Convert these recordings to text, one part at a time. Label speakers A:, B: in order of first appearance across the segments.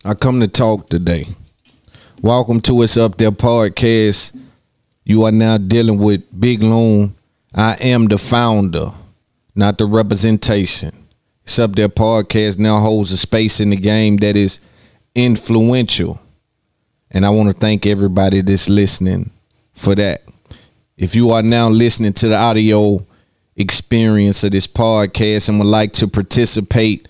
A: I come to talk today. Welcome to It's Up There Podcast. You are now dealing with Big Loon. I am the founder, not the representation. It's Up There Podcast now holds a space in the game that is influential. And I want to thank everybody that's listening for that. If you are now listening to the audio experience of this podcast and would like to participate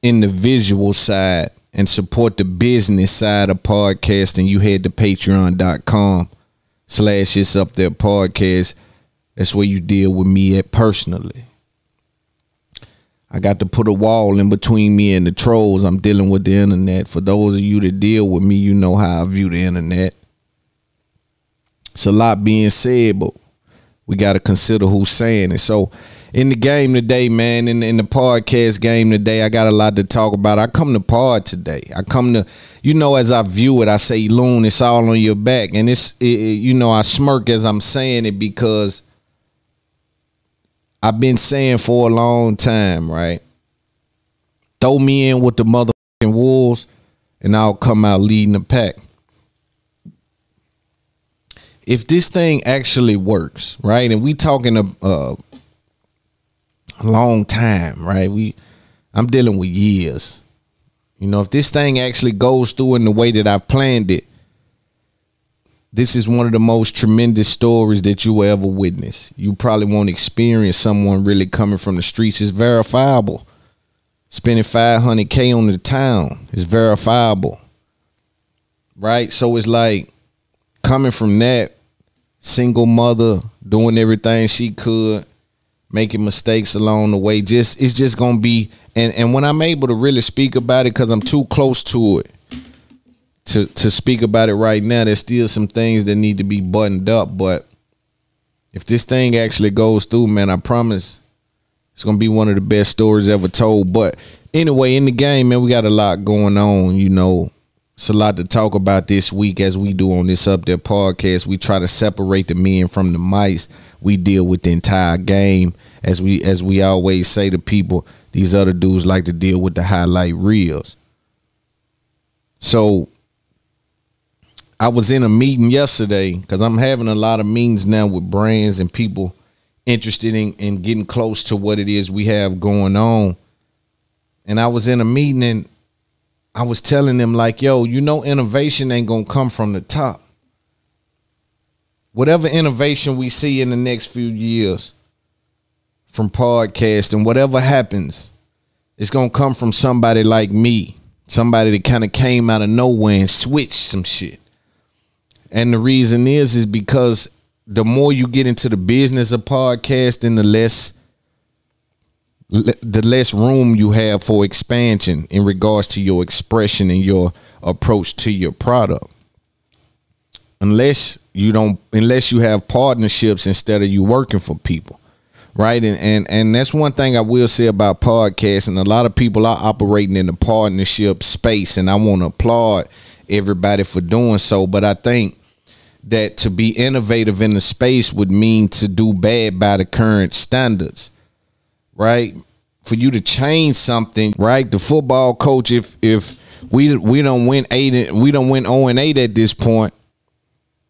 A: in the visual side and support the business side of podcasting, you head to patreon.com/its-up-there-podcast. That's where you deal with me at personally. I got to put a wall in between me and the trolls. I'm dealing with the internet. For those of you that deal with me, you know how I view the internet. It's a lot being said, but we got to consider who's saying it. So in the game today, man, in the podcast game today, I got a lot to talk about. I come to pod today. I come to, as I view it, I say, Loon, it's all on your back. And I smirk as I'm saying it because I've been saying for a long time, right? Throw me in with the motherfucking wolves and I'll come out leading the pack. If this thing actually works, right? And we talking a long time, right? I'm dealing with years. If this thing actually goes through in the way that I've planned it, this is one of the most tremendous stories that you will ever witness. You probably won't experience someone really coming from the streets. It's verifiable. Spending $500K on the town is verifiable, right? So it's like coming from that, single mother doing everything she could, making mistakes along the way. It's just gonna be, and when I'm able to really speak about it, because I'm too close to it to speak about it right now, there's still some things that need to be buttoned up. But if this thing actually goes through, man, I promise it's gonna be one of the best stories ever told. But anyway, in the game, man, we got a lot going on. It's a lot to talk about this week, as we do on this Up There podcast. We try to separate the men from the mice. We deal with the entire game. As we always say to people, these other dudes like to deal with the highlight reels. So I was in a meeting yesterday, because I'm having a lot of meetings now with brands and people interested in getting close to what it is we have going on. And I was in a meeting and I was telling them, like, yo, innovation ain't gonna come from the top. Whatever innovation we see in the next few years from podcasting, whatever happens, it's gonna come from somebody like me, somebody that kind of came out of nowhere and switched some shit. And the reason is because the more you get into the business of podcasting, the less room you have for expansion in regards to your expression and your approach to your product. Unless you have partnerships instead of you working for people, right? And that's one thing I will say about podcasting. A lot of people are operating in the partnership space, and I want to applaud everybody for doing so. But I think that to be innovative in the space would mean to do bad by the current standards, right? For you to change something, right? The football coach, if we don't win 0-8 at this point,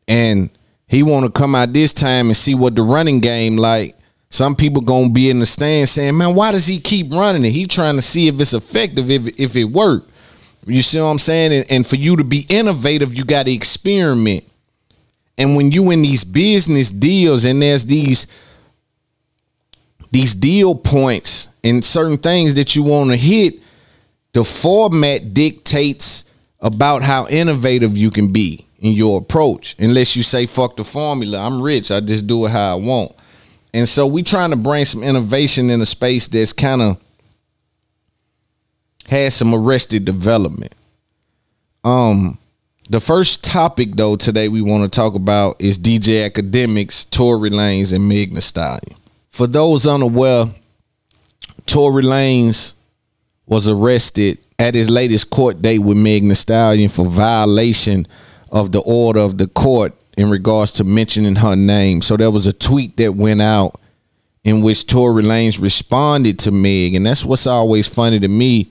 A: and he want to come out this time and see what the running game like, some people gonna be in the stand saying, man, why does he keep running it? He trying to see if it's effective, if it worked. You see what I'm saying? And for you to be innovative, you got to experiment. And when you in these business deals and there's these deal points and certain things that you want to hit, the format dictates about how innovative you can be in your approach. Unless you say, fuck the formula, I'm rich, I just do it how I want. And so we trying to bring some innovation in a space that's kind of has some arrested development. The first topic, though, today we want to talk about is DJ Akademiks, Tory Lanez, and Megs. For those unaware, Tory Lanez was arrested at his latest court date with Megs for violation of the order of the court in regards to mentioning her name. So there was a tweet that went out in which Tory Lanez responded to Meg, and that's what's always funny to me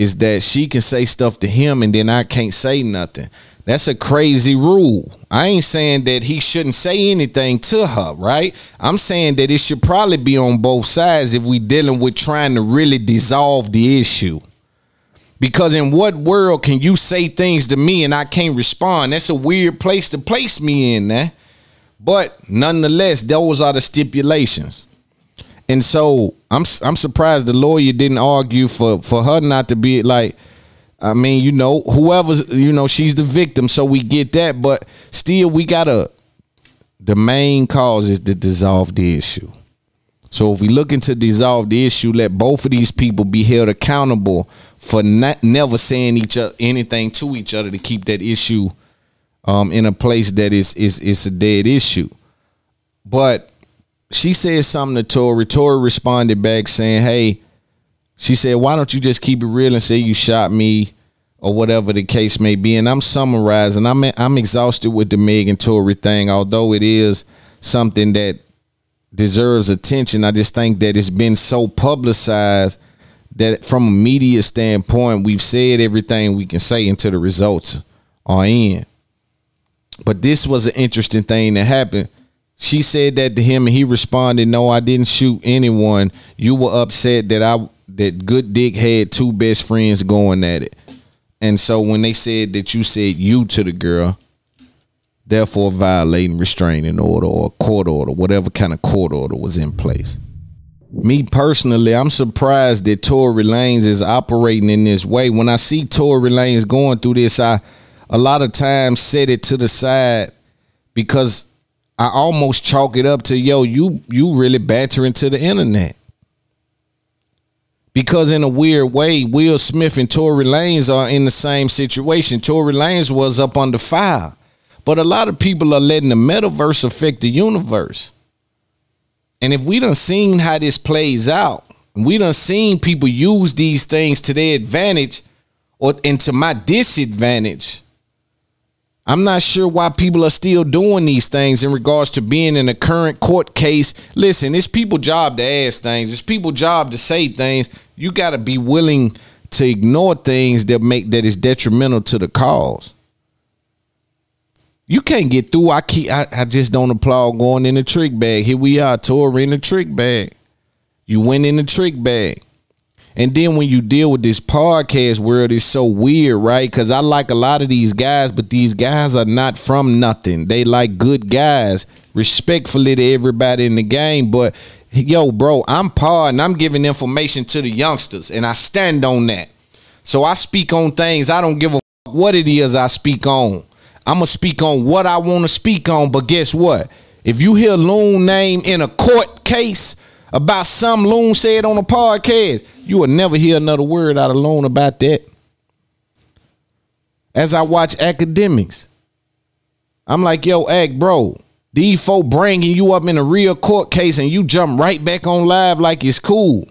A: is that she can say stuff to him and then I can't say nothing. That's a crazy rule. I ain't saying that he shouldn't say anything to her, right? I'm saying that it should probably be on both sides if we dealing with trying to really dissolve the issue. Because in what world can you say things to me and I can't respond? That's a weird place to place me in, man. But nonetheless, those are the stipulations. And so I'm surprised the lawyer didn't argue for her not to be like, I mean, you know, whoever's, you know, she's the victim, so we get that. But still, we gotta, the main cause is to dissolve the issue. So if we looking to dissolve the issue, let both of these people be held accountable for never saying anything to each other to keep that issue in a place that is a dead issue. But she said something to Tory. Tory responded back saying, hey, she said, why don't you just keep it real and say you shot me or whatever the case may be? And I'm summarizing. I'm exhausted with the Meg and Tory thing, although it is something that deserves attention. I just think that it's been so publicized that from a media standpoint, we've said everything we can say until the results are in. But this was an interesting thing that happened. She said that to him and he responded, no, I didn't shoot anyone. You were upset that Good Dick had two best friends going at it. And so when they said that you said you to the girl, therefore violating restraining order or court order, whatever kind of court order was in place. Me personally, I'm surprised that Tory Lanez is operating in this way. When I see Tory Lanez going through this, I a lot of times set it to the side because I almost chalk it up to, yo, you really bantering to the internet. Because in a weird way, Will Smith and Tory Lanez are in the same situation. Tory Lanez was up under fire. But a lot of people are letting the metaverse affect the universe. And if we done seen how this plays out, we done seen people use these things to their advantage or into my disadvantage, I'm not sure why people are still doing these things in regards to being in a current court case. Listen, it's people's job to ask things. It's people's job to say things. You got to be willing to ignore things that is detrimental to the cause. You can't get through. I just don't applaud going in the trick bag. Here we are, Tory in the trick bag. You went in the trick bag. And then when you deal with this podcast world, it's so weird, right? Because I like a lot of these guys, but these guys are not from nothing. They like good guys, respectfully to everybody in the game. But, yo, bro, I'm and I'm giving information to the youngsters, and I stand on that. So I speak on things. I don't give a fuck what it is I speak on. I'm going to speak on what I want to speak on. But guess what? If you hear Loon name in a court case about some Loon said on a podcast, you will never hear another word out of Loon about that. As I watch Akademiks, I'm like, yo, bro, these folk bringing you up in a real court case and you jump right back on live like it's cool.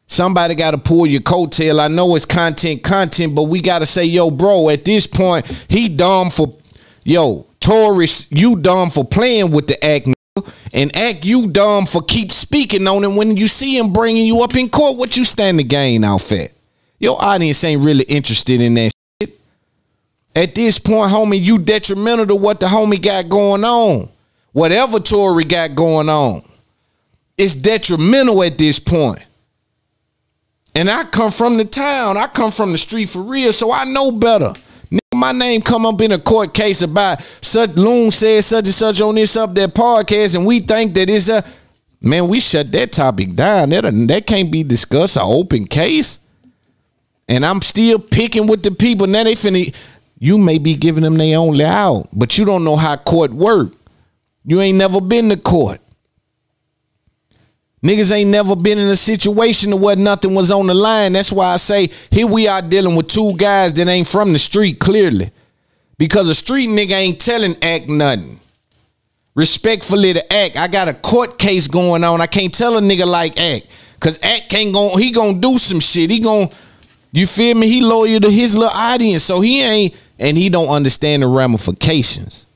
A: Somebody got to pull your coattail. I know it's content, but we got to say, yo, bro, at this point, he dumb for, yo, Tory, you dumb for playing with the act, and act you dumb for keep speaking on it when you see him bringing you up in court. What you stand to gain off at? Your audience ain't really interested in that shit. At this point, homie, you detrimental to what the homie got going on. Whatever Tory got going on, it's detrimental at this point. And I come from the town. I come from the street for real, so I know better. My name come up in a court case about such Loon said such and such on its-up-there podcast, and we think that it's a man. We shut that topic down. That can't be discussed. An open case, and I'm still picking with the people. Now they finna. You may be giving them their only out, but you don't know how court work. You ain't never been to court. Niggas ain't never been in a situation where nothing was on the line. That's why I say here we are dealing with two guys that ain't from the street, clearly. Because a street nigga ain't telling Act nothing. Respectfully to Act, I got a court case going on. I can't tell a nigga like Act. Because Act he gonna do some shit. You feel me? He loyal to his little audience. So he ain't, and he don't understand the ramifications.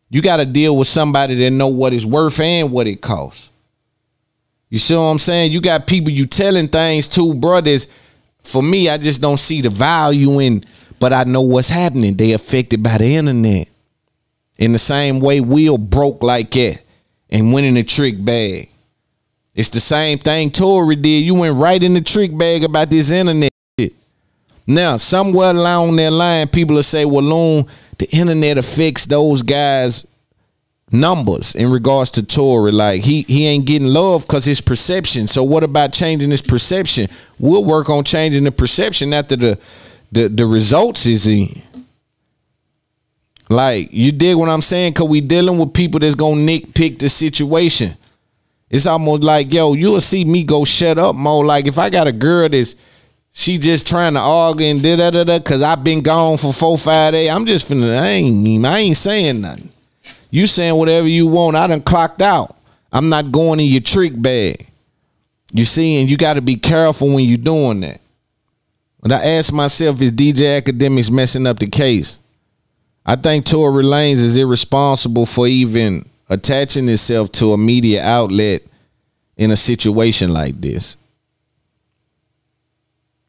A: You got to deal with somebody that know what it's worth and what it costs. You see what I'm saying? You got people you telling things to, brothers, For me, I just don't see the value in, but I know what's happening. They affected by the internet. In the same way Will broke like that and went in the trick bag. It's the same thing Tory did. You went right in the trick bag about this internet shit. Now, somewhere along that line, people will say, well, Loon, the internet affects those guys' numbers in regards to Tory. Like, he ain't getting love because his perception. So what about changing his perception? We'll work on changing the perception after the results is in. Like, you dig what I'm saying? Because we dealing with people that's going to nitpick the situation. It's almost like, yo, you'll see me go shut up more. Like, if I got a girl she just trying to argue and da-da-da-da because I've been gone for 4-5 days, I'm just finna, I ain't saying nothing. You saying whatever you want. I done clocked out. I'm not going in your trick bag. You see, and you got to be careful when you're doing that. But I ask myself, is DJ Akademiks messing up the case? I think Tory Lanez is irresponsible for even attaching itself to a media outlet in a situation like this.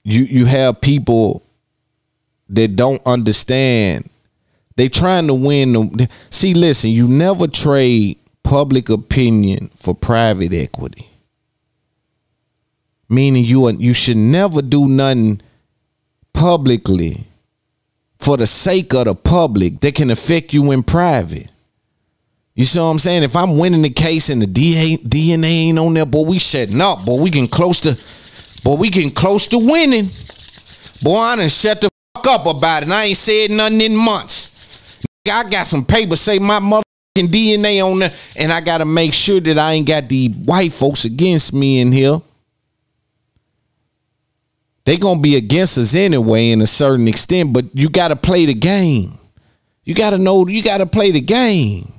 A: You have people that don't understand. They trying to win. See, listen, you never trade public opinion for private equity. Meaning you should never do nothing publicly for the sake of the public that can affect you in private. You see what I'm saying? If I'm winning the case and the DNA ain't on there, boy, we shutting up. Boy, we getting close to winning. Boy, I done shut the fuck up about it. And I ain't said nothing in months. I got some paper say my motherfucking DNA on there, and I gotta make sure that I ain't got the white folks against me in here. They gonna be against us anyway in a certain extent, but you gotta play the game. You gotta know, you gotta play the game.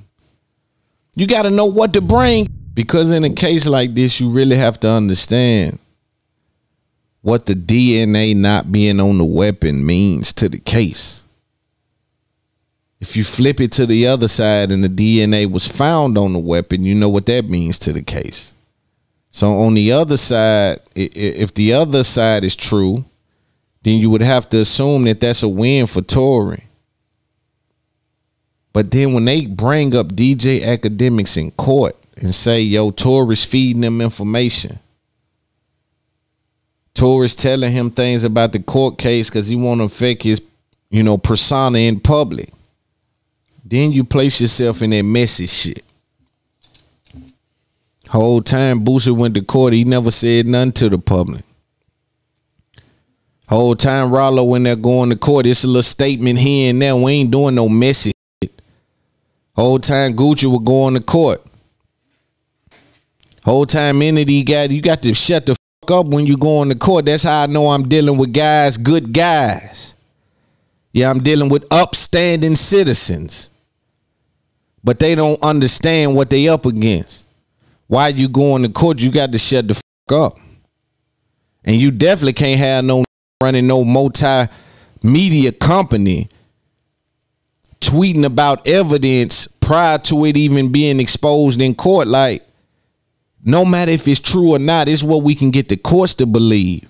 A: You gotta know what to bring. Because in a case like this, you really have to understand what the DNA not being on the weapon means to the case. If you flip it to the other side and the DNA was found on the weapon, you know what that means to the case. So on the other side, if the other side is true, then you would have to assume that that's a win for Tory. But then when they bring up DJ Akademiks in court and say, yo, Tory's feeding them information. Tory's telling him things about the court case because he want to affect his, persona in public. Then you place yourself in that messy shit. Whole time Boosie went to court, he never said nothing to the public. Whole time Rollo when they're going to court, it's a little statement here and there. We ain't doing no messy shit. Whole time Gucci was going to court. Whole time Entity you got to shut the fuck up when you go on to court. That's how I know I'm dealing with guys, good guys. Yeah, I'm dealing with upstanding citizens. But they don't understand what they up against. Why you going to court, you got to shut the fuck up. And you definitely can't have no running no multimedia company tweeting about evidence prior to it even being exposed in court. Like, no matter if it's true or not, it's what we can get the courts to believe.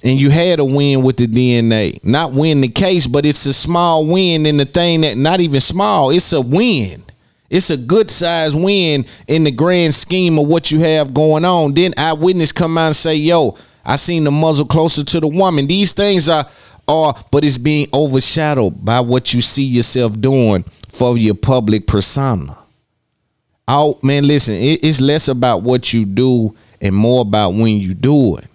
A: And you had a win with the DNA. Not win the case, but it's a small win in the thing that, not even small, it's a win. It's a good size win in the grand scheme of what you have going on. Then eyewitness come out and say, yo, I seen the muzzle closer to the woman. These things are, but it's being overshadowed by what you see yourself doing for your public persona. Oh, man, listen, it's less about what you do and more about when you do it.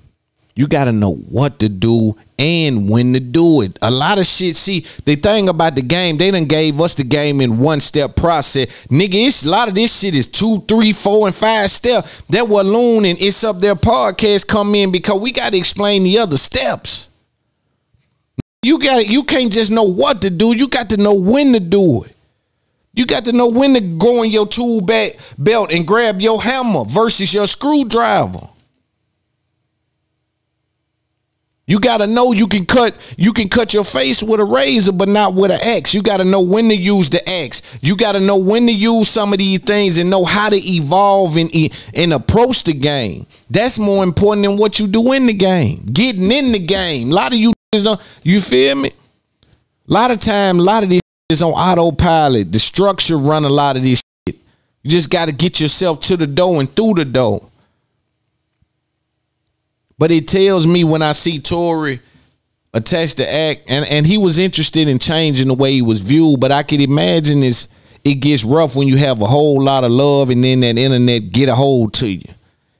A: You got to know what to do and when to do it. A lot of shit. See, the thing about the game, they done gave us the game in one-step process. Nigga, a lot of this shit is 2, 3, 4, and 5 steps. That what Loon and It's Up There podcast come in because we got to explain the other steps. You can't just know what to do. You got to know when to do it. You got to know when to go in your tool belt and grab your hammer versus your screwdriver. You got to know you can cut your face with a razor, but not with an axe. You got to know when to use the axe. You got to know when to use some of these things and know how to evolve and approach the game. That's more important than what you do in the game. Getting in the game. A lot of you don't, you feel me? A lot of time, a lot of this is on autopilot. The structure run a lot of this shit. You just got to get yourself to the door and through the door. But it tells me when I see Tory attach the act, and he was interested in changing the way he was viewed, but I could imagine it gets rough when you have a whole lot of love and then that internet get a hold to you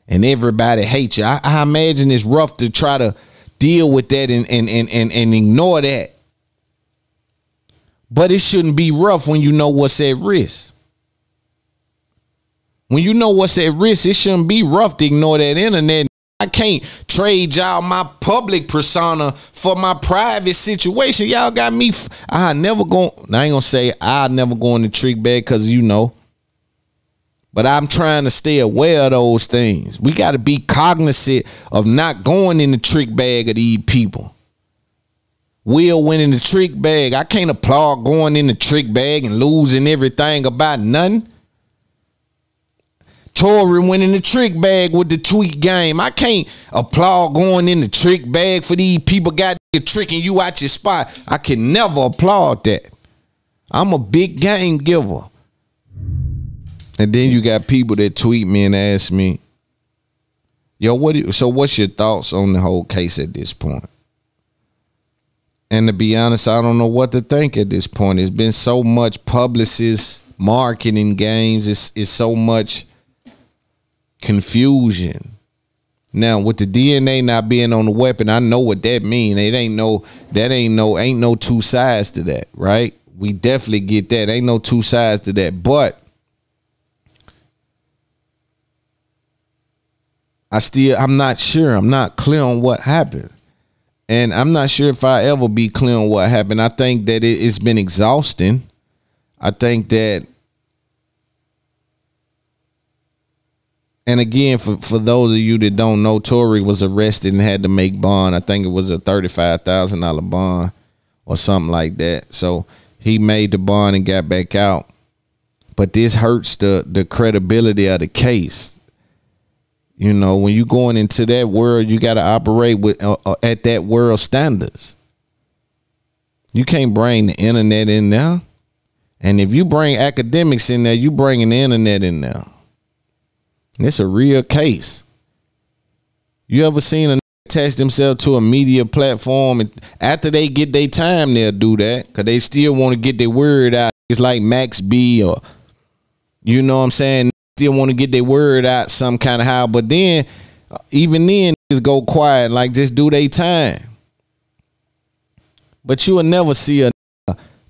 A: and everybody hates you. I imagine it's rough to try to deal with that and ignore that. But it shouldn't be rough when you know what's at risk. When you know what's at risk, it shouldn't be rough to ignore that internet. I can't trade y'all my public persona for my private situation. Y'all got me. I ain't gonna say I'll never go in the trick bag because you know. But I'm trying to stay aware of those things. We got to be cognizant of not going in the trick bag of these people. Will went in the trick bag. I can't applaud going in the trick bag and losing everything about nothing. Tory went in the trick bag with the tweet game. I can't applaud going in the trick bag for these people got tricking you out your spot. I can never applaud that. I'm a big game giver. And then you got people that tweet me and ask me, yo, what's your thoughts on the whole case at this point? And to be honest, I don't know what to think at this point. It's been so much publicist marketing games. It's so much confusion. Now with the DNA not being on the weapon, I know what that means. It ain't no two sides to that, right? We definitely get that. Ain't no two sides to that. But I'm not sure. I'm not clear on what happened. And I'm not sure if I ever be clear on what happened. I think that it's been exhausting. I think that, and again, for those of you that don't know, Tory was arrested and had to make bond. I think it was a $35,000 bond or something like that. So he made the bond and got back out. But this hurts the credibility of the case. You know, when you going into that world, you got to operate with at that world standards. You can't bring the internet in there. And if you bring Akademiks in there, you bringing the internet in there. And it's a real case. You ever seen a attach themselves to a media platform and after they get their time, they'll do that because they still want to get their word out. It's like Max B or, you know what I'm saying? Still want to get their word out some kind of how, but then even then just go quiet, like just do their time. But you will never see a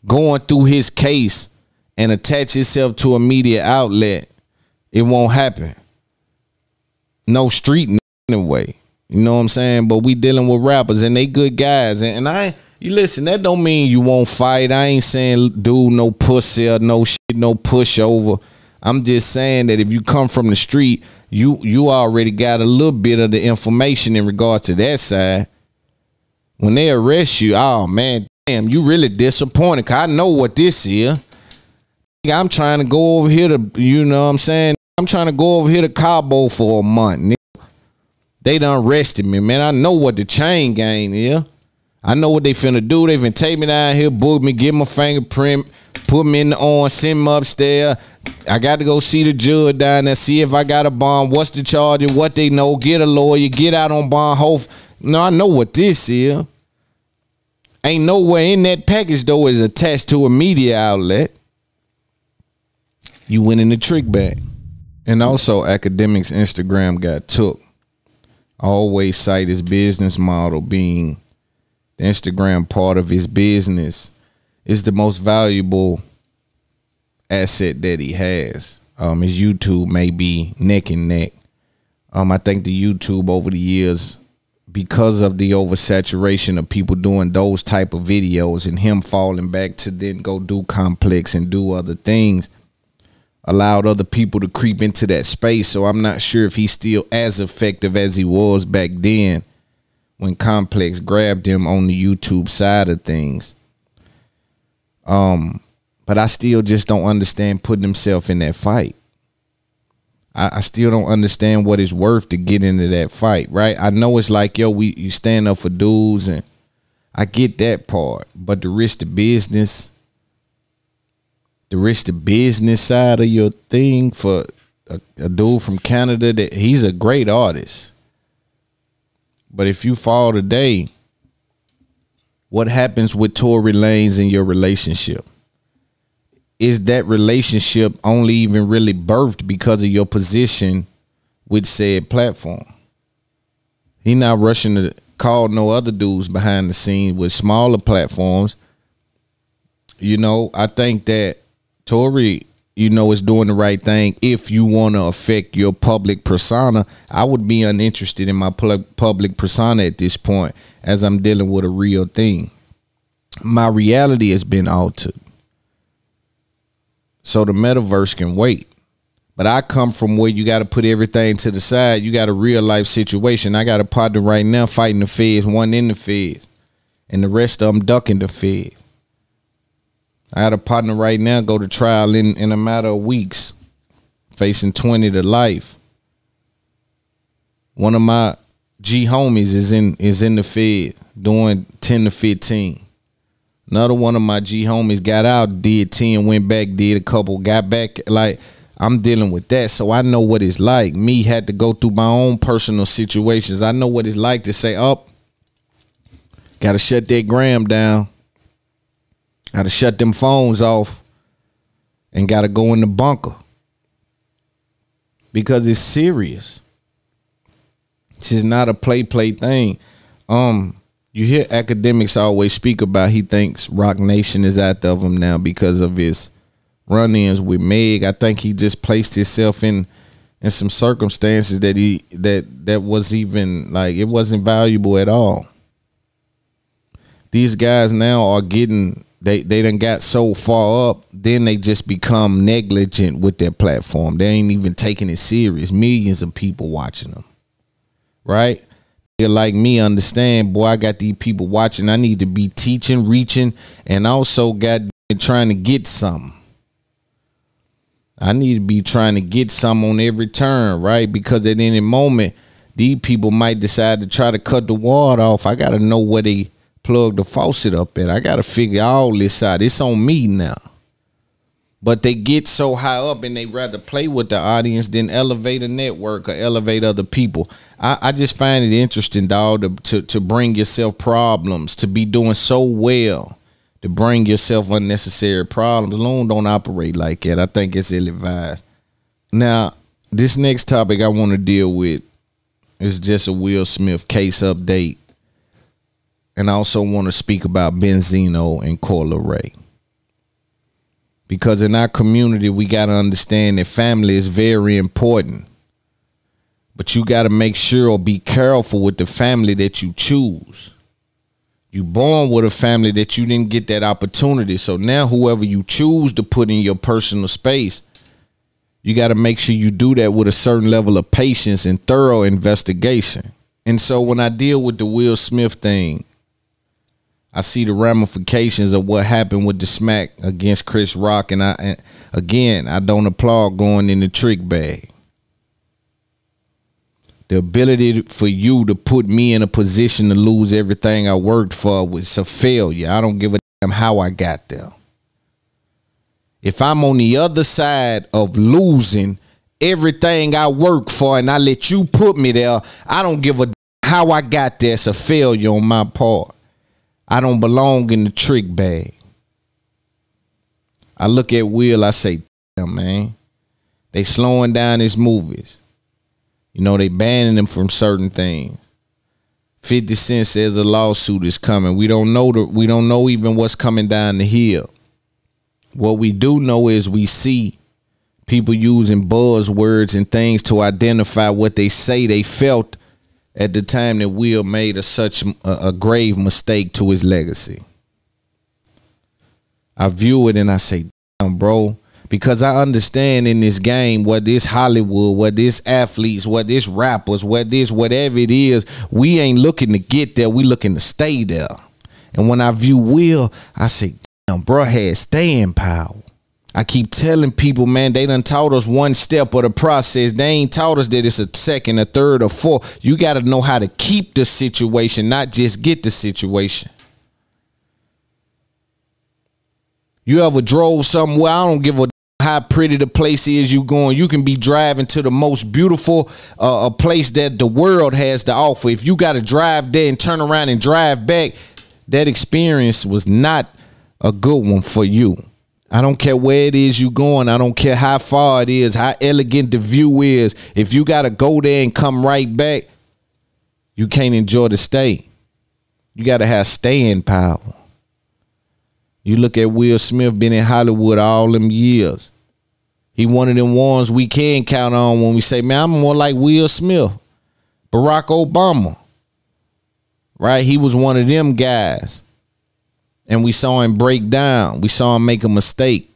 A: going through his case and attach himself to a media outlet. It won't happen. No street anyway. You know what I'm saying? But we dealing with rappers and they good guys. And you listen, that don't mean you won't fight. I ain't saying do no pussy or no shit, no pushover. I'm just saying that if you come from the street, you already got a little bit of the information in regards to that side. When they arrest you, oh man, damn, you really disappointed. Cause I know what this is. I'm trying to go over here to, you know what I'm saying? I'm trying to go over here to Cabo for a month. They done arrested me, man. I know what the chain gang is. I know what they finna do. They finna take me down here, book me, give my fingerprint, put me in the arm, send me upstairs. I got to go see the judge down there, see if I got a bond, what's the charge, and what they know, get a lawyer, get out on bond. No, I know what this is. Ain't nowhere in that package, though, is attached to a media outlet. You went in the trick bag. And also, Akademiks' Instagram got took. I always cite his business model being the Instagram part of his business is the most valuable asset that he has. His YouTube may be neck and neck. I think the YouTube over the years, because of the oversaturation of people doing those type of videos and him falling back to then go do complex and do other things, allowed other people to creep into that space. So I'm not sure if he's still as effective as he was back then when Complex grabbed him on the YouTube side of things. But I still just don't understand putting himself in that fight. I still don't understand what it's worth to get into that fight, right? I know it's like, yo, you stand up for dudes, and I get that part, but the risk to business side of your thing for a dude from Canada, that he's a great artist. But if you fall today, what happens with Tory Lanez in your relationship? Is that relationship only even really birthed because of your position with said platform? He not rushing to call no other dudes behind the scenes with smaller platforms. You know, I think that Tory, you know, is doing the right thing. If you want to affect your public persona, I would be uninterested in my public persona at this point, as I'm dealing with a real thing. My reality has been altered, so the metaverse can wait. But I come from where you got to put everything to the side. You got a real life situation. I got a partner right now fighting the feds, one in the feds, and the rest of them ducking the feds. I got a partner right now go to trial in a matter of weeks, facing 20 to life. One of my G homies is in the fed doing 10 to 15. Another one of my G homies got out, did 10, went back, did a couple, got back. Like, I'm dealing with that, so I know what it's like. Me had to go through my own personal situations. I know what it's like to say, got to shut that gram down. Got to shut them phones off and got to go in the bunker because it's serious. This is not a play thing. You hear Akademiks always speak about he thinks Rock Nation is after of him now because of his run-ins with Meg. I think he just placed himself in some circumstances that was even like, it wasn't valuable at all. These guys now are getting, they done got so far up, then they just become negligent with their platform. They ain't even taking it serious. Millions of people watching them, right? They're like me, understand, boy, I got these people watching. I need to be teaching, reaching, and also got trying to get something. I need to be trying to get some on every turn, right? Because at any moment, these people might decide to try to cut the water off. I got to know where they plug the faucet up at. I got to figure all this out. It's on me now. But they get so high up and they rather play with the audience than elevate a network or elevate other people. I just find it interesting, dog, to bring yourself problems, to be doing so well, to bring yourself unnecessary problems. Loon don't operate like that. I think it's ill-advised. Now, this next topic I want to deal with is just a Will Smith case update. And I also want to speak about Benzino and Coyle Ray. Because in our community, we got to understand that family is very important. But you got to make sure or be careful with the family that you choose. You born with a family that you didn't get that opportunity. So now whoever you choose to put in your personal space, you got to make sure you do that with a certain level of patience and thorough investigation. And so when I deal with the Will Smith thing, I see the ramifications of what happened with the smack against Chris Rock. And I don't applaud going in the trick bag. The ability for you to put me in a position to lose everything I worked for was a failure. I don't give a damn how I got there. If I'm on the other side of losing everything I worked for and I let you put me there, I don't give a damn how I got there. It's a failure on my part. I don't belong in the trick bag. I look at Will, I say, damn, man, they slowing down his movies. You know, they banning him from certain things. 50 Cent says a lawsuit is coming. We don't know even what's coming down the hill. What we do know is we see people using buzzwords and things to identify what they say they felt at the time that Will made such a grave mistake to his legacy. I view it and I say, damn, bro, Because I understand in this game, whether it's Hollywood, whether it's athletes, whether it's rappers, whether it's whatever it is, we ain't looking to get there. We looking to stay there. And when I view Will, I say, damn, bro had staying power. I keep telling people, man, they done taught us one step of the process. They ain't taught us that it's a second, a third, or fourth. You got to know how to keep the situation, not just get the situation. You ever drove somewhere? I don't give a how pretty the place is you going. You can be driving to the most beautiful a place that the world has to offer. If you got to drive there and turn around and drive back, that experience was not a good one for you. I don't care where it is you going. I don't care how far it is, how elegant the view is. If you got to go there and come right back, you can't enjoy the stay. You got to have staying power. You look at Will Smith, been in Hollywood all them years. He one of them ones we can count on when we say, man, I'm more like Will Smith. Barack Obama. Right? He was one of them guys. And we saw him break down. We saw him make a mistake.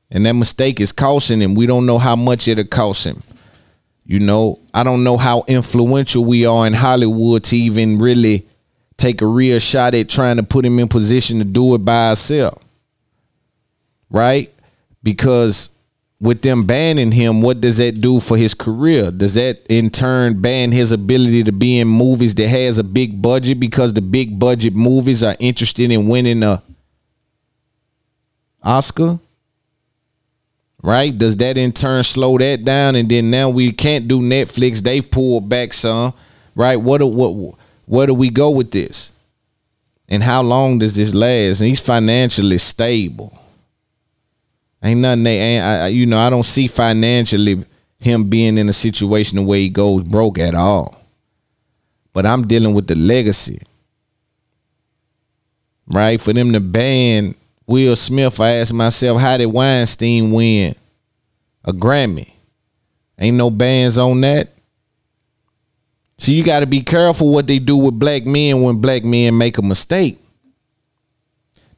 A: And that mistake is costing him. We don't know how much it'll cost him. You know, I don't know how influential we are in Hollywood to even really take a real shot at trying to put him in position to do it by ourselves. Right? Because with them banning him, what does that do for his career? Does that in turn ban his ability to be in movies that has a big budget because the big budget movies are interested in winning a Oscar? Right? Does that in turn slow that down? And then now we can't do Netflix. They've pulled back some. Right? Where do we go with this? And how long does this last? And he's financially stable. Ain't nothing I don't see financially him being in a situation the way he goes broke at all. But I'm dealing with the legacy. Right? For them to ban Will Smith, I asked myself, how did Weinstein win a Grammy? Ain't no bans on that. So you got to be careful what they do with black men when black men make a mistake.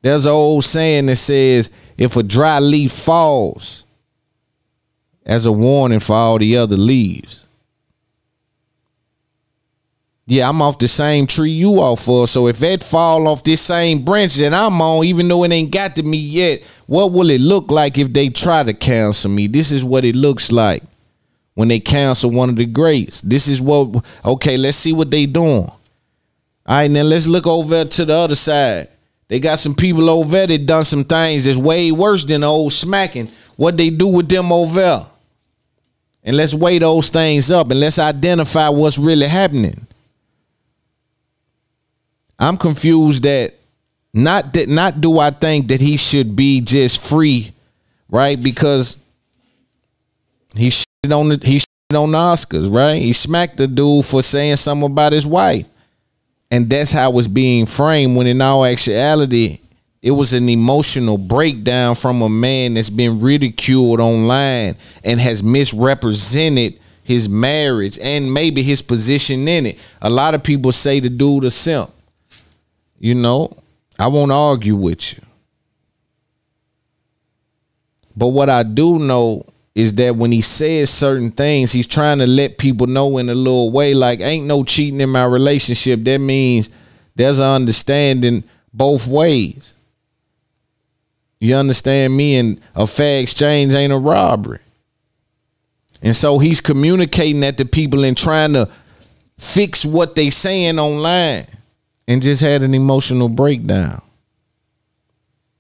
A: There's an old saying that says, if a dry leaf falls, as a warning for all the other leaves. Yeah, I'm off the same tree you off of. So if that fall off this same branch that I'm on, even though it ain't got to me yet, what will it look like if they try to cancel me? This is what it looks like when they cancel one of the greats. This is what, okay, let's see what they doing. All right, now let's look over to the other side. They got some people over there that done some things that's way worse than the old smacking. What they do with them over there. And let's weigh those things up and let's identify what's really happening. I'm confused that not do I think that he should be just free, right? Because he shit on the Oscars, right? He smacked the dude for saying something about his wife. And that's how it's being framed, when in all actuality, it was an emotional breakdown from a man that's been ridiculed online and has misrepresented his marriage and maybe his position in it. A lot of people say the dude a simp. You know, I won't argue with you. But what I do know is that when he says certain things, he's trying to let people know in a little way, like, ain't no cheating in my relationship. That means there's an understanding both ways. You understand me? And a fair exchange ain't a robbery. And so he's communicating that to people and trying to fix what they saying online, and just had an emotional breakdown.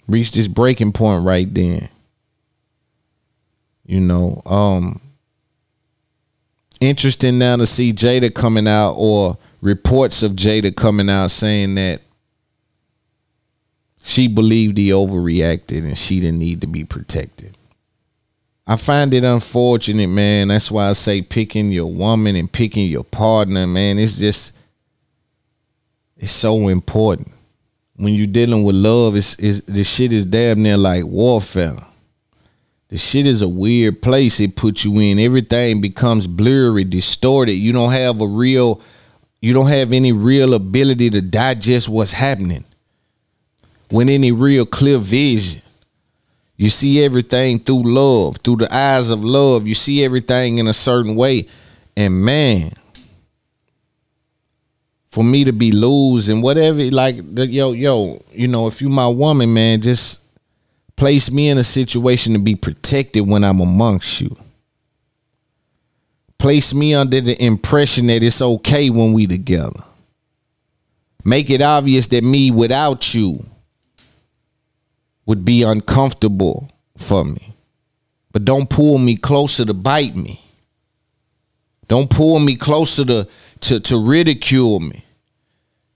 A: Reached this breaking point right then. You know, interesting now to see Jada coming out, or reports of Jada coming out saying that she believed he overreacted and she didn't need to be protected. I find it unfortunate, man. That's why I say picking your woman and picking your partner, man, it's so important. When you're dealing with love, the shit is damn near like warfare. The shit is a weird place it puts you in. Everything becomes blurry, distorted. You don't have any real ability to digest what's happening with any real clear vision. You see everything through love, through the eyes of love. You see everything in a certain way. And man, for me to be losing whatever, like, yo, you know, if you my woman, man, just place me in a situation to be protected when I'm amongst you. Place me under the impression that it's okay when we together. Make it obvious that me without you would be uncomfortable for me. But don't pull me closer to bite me. Don't pull me closer to ridicule me.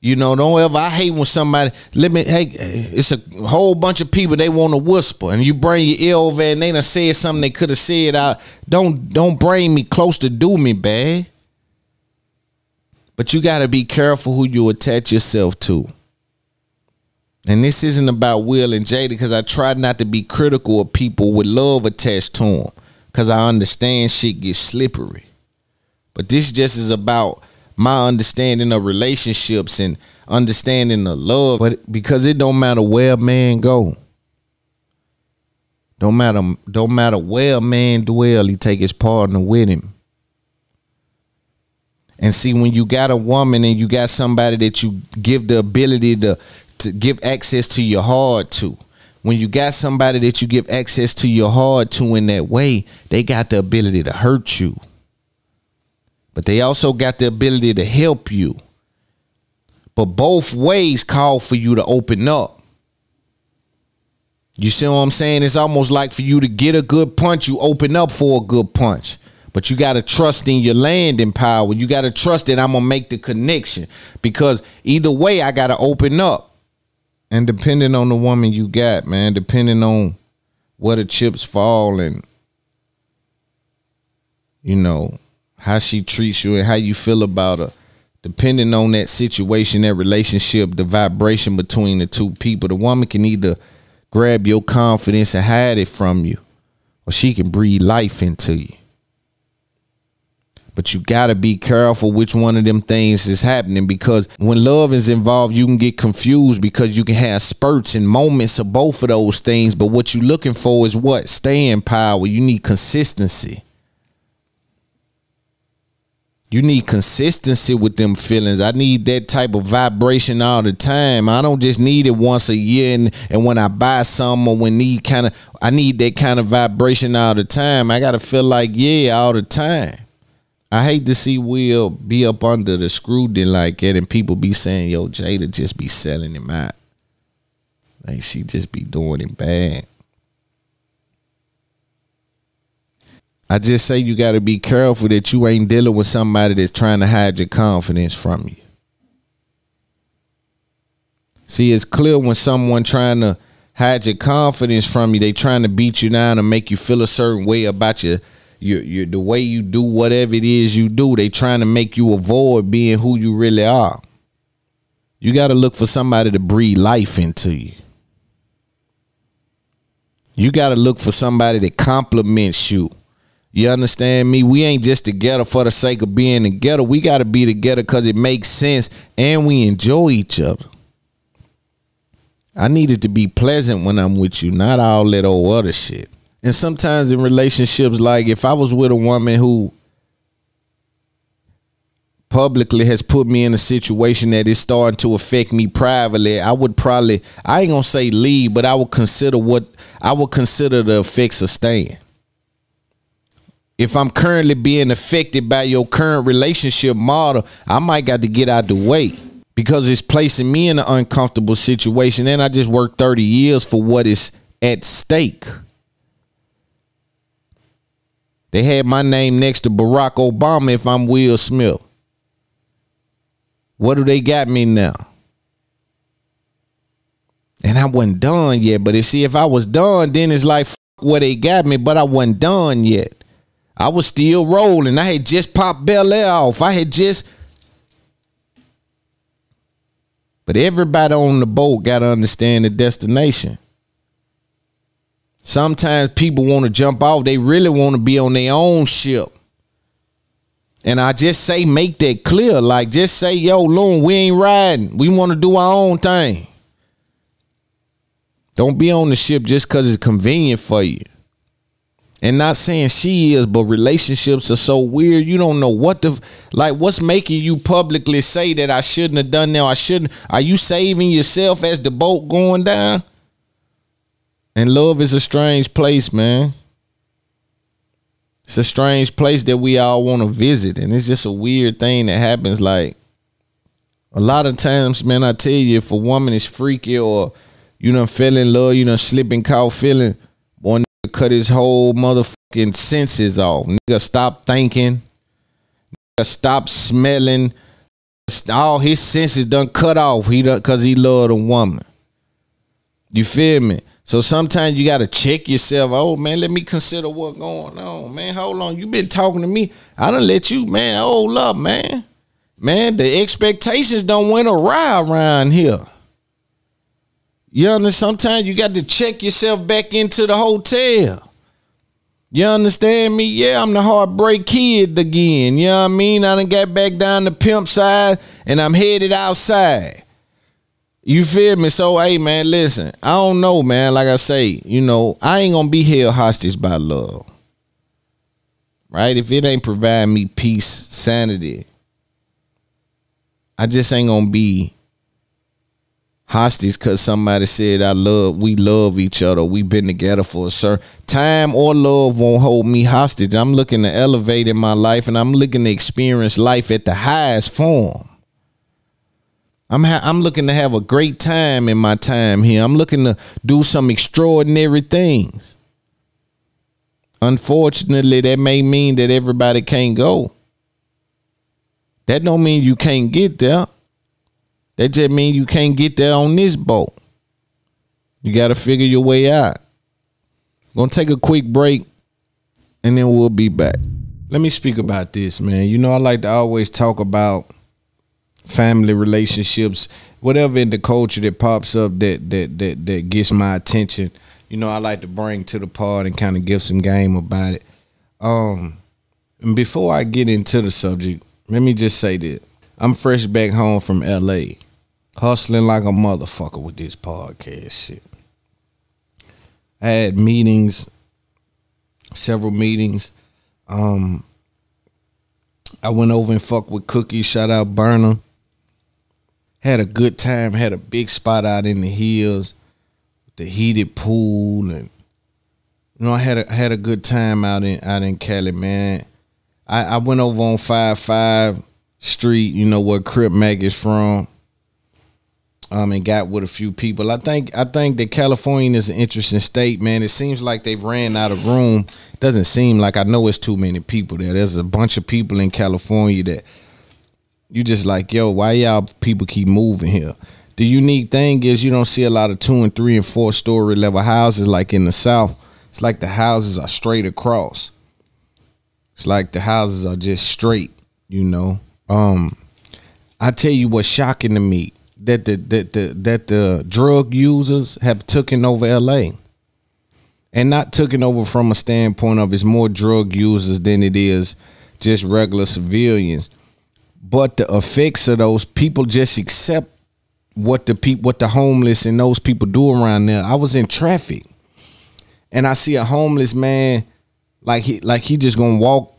A: You know, don't ever, I hate when somebody, it's a whole bunch of people, they want to whisper, and you bring your ear over and they done said something they could have said out. Don't bring me close to do me bad. But you got to be careful who you attach yourself to. And this isn't about Will and Jada, because I try not to be critical of people with love attached to them, because I understand shit gets slippery. But this just is about my understanding of relationships and understanding of love. But because it don't matter where a man go, don't matter where a man dwell, he take his partner with him. And see, when you got a woman and you got somebody that you give the ability to give access to your heart to, when you got somebody that you give access to your heart to in that way, they got the ability to hurt you. But they also got the ability to help you. But both ways call for you to open up. You see what I'm saying? It's almost like for you to get a good punch, you open up for a good punch. But you got to trust in your landing power. You got to trust that I'm going to make the connection. Because either way, I got to open up. And depending on the woman you got, man, depending on where the chips fall and, you know, how she treats you and how you feel about her, depending on that situation, that relationship, the vibration between the two people, the woman can either grab your confidence and hide it from you, or she can breathe life into you. But you got to be careful which one of them things is happening, because when love is involved, you can get confused because you can have spurts and moments of both of those things. But what you're looking for is what? Staying power. You need consistency. You need consistency with them feelings. I need that type of vibration all the time. I don't just need it once a year and when I buy something, or when I need that kind of vibration all the time. I got to feel like, yeah, all the time. I hate to see Will be up under the scrutiny like that and people be saying, yo, Jada just be selling him out. Like she just be doing it bad. I just say you got to be careful that you ain't dealing with somebody that's trying to hide your confidence from you. See, it's clear when someone trying to hide your confidence from you, they trying to beat you down and make you feel a certain way about the way you do whatever it is you do. They trying to make you avoid being who you really are. You got to look for somebody to breathe life into you. You got to look for somebody that compliments you. You understand me? We ain't just together for the sake of being together. We got to be together because it makes sense and we enjoy each other. I need it to be pleasant when I'm with you, not all that old other shit. And sometimes in relationships, like if I was with a woman who publicly has put me in a situation that is starting to affect me privately, I would probably, I ain't gonna say leave, but I would consider the effects of staying. If I'm currently being affected by your current relationship model, I might got to get out the way because it's placing me in an uncomfortable situation. And I just worked 30 years for what is at stake. They had my name next to Barack Obama if I'm Will Smith. What do they got me now? And I wasn't done yet. But see, if I was done, then it's like where they got me, but I wasn't done yet. I was still rolling. I had just popped Bel Air off. But everybody on the boat got to understand the destination. Sometimes people want to jump off. They really want to be on their own ship. And I just say, make that clear. Like, just say, yo, Loon, we ain't riding. We want to do our own thing. Don't be on the ship just because it's convenient for you. And not saying she is, but relationships are so weird. You don't know what what's making you publicly say that I shouldn't have done that. I shouldn't. Are you saving yourself as the boat going down? And love is a strange place, man. It's a strange place that we all want to visit. And it's just a weird thing that happens. Like, a lot of times, man, I tell you, if a woman is freaky or you done fell in love, you done slip and caught feeling, boy, nigga cut his whole motherfucking senses off. Nigga stop thinking. Nigga stop smelling. All his senses done cut off because he loved a woman. You feel me? So sometimes you got to check yourself. Oh, man, let me consider what's going on, man. Hold on. You been talking to me. I done let you, man, hold up, man. Man, the expectations don't went awry around here. You understand? Sometimes you got to check yourself back into the hotel. You understand me? Yeah, I'm the heartbreak kid again. You know what I mean? I done got back down the pimp side and I'm headed outside. You feel me? So, hey, man, listen. I don't know, man. Like I say, you know, I ain't going to be held hostage by love. Right? If it ain't provide me peace, sanity, I just ain't going to be hostage because somebody said we love each other. We've been together for a certain time, or love won't hold me hostage. I'm looking to elevate in my life, and I'm looking to experience life at the highest form. I'm looking to have a great time in my time here. I'm looking to do some extraordinary things. Unfortunately, that may mean that everybody can't go. That don't mean you can't get there. That just means you can't get there on this boat. You got to figure your way out. Gonna take a quick break and then we'll be back. Let me speak about this, man. You know, I like to always talk about family relationships, whatever in the culture that pops up that gets my attention. You know, I like to bring to the part and kind of give some game about it. And before I get into the subject, let me just say this. I'm fresh back home from LA, hustling like a motherfucker with this podcast shit. I had meetings, several meetings. I went over and fucked with Cookie. Shout out Burner. Had a good time. Had a big spot out in the hills, the heated pool, and you know I had a good time out in Cali, man. I went over on 55 Street, you know, where Crip Mac is from, and got with a few people. I think that California is an interesting state, man. It seems like they've ran out of room. It doesn't seem like, I know it's too many people there. There's a bunch of people in California that you just like, yo, why y'all people keep moving here? The unique thing is you don't see a lot of 2 and 3 and 4 story level houses like in the South. It's like the houses are straight across. It's like the houses are just straight, you know. I tell you what's shocking to me, that the drug users have taken over LA, and not taken over from a standpoint of it's more drug users than it is just regular civilians, but the effects of those people just accept what the homeless and those people do around there. I was in traffic and I see a homeless man like he just gonna walk,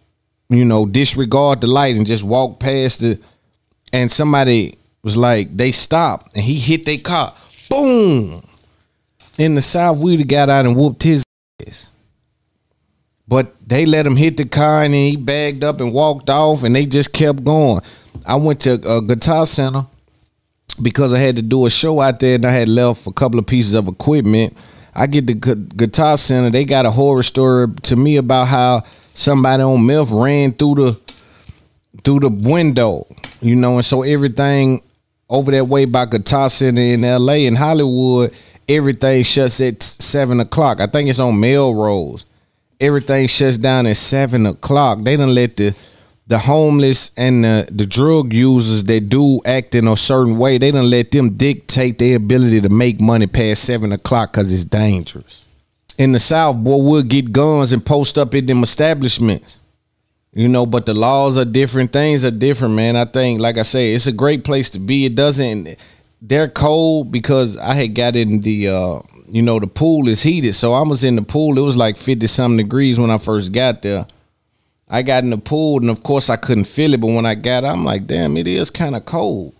A: you know, disregard the light and just walk past it. And somebody was like, they stopped and he hit their car. Boom. In the South, we'd have got out and whooped his ass. But they let him hit the car and then he bagged up and walked off and they just kept going. I went to a Guitar Center because I had to do a show out there and I had left a couple of pieces of equipment. I get to Guitar Center. They got a horror story to me about how somebody on meth ran through the window, you know, and so everything over that way by Guitar Center in LA and Hollywood, everything shuts at 7 o'clock. I think it's on Melrose. Everything shuts down at 7 o'clock. They done let the homeless and the drug users that do act in a certain way, they done let them dictate their ability to make money past 7 o'clock because it's dangerous. In the South, boy, we'll get guns and post up in them establishments. You know, but the laws are different. Things are different, man. I think, like I say, it's a great place to be. It doesn't, they're cold because I had got in the you know, the pool is heated. So I was in the pool. It was like 50-something degrees when I first got there. I got in the pool, and of course I couldn't feel it. But when I got out, I'm like, damn, it is kind of cold.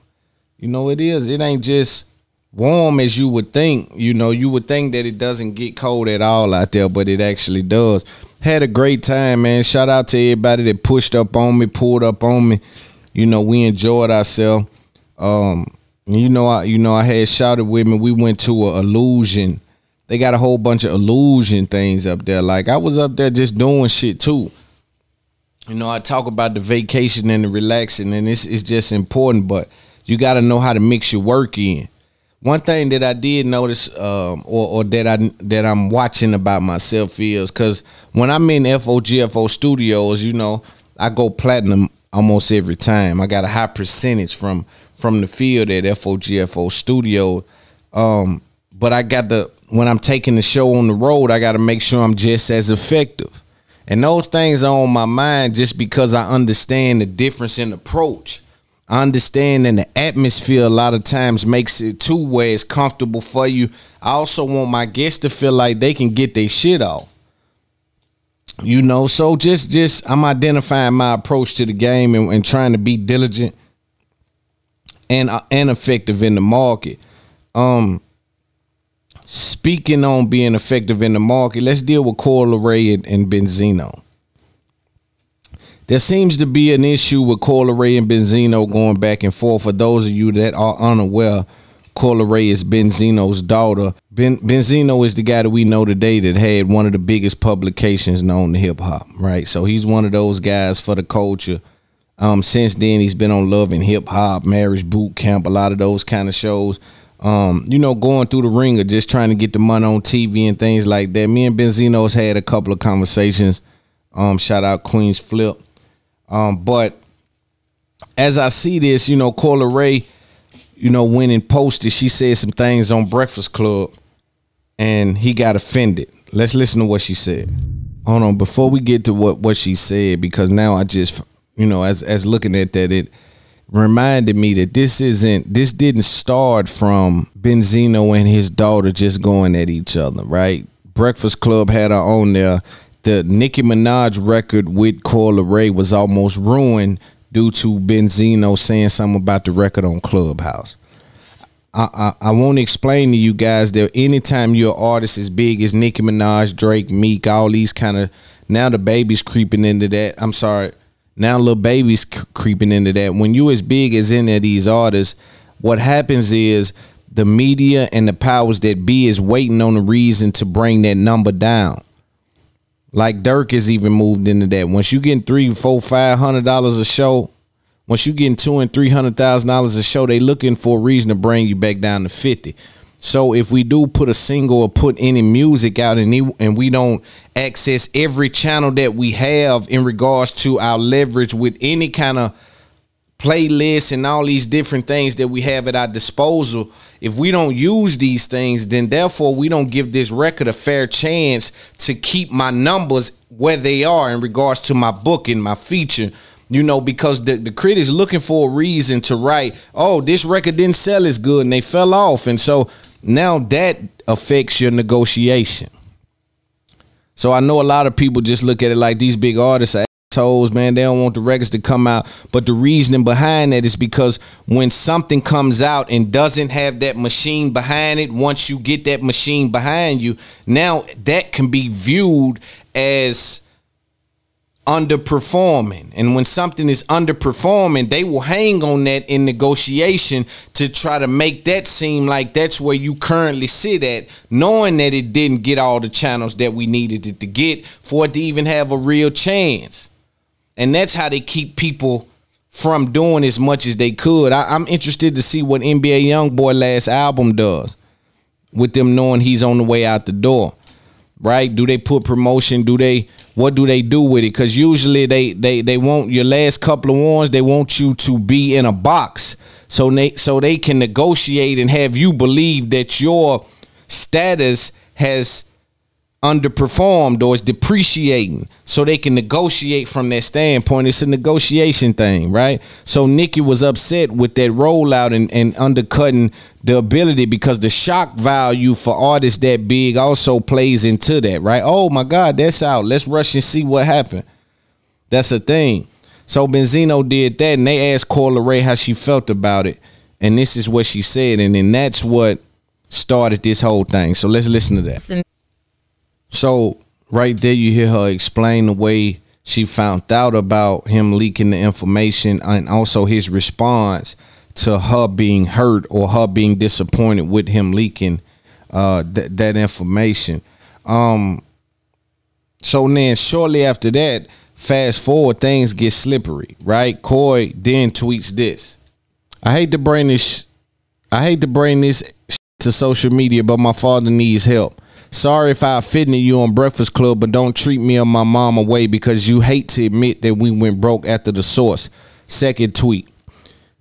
A: You know, it is. It ain't just warm as you would think. You know, you would think that it doesn't get cold at all out there, but it actually does. Had a great time, man. Shout out to everybody that pushed up on me, pulled up on me. You know, we enjoyed ourselves. You know, I had shouted with me. We went to a illusion. They got a whole bunch of illusion things up there. Like, I was up there just doing shit too. You know, I talk about the vacation and the relaxing, and it's just important, but you got to know how to mix your work in. One thing that I did notice, or that I'm watching about myself is, because when I'm in FOGFO studios, you know, I go platinum almost every time. I got a high percentage from the field at FOGFO studio. But I got when I'm taking the show on the road, I got to make sure I'm just as effective. And those things are on my mind just because I understand the difference in approach. I understand that the atmosphere a lot of times makes it too where it's comfortable for you. I also want my guests to feel like they can get their shit off. You know, so just I'm identifying my approach to the game and trying to be diligent and effective in the market. Speaking on being effective in the market, let's deal with Coi Leray and Benzino. There seems to be an issue with Coi Leray and Benzino going back and forth. For those of you that are unaware, Coi Leray is Benzino's daughter. Benzino is the guy that we know today that had one of the biggest publications known to hip hop, right? So he's one of those guys for the culture. Since then, he's been on Love and Hip Hop, Marriage Boot Camp, a lot of those kind of shows. You know, going through the ringer, just trying to get the money on TV and things like that. Me and Benzino's had a couple of conversations. Shout out Queen's Flip. But as I see this, you know, Coi Leray, you know, went and posted, she said some things on Breakfast Club and he got offended. Let's listen to what she said. Hold on, before we get to what she said, because now I just, you know, as looking at that, it reminded me that this didn't start from Benzino and his daughter just going at each other, right? Breakfast Club had her on there. The Nicki Minaj record with Coi Leray was almost ruined due to Benzino saying something about the record on Clubhouse. I won't explain to you guys that anytime you're an artist as big as Nicki Minaj, Drake, Meek, all these kind of, now the baby's creeping into that. I'm sorry. Now little baby's creeping into that. When you as big as any of these artists, what happens is the media and the powers that be is waiting on a reason to bring that number down. Like Dirk has even moved into that. Once you getting $300, $400, $500 a show, once you getting $200,000 and $300,000 a show, they looking for a reason to bring you back down to 50. So if we do put a single or put any music out and we don't access every channel that we have in regards to our leverage with any kind of playlists and all these different things that we have at our disposal, if we don't use these things, then therefore we don't give this record a fair chance to keep my numbers where they are in regards to my book and my feature. You know, because the critics looking for a reason to write, oh, this record didn't sell as good and they fell off. And so now that affects your negotiation. So I know a lot of people just look at it like these big artists are assholes, man. They don't want the records to come out. But the reasoning behind that is because when something comes out and doesn't have that machine behind it, once you get that machine behind you, now that can be viewed as underperforming. And when something is underperforming, they will hang on that in negotiation to try to make that seem like that's where you currently sit at, knowing that it didn't get all the channels that we needed it to get for it to even have a real chance. And that's how they keep people from doing as much as they could. I'm interested to see what NBA Youngboy last album does with them knowing he's on the way out the door. Right? Do they put promotion? What do they do with it? Because usually they want your last couple of ones, they want you to be in a box so they can negotiate and have you believe that your status has underperformed or is depreciating, so they can negotiate from that standpoint. It's a negotiation thing, right? So Nicki was upset with that rollout and undercutting the ability, because the shock value for artists that big also plays into that, right? Oh my God, that's out. Let's rush and see what happened. That's a thing. So Benzino did that, and they asked Coi Leray how she felt about it, and this is what she said, and then that's what started this whole thing. So let's listen to that. So right there you hear her explain the way she found out about him leaking the information, and also his response to her being hurt or her being disappointed with him leaking that information. So then shortly after that, fast forward, things get slippery, right? Coi then tweets this: I hate to bring this to social media, but my father needs help. Sorry if I offended you on Breakfast Club, but don't treat me or my mom away because you hate to admit that we went broke after the source. Second tweet: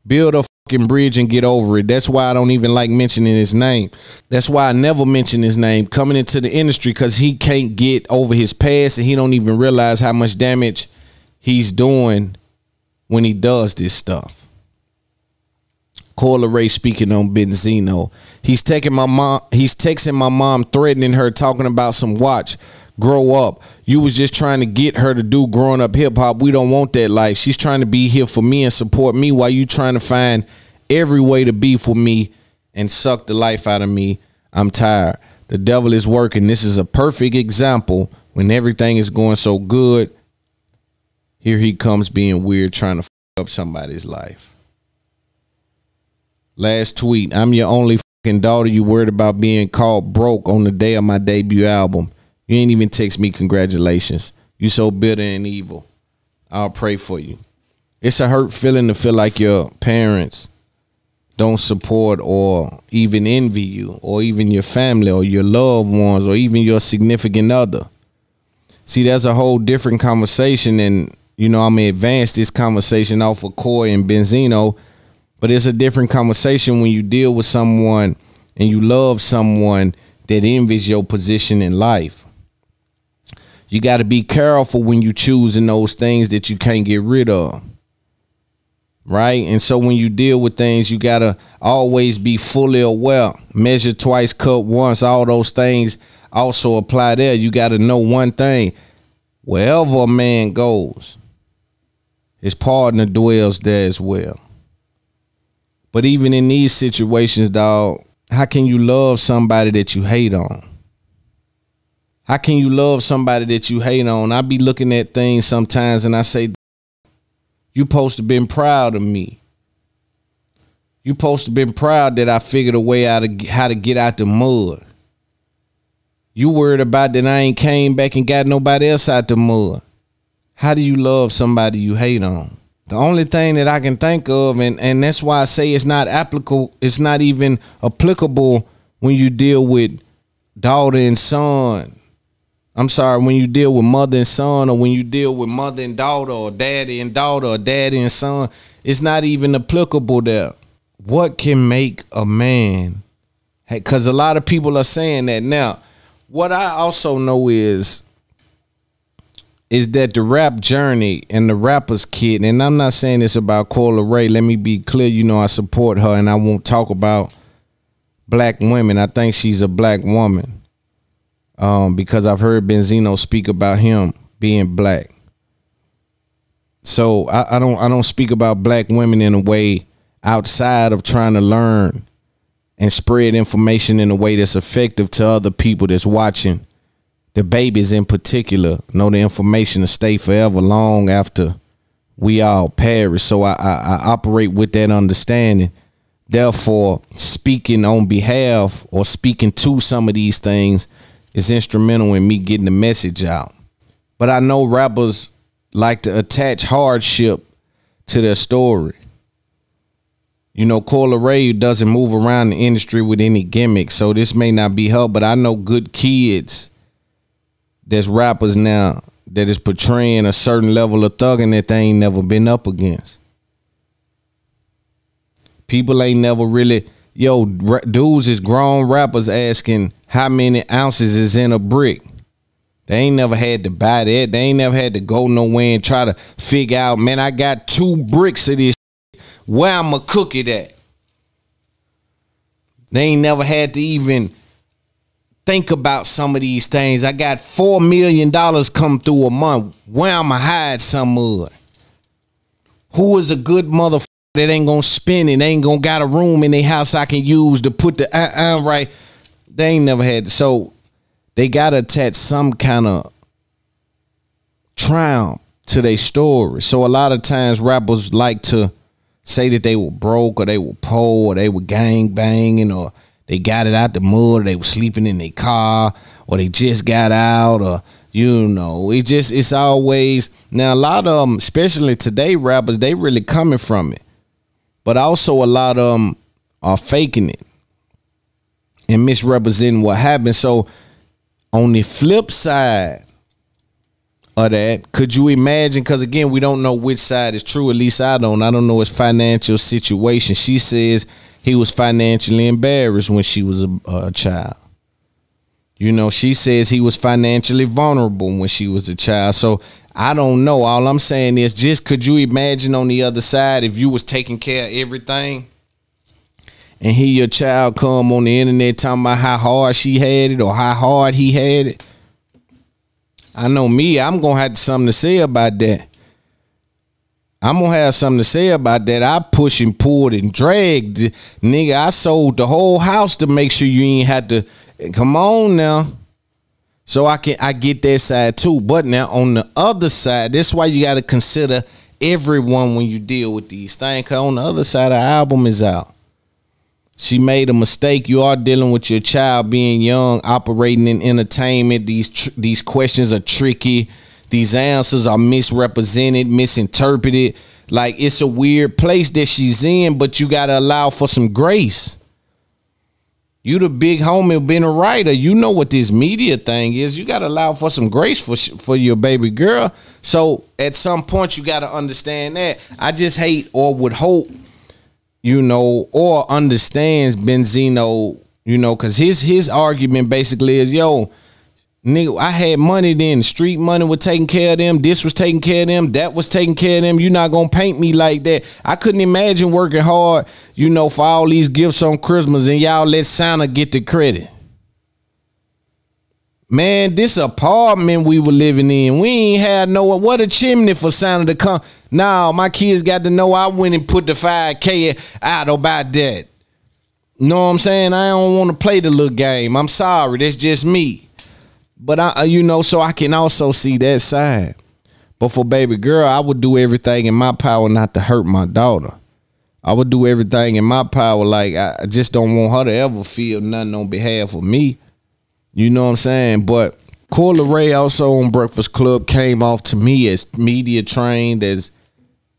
A: build a fucking bridge and get over it. That's why I don't even like mentioning his name. That's why I never mention his name coming into the industry, because he can't get over his past, and he don't even realize how much damage he's doing when he does this stuff. Coi Leray speaking on Benzino. He's texting my mom, threatening her, talking about some watch. Grow up. You was just trying to get her to do growing up hip hop. We don't want that life. She's trying to be here for me and support me, while you trying to find every way to be for me and suck the life out of me. I'm tired. The devil is working. This is a perfect example. When everything is going so good, here he comes being weird, trying to fuck up somebody's life. Last tweet: I'm your only fucking daughter. You worried about being called broke on the day of my debut album. You ain't even text me congratulations. You so bitter and evil. I'll pray for you. It's a hurt feeling to feel like your parents don't support or even envy you, or even your family or your loved ones, or even your significant other. See, that's a whole different conversation, and you know, I'm gonna advance this conversation off of Coi and Benzino. But it's a different conversation when you deal with someone and you love someone that envies your position in life. You got to be careful when you choosing those things that you can't get rid of. Right? And so when you deal with things, you got to always be fully aware. Measure twice, cut once. All those things also apply there. You got to know one thing: wherever a man goes, his partner dwells there as well. But even in these situations, dog, how can you love somebody that you hate on? How can you love somebody that you hate on? I be looking at things sometimes and I say, you supposed to been proud of me. You supposed to been proud that I figured a way out of how to get out the mud. You worried about that I ain't came back and got nobody else out the mud. How do you love somebody you hate on? The only thing that I can think of, and that's why I say it's not applicable, it's not even applicable when you deal with daughter and son. I'm sorry, when you deal with mother and son, or when you deal with mother and daughter, or daddy and daughter, or daddy and son, it's not even applicable there. What can make a man? Because a lot of people are saying that now. What I also know is that the rap journey and the rapper's kid, and I'm not saying this about Coi Leray, let me be clear, you know I support her and I won't talk about black women. I think she's a black woman because I've heard Benzino speak about him being black. So I don't speak about black women in a way outside of trying to learn and spread information in a way that's effective to other people that's watching. The babies in particular know the information to stay forever, long after we all perish. So I operate with that understanding. Therefore, speaking on behalf or speaking to some of these things is instrumental in me getting the message out. But I know rappers like to attach hardship to their story. You know, Coi Leray doesn't move around the industry with any gimmicks, so this may not be her, but I know good kids that's rappers now that is portraying a certain level of thugging that they ain't never been up against. People ain't never really, dudes is grown rappers asking how many ounces is in a brick. They ain't never had to buy that. They ain't never had to go nowhere and try to figure out, man, I got 2 bricks of this shit. Where I'ma cook it at? They ain't never had to even think about some of these things. I got $4 million come through a month. Where I'ma hide some of it? Who is a good motherfucker that ain't gonna spend it? They ain't gonna got a room in their house I can use to put the right? They ain't never had to. So they gotta attach some kind of triumph to their story. So a lot of times rappers like to say that they were broke or they were poor or they were gang banging or they got it out the mud or they were sleeping in their car or they just got out or, you know, it's always, now a lot of them, especially today rappers, they really coming from it. But also a lot of them are faking it and misrepresenting what happened. So on the flip side of that, could you imagine, because again, we don't know which side is true, at least I don't know his financial situation. She says he was financially embarrassed when she was a child. You know, she says he was financially vulnerable when she was a child. So I don't know. All I'm saying is, just could you imagine on the other side if you was taking care of everything and here your child come on the internet talking about how hard she had it or how hard he had it? I know me, I'm going to have something to say about that. I'm going to have something to say about that. I pushed and pulled and dragged. Nigga, I sold the whole house to make sure you ain't had to. Come on now. So I get that side too. But now on the other side, that's why you got to consider everyone when you deal with these things. Because on the other side, the album is out. She made a mistake. You are dealing with your child being young, operating in entertainment. These questions are tricky. These answers are misrepresented, misinterpreted. Like, it's a weird place that she's in, but you got to allow for some grace. You the big homie, been a writer. You know what this media thing is. You got to allow for some grace for your baby girl. So at some point, you got to understand that. I just hate or would hope, you know, or understands Benzino, you know, because his argument basically is, yo, nigga, I had money then. Street money was taking care of them. This was taking care of them. That was taking care of them. You're not going to paint me like that. I couldn't imagine working hard, you know, for all these gifts on Christmas and y'all let Santa get the credit. Man, this apartment we were living in, we ain't had what a chimney for Santa to come. Now my kids got to know I went and put the 5K out about that. Know what I'm saying? I don't want to play the little game. I'm sorry. That's just me. But you know, so I can also see that side. But for baby girl, I would do everything in my power not to hurt my daughter. I would do everything in my power. Like, I just don't want her to ever feel nothing on behalf of me. You know what I'm saying? But Coyle Ray also on Breakfast Club came off to me as media trained, as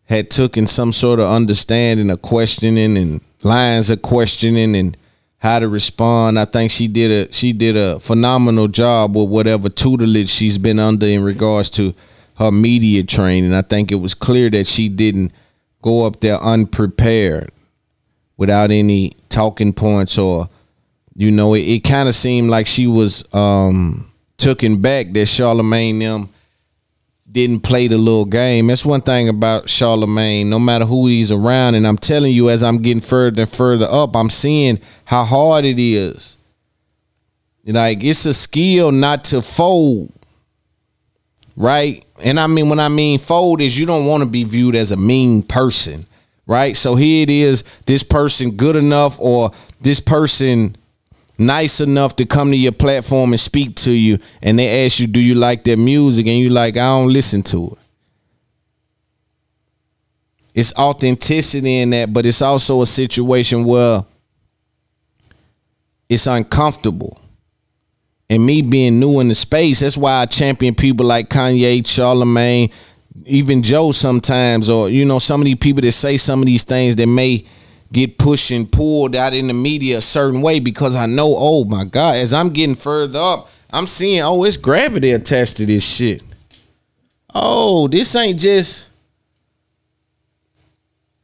A: had taken some sort of understanding of questioning and lines of questioning and how to respond. I think she did a phenomenal job with whatever tutelage she's been under in regards to her media training. I think it was clear that she didn't go up there unprepared without any talking points, or, you know, it kind of seemed like she was taken back that Charlamagne them didn't play the little game. That's one thing about Charlamagne, no matter who he's around. And I'm telling you, as I'm getting further and further up, I'm seeing how hard it is. Like, it's a skill not to fold, right? And I mean, when I mean fold, is you don't want to be viewed as a mean person, right? So here it is, this person good enough, or this person nice enough to come to your platform and speak to you, and they ask you, do you like their music? And you like, I don't listen to it. It's authenticity in that, but it's also a situation where it's uncomfortable. And me being new in the space, that's why I champion people like Kanye, Charlamagne, even Joe sometimes, or, you know, some of these people that say some of these things that may get pushed and pulled out in the media a certain way, because I know, oh my God, as I'm getting further up, I'm seeing, oh, it's gravity attached to this shit. Oh, this ain't just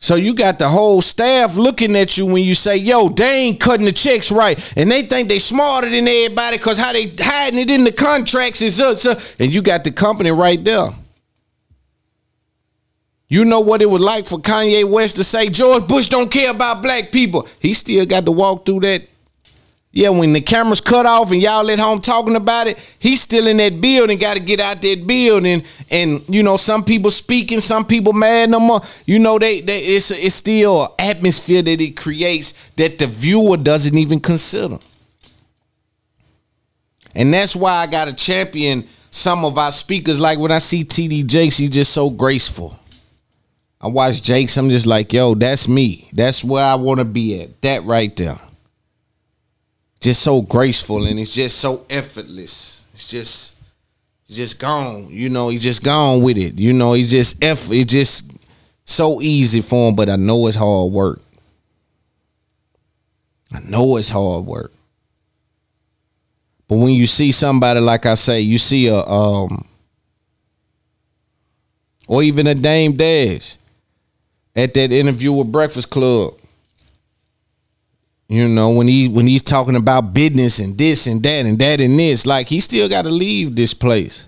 A: So you got the whole staff looking at you when you say, yo, they ain't cutting the checks right. And they think they smarter than everybody because how they hiding it in the contracts is and you got the company right there. You know what it was like for Kanye West to say, George Bush don't care about black people. He still got to walk through that. Yeah, when the camera's cut off and y'all at home talking about it, he's still in that building, got to get out that building. And, you know, some people speaking, some people mad no more. You know, it's still an atmosphere that it creates that the viewer doesn't even consider. And that's why I got to champion some of our speakers. Like when I see TD Jakes, he's just so graceful. I watch Jakes, I'm just like, yo, that's me. That's where I want to be at. That right there. Just so graceful, and it's just so effortless. It's just gone. You know, he's just gone with it. You know, it's just so easy for him, but I know it's hard work. I know it's hard work. But when you see somebody, like I say, you see a or even a Dame Dash at that interview with Breakfast Club. You know, when he's talking about business and this and that and that and this, like he still got to leave this place.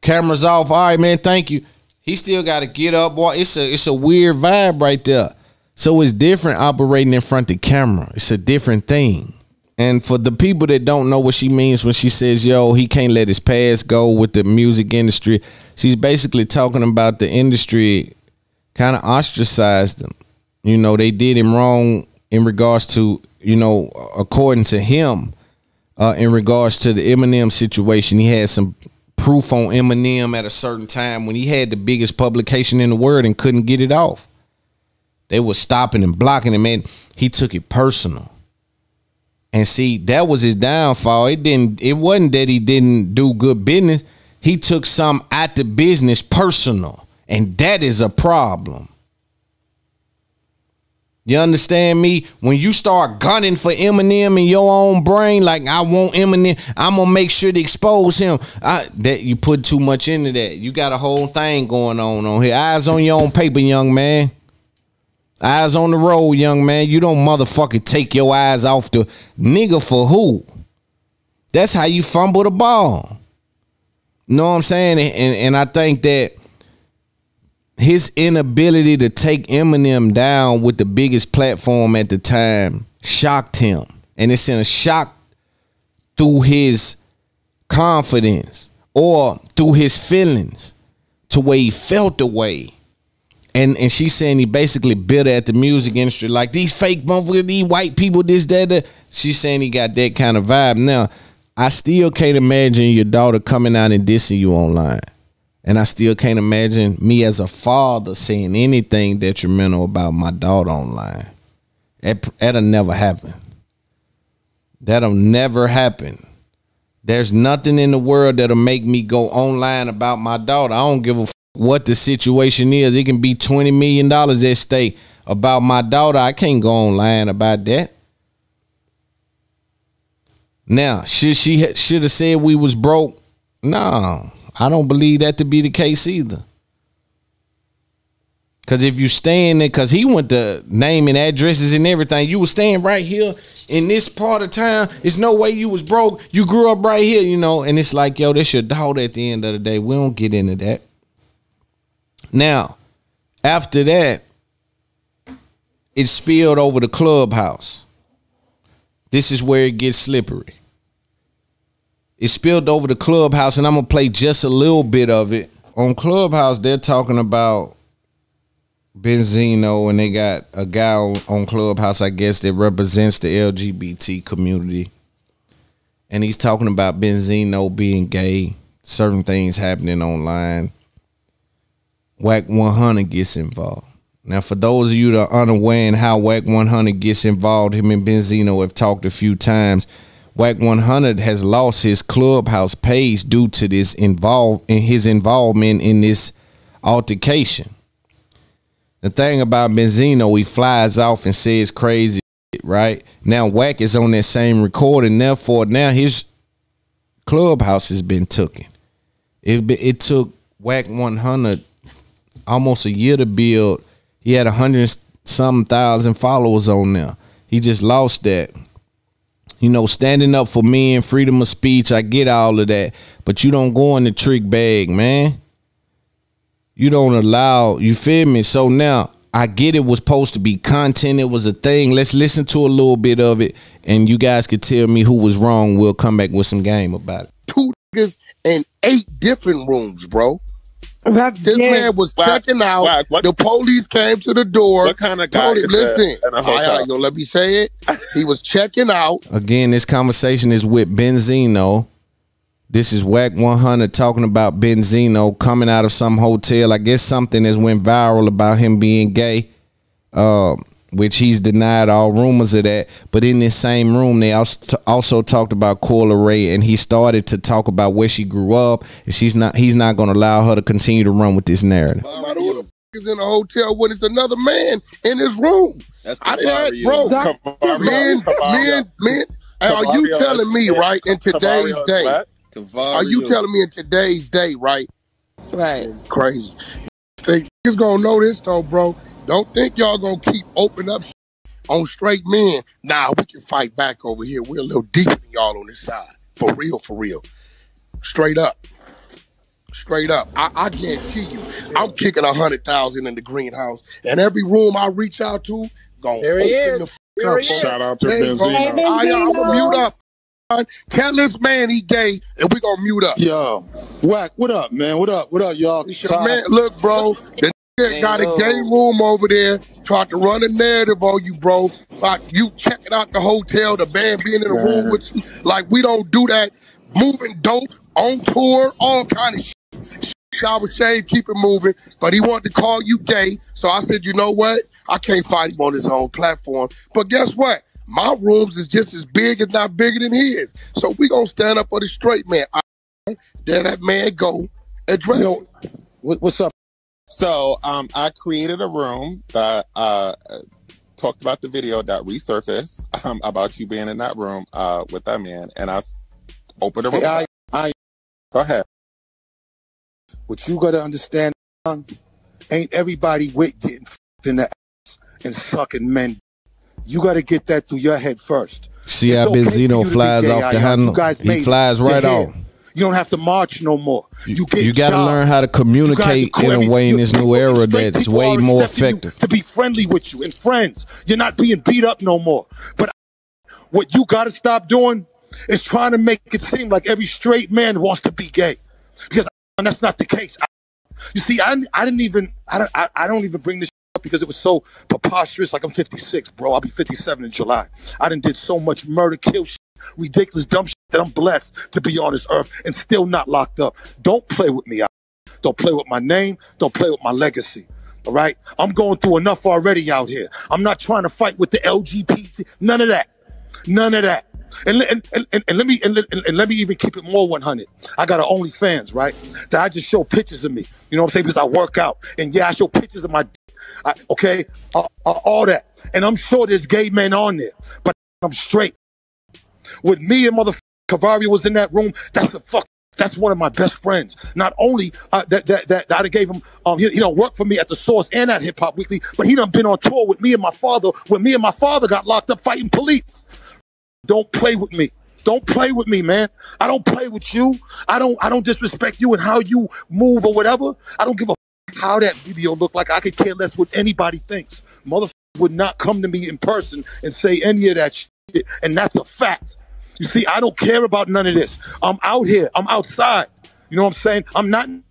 A: Cameras off. All right, man. Thank you. He still got to get up. Boy, it's a weird vibe right there. So it's different operating in front of the camera. It's a different thing. And for the people that don't know what she means when she says, yo, he can't let his past go with the music industry, she's basically talking about the industry kind of ostracized him. You know, they did him wrong in regards to, you know, according to him, in regards to the Eminem situation. He had some proof on Eminem at a certain time when he had the biggest publication in the world and couldn't get it off. They were stopping and blocking him, and he took it personal. And see, that was his downfall. It wasn't that he didn't do good business. He took some out the business personal, and that is a problem. You understand me? When you start gunning for Eminem in your own brain, like I want Eminem, I'm gonna make sure to expose him. That you put too much into that. You got a whole thing going on here. Eyes on your own paper, young man. Eyes on the road, young man. You don't motherfucking take your eyes off the nigga for who? That's how you fumble the ball. You know what I'm saying? And I think that his inability to take Eminem down with the biggest platform at the time shocked him. And it sent a shock through his confidence or through his feelings to where he felt the way. And she's saying he basically bitter at the music industry. Like these fake motherfuckers, these white people, this, that. She's saying he got that kind of vibe. Now, I still can't imagine your daughter coming out and dissing you online. And I still can't imagine me as a father saying anything detrimental about my daughter online. That'll never happen. That'll never happen. There's nothing in the world that'll make me go online about my daughter. I don't give a f what the situation is. It can be $20 million at stake about my daughter. I can't go online about that. Now, should have said we was broke? No. I don't believe that to be the case either. Because if you staying there, because he went to naming addresses and everything, you was staying right here in this part of town. There's no way you was broke. You grew up right here, you know. And it's like, yo, that's your daughter at the end of the day. We don't get into that. Now, after that, it spilled over the Clubhouse. This is where it gets slippery. It spilled over the Clubhouse, and I'm going to play just a little bit of it. On Clubhouse, they're talking about Benzino, and they got a guy on Clubhouse, I guess, that represents the LGBT community. And he's talking about Benzino being gay, certain things happening online. Wack 100 gets involved. Now, for those of you that are unaware and how Wack 100 gets involved, him and Benzino have talked a few times. Wack 100 has lost his Clubhouse page due to his involvement in this altercation. The thing about Benzino, he flies off and says crazy shit, right? Now Wack is on that same recording, therefore now his Clubhouse has been taken. It took Wack 100 almost a year to build He had 100-something thousand followers on there. He just lost that. You know, standing up for men, freedom of speech, I get all of that. But you don't go in the trick bag, man. You don't allow, you feel me? So now, I get it was supposed to be content. It was a thing. Let's listen to a little bit of it, and you guys could tell me who was wrong. We'll come back with some game about it.
B: 2 niggas in 8 different rooms, bro. This man was checking out. The police came to the door.
C: What kind of guy is
B: listen,
C: that in a hotel?
B: let me say it. He was checking out.
A: Again, this conversation is with Benzino. This is Wack 100 talking about Benzino coming out of some hotel. I guess something has went viral about him being gay, which he's denied all rumors of that. But in this same room, they also talked about Coyle Ray, and he started to talk about where she grew up, and he's not going to allow her to continue to run with this narrative.
B: No matter who the f is in a hotel when it's another man in his room. I didn't, bro. Men. Are you telling me, right, in today's day? Are you telling me in today's day, right?
D: Right.
B: Crazy. Niggas gonna know this though, bro. Don't think y'all gonna keep opening up on straight men. Nah, we can fight back over here. We're a little deeper than y'all on this side. For real, for real. Straight up. Straight up. I guarantee you, I'm kicking 100,000 in the greenhouse, and every room I reach out to, gonna open the up.
C: Shout out to Benzino.
B: I'm gonna mute up. Tell this man he gay, and we gonna mute up.
E: Yo, Wack, what up, man? What up, y'all?
B: Man, look, bro, the nigga got a gay room over there, tried to run a narrative on you, bro. Like, you checking out the hotel, the man being in the room with you. Like, we don't do that. Moving dope, on tour, all kind of shit. Shower, shave, keep it moving. But he wanted to call you gay, so I said, you know what? I can't fight him on his own platform. But guess what? My rooms is just as big, if not bigger than his. So we gonna stand up for the straight man. There that man go. Address.
E: Yo, what's up?
C: So I created a room that talked about the video that resurfaced about you being in that room with that man, and I opened a room.
E: Hey,
C: Go ahead.
E: What you gotta understand, ain't everybody with getting f***ed in the ass and sucking men. You got to get that through your head first.
A: See how Benzino flies off the handle? He flies right off.
E: You don't have to march no more.
A: You got to learn how to communicate in a way in this new era that's way more effective.
E: To be friendly with you and friends. You're not being beat up no more. But what you got to stop doing is trying to make it seem like every straight man wants to be gay. Because that's not the case. You see, I don't even bring this up because it was so preposterous. Like, I'm 56, bro. I'll be 57 in July. I done did so much murder, kill shit, ridiculous, dumb shit that I'm blessed to be on this earth and still not locked up. Don't play with me. Don't play with my name. Don't play with my legacy. All right? I'm going through enough already out here. I'm not trying to fight with the LGBT. None of that. None of that. And let me even keep it more 100. I got an OnlyFans, right? That I just show pictures of me. You know what I'm saying? Because I work out. And yeah, I show pictures of my all that. And I'm sure there's gay men on there. But I'm straight. With me and motherfucker Cavaria was in that room, that's one of my best friends. Not only that I gave him, he don't work for me at the Source and at Hip Hop Weekly, but he done been on tour with me and my father when me and my father got locked up fighting police. Don't play with me. Don't play with me, man. I don't play with you. I don't disrespect you and how you move or whatever. I don't give a how that video looked like. I could care less what anybody thinks. Motherfucker would not come to me in person and say any of that shit, and that's a fact. You see, I don't care about none of this. I'm out here. I'm outside. You know what I'm saying?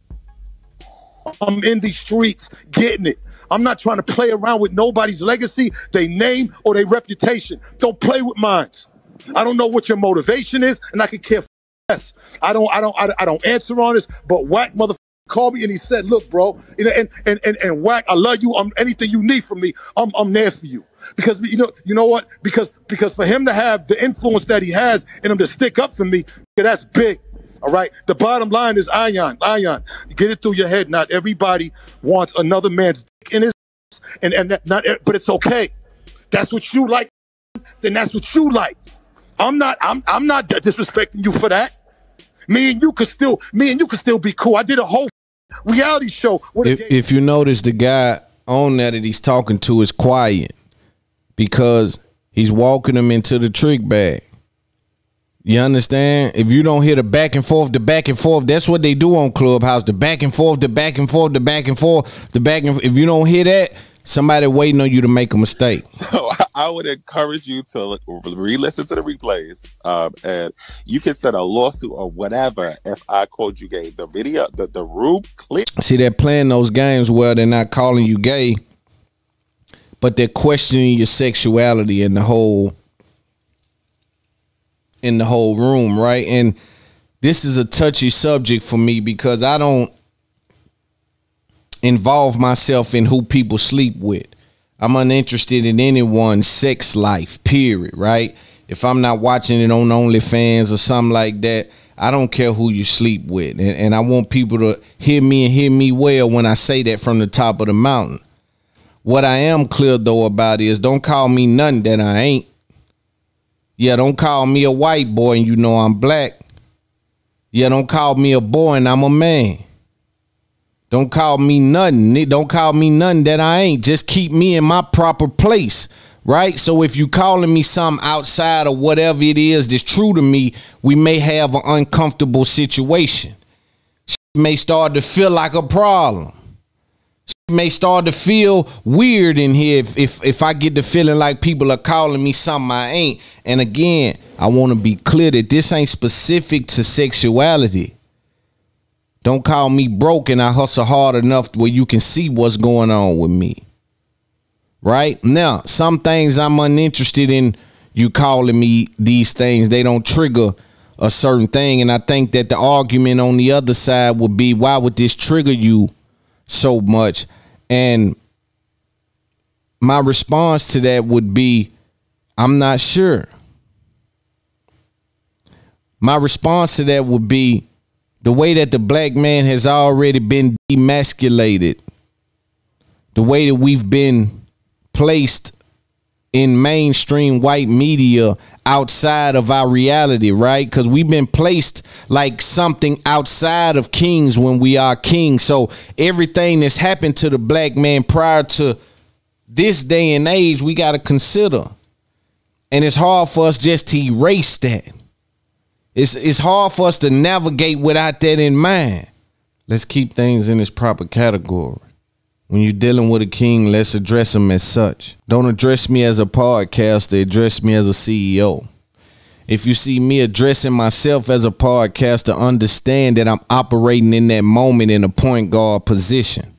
E: I'm in these streets getting it. I'm not trying to play around with nobody's legacy, their name, or their reputation. Don't play with mine. I don't know what your motivation is, and I could care less. I don't answer on this, but Wack motherfucker called me and he said, "Look, bro, and Wack, I love you. Anything you need from me, I'm there for you." Because you know what? Because for him to have the influence that he has and him to stick up for me, that's big. All right. The bottom line is Ion, get it through your head. Not everybody wants another man's dick in his, but it's okay. That's what you like. Then that's what you like. I'm not disrespecting you for that. Me and you could still be cool. I did a whole reality show.
A: If you notice, the guy on there that he's talking to is quiet because he's walking them into the trick bag. You understand? If you don't hear the back and forth, that's what they do on Clubhouse. The back and forth, the back and forth, the back and forth, the back and forth. If you don't hear that, somebody waiting on you to make a mistake.
C: So I would encourage you to re-listen to the replays, and you can set a lawsuit or whatever if I called you gay. The video, the room clip. See, they're playing those games where they're not calling you gay, but they're questioning your sexuality in the whole room, right? And this is a touchy subject for me because I don't involve myself in who people sleep with. I'm uninterested in anyone's sex life, period, right? If I'm not watching it on OnlyFans or something like that, I don't care who you sleep with. And I want people to hear me and hear me well when I say that from the top of the mountain. What I am clear, though, about is don't call me nothing that I ain't. Yeah, don't call me a white boy and you know I'm black. Yeah, don't call me a boy and I'm a man. Don't call me nothing. Don't call me nothing that I ain't. Just keep me in my proper place, right? So if you calling me something outside of whatever it is that's true to me, we may have an uncomfortable situation. She may start to feel like a problem. She may start to feel weird in here if I get the feeling like people are calling me something I ain't. And again, I want to be clear that this ain't specific to sexuality. Don't call me broke and I hustle hard enough where you can see what's going on with me. Right? Now, some things I'm uninterested in you calling me these things. They don't trigger a certain thing. And I think that the argument on the other side would be, why would this trigger you so much? And my response to that would be, I'm not sure. My response to that would be, the way that the black man has already been demasculated, the way that we've been placed in mainstream white media outside of our reality, right? Because we've been placed like something outside of kings when we are kings. So everything that's happened to the black man prior to this day and age, we got to consider. And it's hard for us just to erase that. It's hard for us to navigate without that in mind. Let's keep things in its proper category. When you're dealing with a king, let's address him as such. Don't address me as a podcaster, address me as a CEO. If you see me addressing myself as a podcaster, understand that I'm operating in that moment in a point guard position.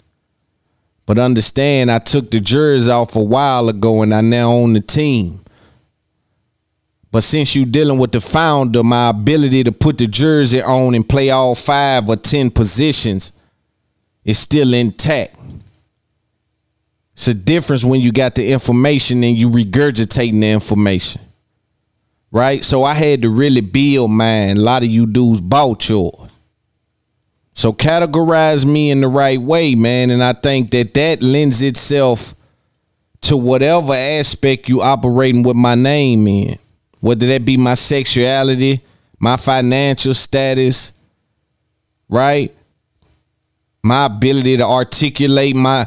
C: But understand I took the jersey off a while ago and I now own the team. But since you're dealing with the founder, my ability to put the jersey on and play all 5 or 10 positions is still intact. It's a difference when you got the information and you regurgitating the information. Right? So I had to really build mine. A lot of you dudes bought yours. So categorize me in the right way, man. And I think that lends itself to whatever aspect you operating with my name in. Whether that be my sexuality, my financial status, right? My ability to articulate my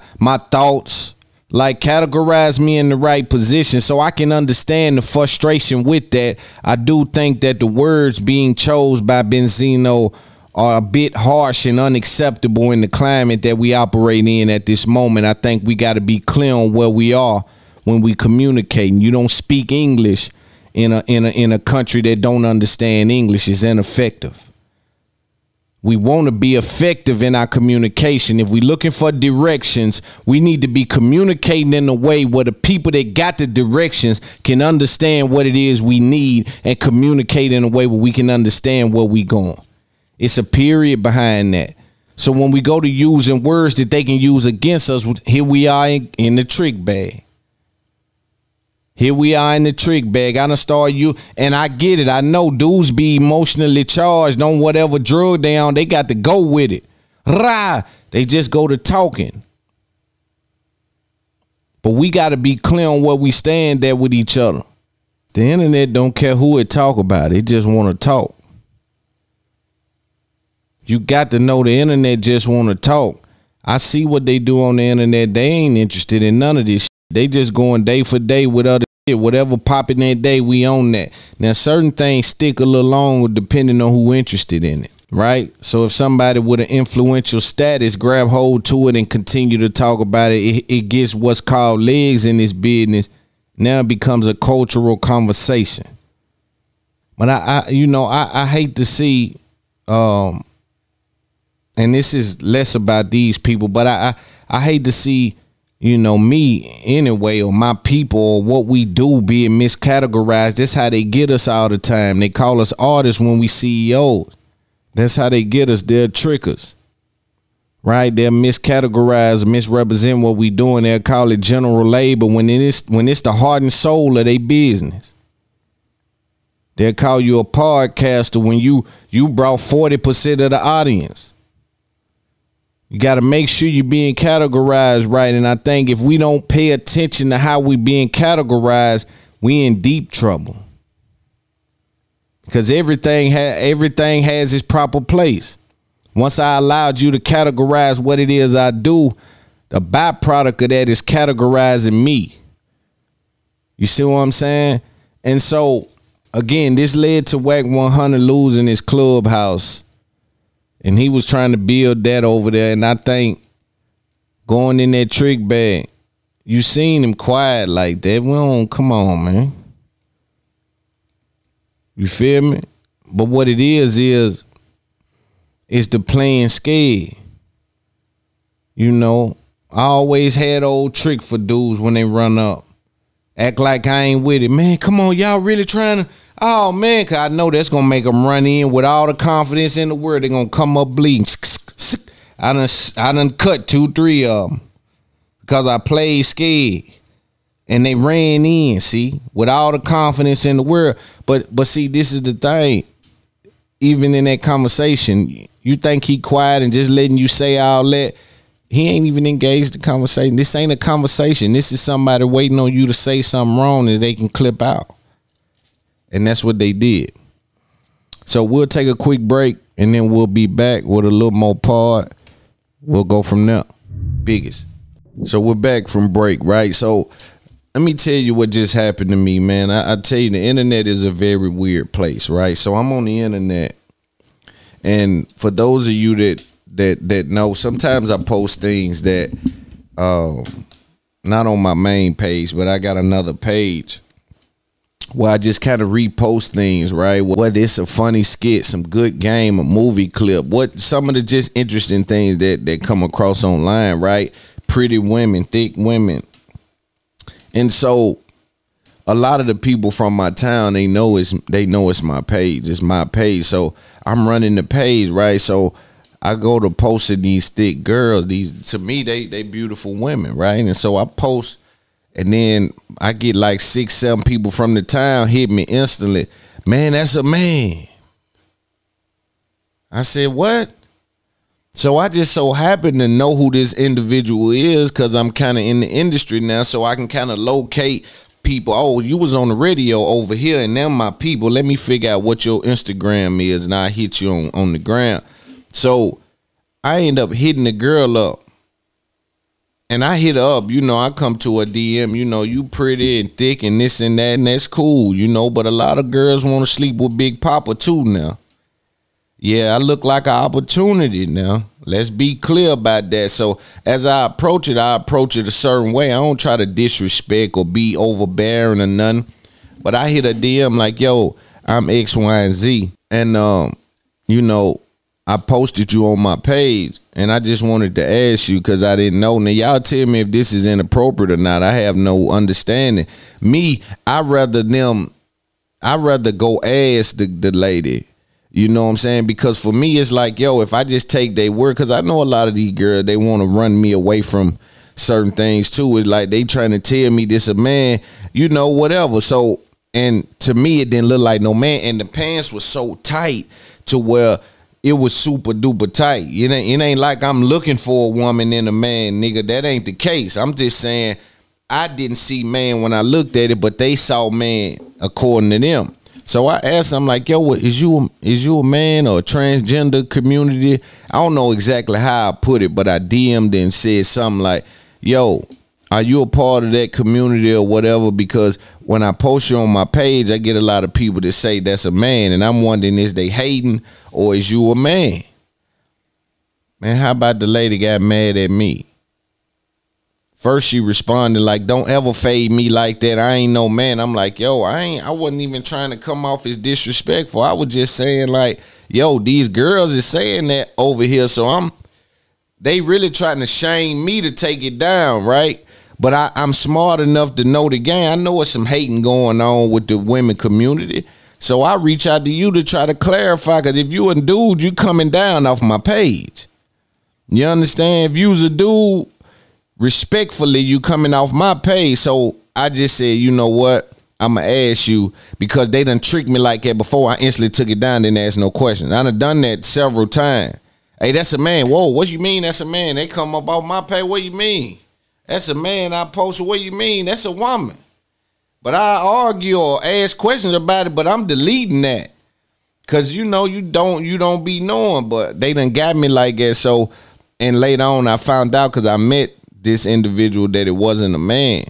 C: thoughts. Like, categorize me in the right position so I can understand the frustration with that. I do think that the words being chose by Benzino are a bit harsh and unacceptable in the climate that we operate in at this moment. I think we got to be clear on where we are when we communicating. You don't speak English in a country that don't understand English. Is ineffective. We want to be effective in our communication. If we're looking for directions, we need to be communicating in a way where the people that got the directions can understand what it is we need and communicate in a way where we can understand where we going. It's a period behind that. So when we go to using words that they can use against us, here we are in the trick bag. Here we are in the trick bag. I done start you, and I get it. I know dudes be emotionally charged on whatever drug they on. They got to go with it. Rah! They just go to talking. But we got to be clear on where we stand there with each other. The internet don't care who it talk about. It just want to talk. You got to know the internet just want to talk. I see what they do on the internet. They ain't interested in none of this shit. They just going day for day with other shit. Whatever popping that day, we own that. Now, certain things stick a little longer depending on who interested in it, right? So if somebody with an influential status grab hold to it and continue to talk about it, it gets what's called legs in this business. Now it becomes a cultural conversation. But I hate to see, and this is less about these people, but I hate to see, me anyway, or my people, or what we do being miscategorized. That's how they get us all the time. They call us artists when we CEOs. That's how they get us. They're trickers, right? They'll miscategorize, misrepresent what we doing. They'll call it general labor when it's the heart and soul of their business. They'll call you a podcaster when you brought 40% of the audience. You got to make sure you're being categorized right. And I think if we don't pay attention to how we being categorized, we in deep trouble. Because everything has its proper place. Once I allowed you to categorize what it is I do, the byproduct of that is categorizing me. You see what I'm saying? And so, again, this led to Wack 100 losing his clubhouse. And he was trying to build that over there. And I think going in that trick bag, you seen him quiet like that. Come on, man. You feel me? But what it is the playing scared. I always had old trick for dudes when they run up. Act like I ain't with it. Man, come on, y'all really trying to... Oh, man, because I know that's going to make them run in with all the confidence in the world. They're going to come up bleeding. I done cut 2-3 of them because I played scared. And they ran in, see, with all the confidence in the world. But see, this is the thing. Even in that conversation, you think he quiet and just letting you say all that. He ain't even engaged the conversation. This ain't a conversation. This is somebody waiting on you to say something wrong that they can clip out. And that's what they did. So we'll take a quick break and then we'll be back with a little more part. We'll go from there. Biggest. So we're back from break, right? So let me tell you what just happened to me, man. I tell you, the internet is a very weird place, right? So I'm on the internet. And for those of you that know, sometimes I post things that not on my main page, but I got another page where I just kind of repost things, right? Whether it's a funny skit, some good game, a movie clip, what some of the just interesting things that come across online, right? Pretty women, thick women. And so a lot of the people from my town, they know it's my page. It's my page. So I'm running the page, right? So I go to posting these thick girls. To me, they beautiful women, right? And so I post. And then I get like 6-7 people from the town hit me instantly. Man, that's a man. I said, what? So I just so happen to know who this individual is because I'm kind of in the industry now, so I can kind of locate people. Oh, you was on the radio over here, and now my people. Let me figure out what your Instagram is, and I hit you on the ground. So I end up hitting the girl up. And I hit her up, I come to a DM, you pretty and thick and this and that, and that's cool, but a lot of girls want to sleep with Big Papa too now. Yeah, I look like an opportunity now. Let's be clear about that. So as I approach it a certain way. I don't try to disrespect or be overbearing or nothing. But I hit a DM like, yo, I'm X, Y, and Z. And, I posted you on my page, and I just wanted to ask you because I didn't know. Now, y'all tell me if this is inappropriate or not. I have no understanding. Me, I'd rather go ask the lady. You know what I'm saying? Because for me, it's like, yo, if I just take their word, because I know a lot of these girls, they want to run me away from certain things too. It's like they trying to tell me this a man, whatever. So, and to me, it didn't look like no man. And the pants was so tight to where it was super duper tight. It ain't like I'm looking for a woman in a man, nigga. That ain't the case. I'm just saying I didn't see man when I looked at it, but they saw man according to them. So I asked him, like, yo, is you a man or a transgender community? I don't know exactly how I put it, but I DM'd and said something like, yo, are you a part of that community or whatever? Because when I post you on my page, I get a lot of people that say that's a man, and I'm wondering, is they hating or is you a man? Man, how about the lady got mad at me? First she responded like, don't ever fade me like that. I ain't no man. I'm like, yo, I wasn't even trying to come off as disrespectful. I was just saying like, yo, these girls is saying that over here. So they really trying to shame me to take it down, right? But I'm smart enough to know the game. I know there's some hating going on with the women community. So I reach out to you to try to clarify, because if you a dude, you coming down off my page. You understand? If you's a dude, respectfully, you coming off my page. So I just said, you know what? I'm going to ask you, because they done tricked me like that before. I instantly took it down, didn't ask no questions. I done done that several times. Hey, that's a man. Whoa, what you mean that's a man? They come up off my page. What you mean? That's a man I posted. What you mean? That's a woman. But I argue or ask questions about it, but I'm deleting that. Because, you know, you don't be knowing. But they done got me like that. So, and later on, I found out because I met this individual that it wasn't a man.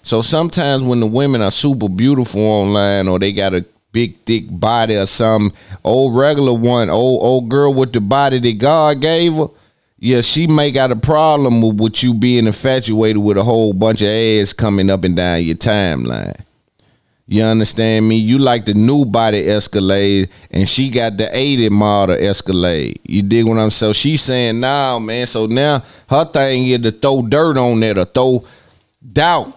C: So sometimes when the women are super beautiful online, or they got a big thick body or something, old regular one, old girl with the body that God gave her, yeah, she may got a problem with you being infatuated with a whole bunch of ass coming up and down your timeline. You understand me? You like the new body Escalade, and she got the 80 model Escalade. You dig what I'm saying? So she's saying, nah, man. So now her thing is to throw dirt on that or throw doubt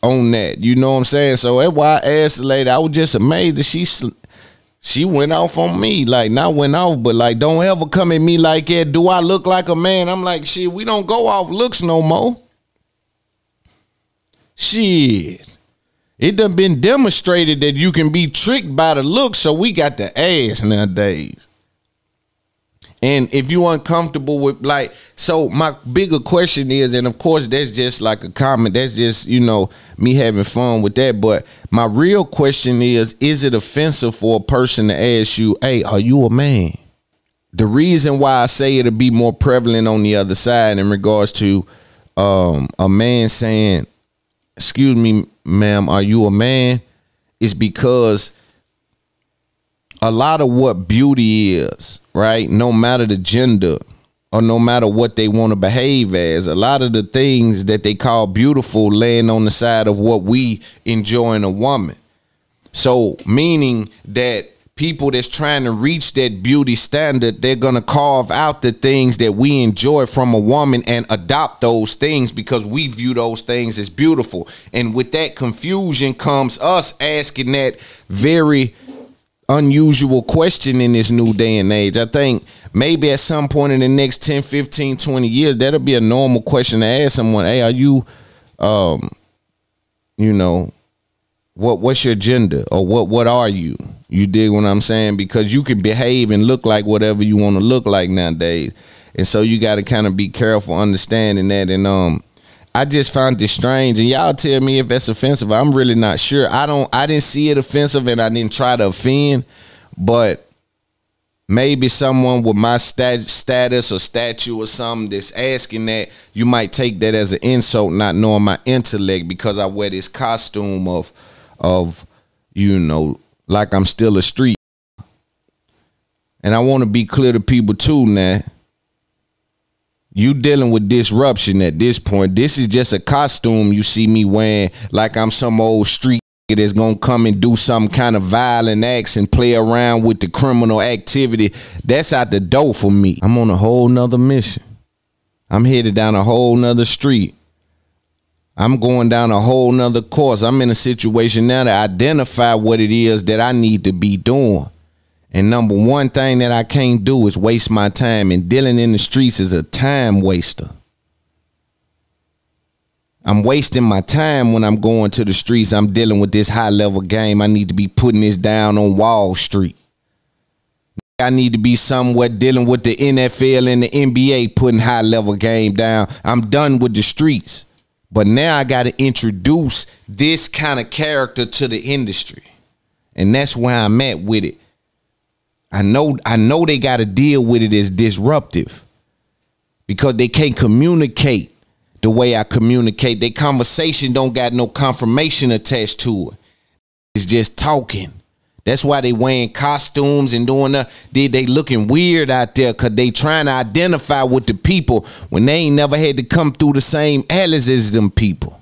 C: on that. You know what I'm saying? So that's why I asked the lady. I was just amazed that she went off on me. Like, not went off, but like, don't ever come at me like that. Do I look like a man? I'm like, shit, we don't go off looks no more. Shit. It done been demonstrated that you can be tricked by the looks, so we got the ass nowadays. And if you uncomfortable with, like, so my bigger question is, and of course that's just like a comment, that's just, you know, me having fun with that, but my real question is it offensive for a person to ask you, hey, are you a man? The reason why I say it'll be more prevalent on the other side in regards to a man saying, excuse me, ma'am, are you a man? Is because a lot of what beauty is, right? No matter the gender or no matter what they want to behave as, a lot of the things that they call beautiful land on the side of what we enjoy in a woman. So meaning that people that's trying to reach that beauty standard, they're going to carve out the things that we enjoy from a woman and adopt those things because we view those things as beautiful. And with that confusion comes us asking that very unusual question in this new day and age. I think maybe at some point in the next 10, 15, 20 years, that'll be a normal question to ask someone. Hey, are you, you know, what's your gender, or what are you? You dig what I'm saying? Because you can behave and look like whatever you want to look like nowadays. And so you got to kind of be careful understanding that. And I just found this strange, and y'all tell me if that's offensive. I'm really not sure. I didn't see it offensive, and I didn't try to offend, but maybe someone with my status or statue or something that's asking that, you might take that as an insult, not knowing my intellect, because I wear this costume of, you know, like I'm still a street. And I want to be clear to people too now. You dealing with disruption at this point. This is just a costume you see me wearing, like I'm some old street that's gonna come and do some kind of violent acts and play around with the criminal activity. That's out the door for me. I'm on a whole nother mission. I'm headed down a whole nother street. I'm going down a whole nother course. I'm in a situation now to identify what it is that I need to be doing. And number one thing that I can't do is waste my time. And dealing in the streets is a time waster. I'm wasting my time when I'm going to the streets. I'm dealing with this high level game. I need to be putting this down on Wall Street. I need to be somewhere dealing with the NFL and the NBA, putting high level game down. I'm done with the streets. But now I got to introduce this kind of character to the industry. And that's where I'm at with it. I know they got to deal with it as disruptive because they can't communicate the way I communicate. Their conversation don't got no confirmation attached to it. It's just talking. That's why they wearing costumes and doing they looking weird out there because they trying to identify with the people when they ain't never had to come through the same alleys as them people.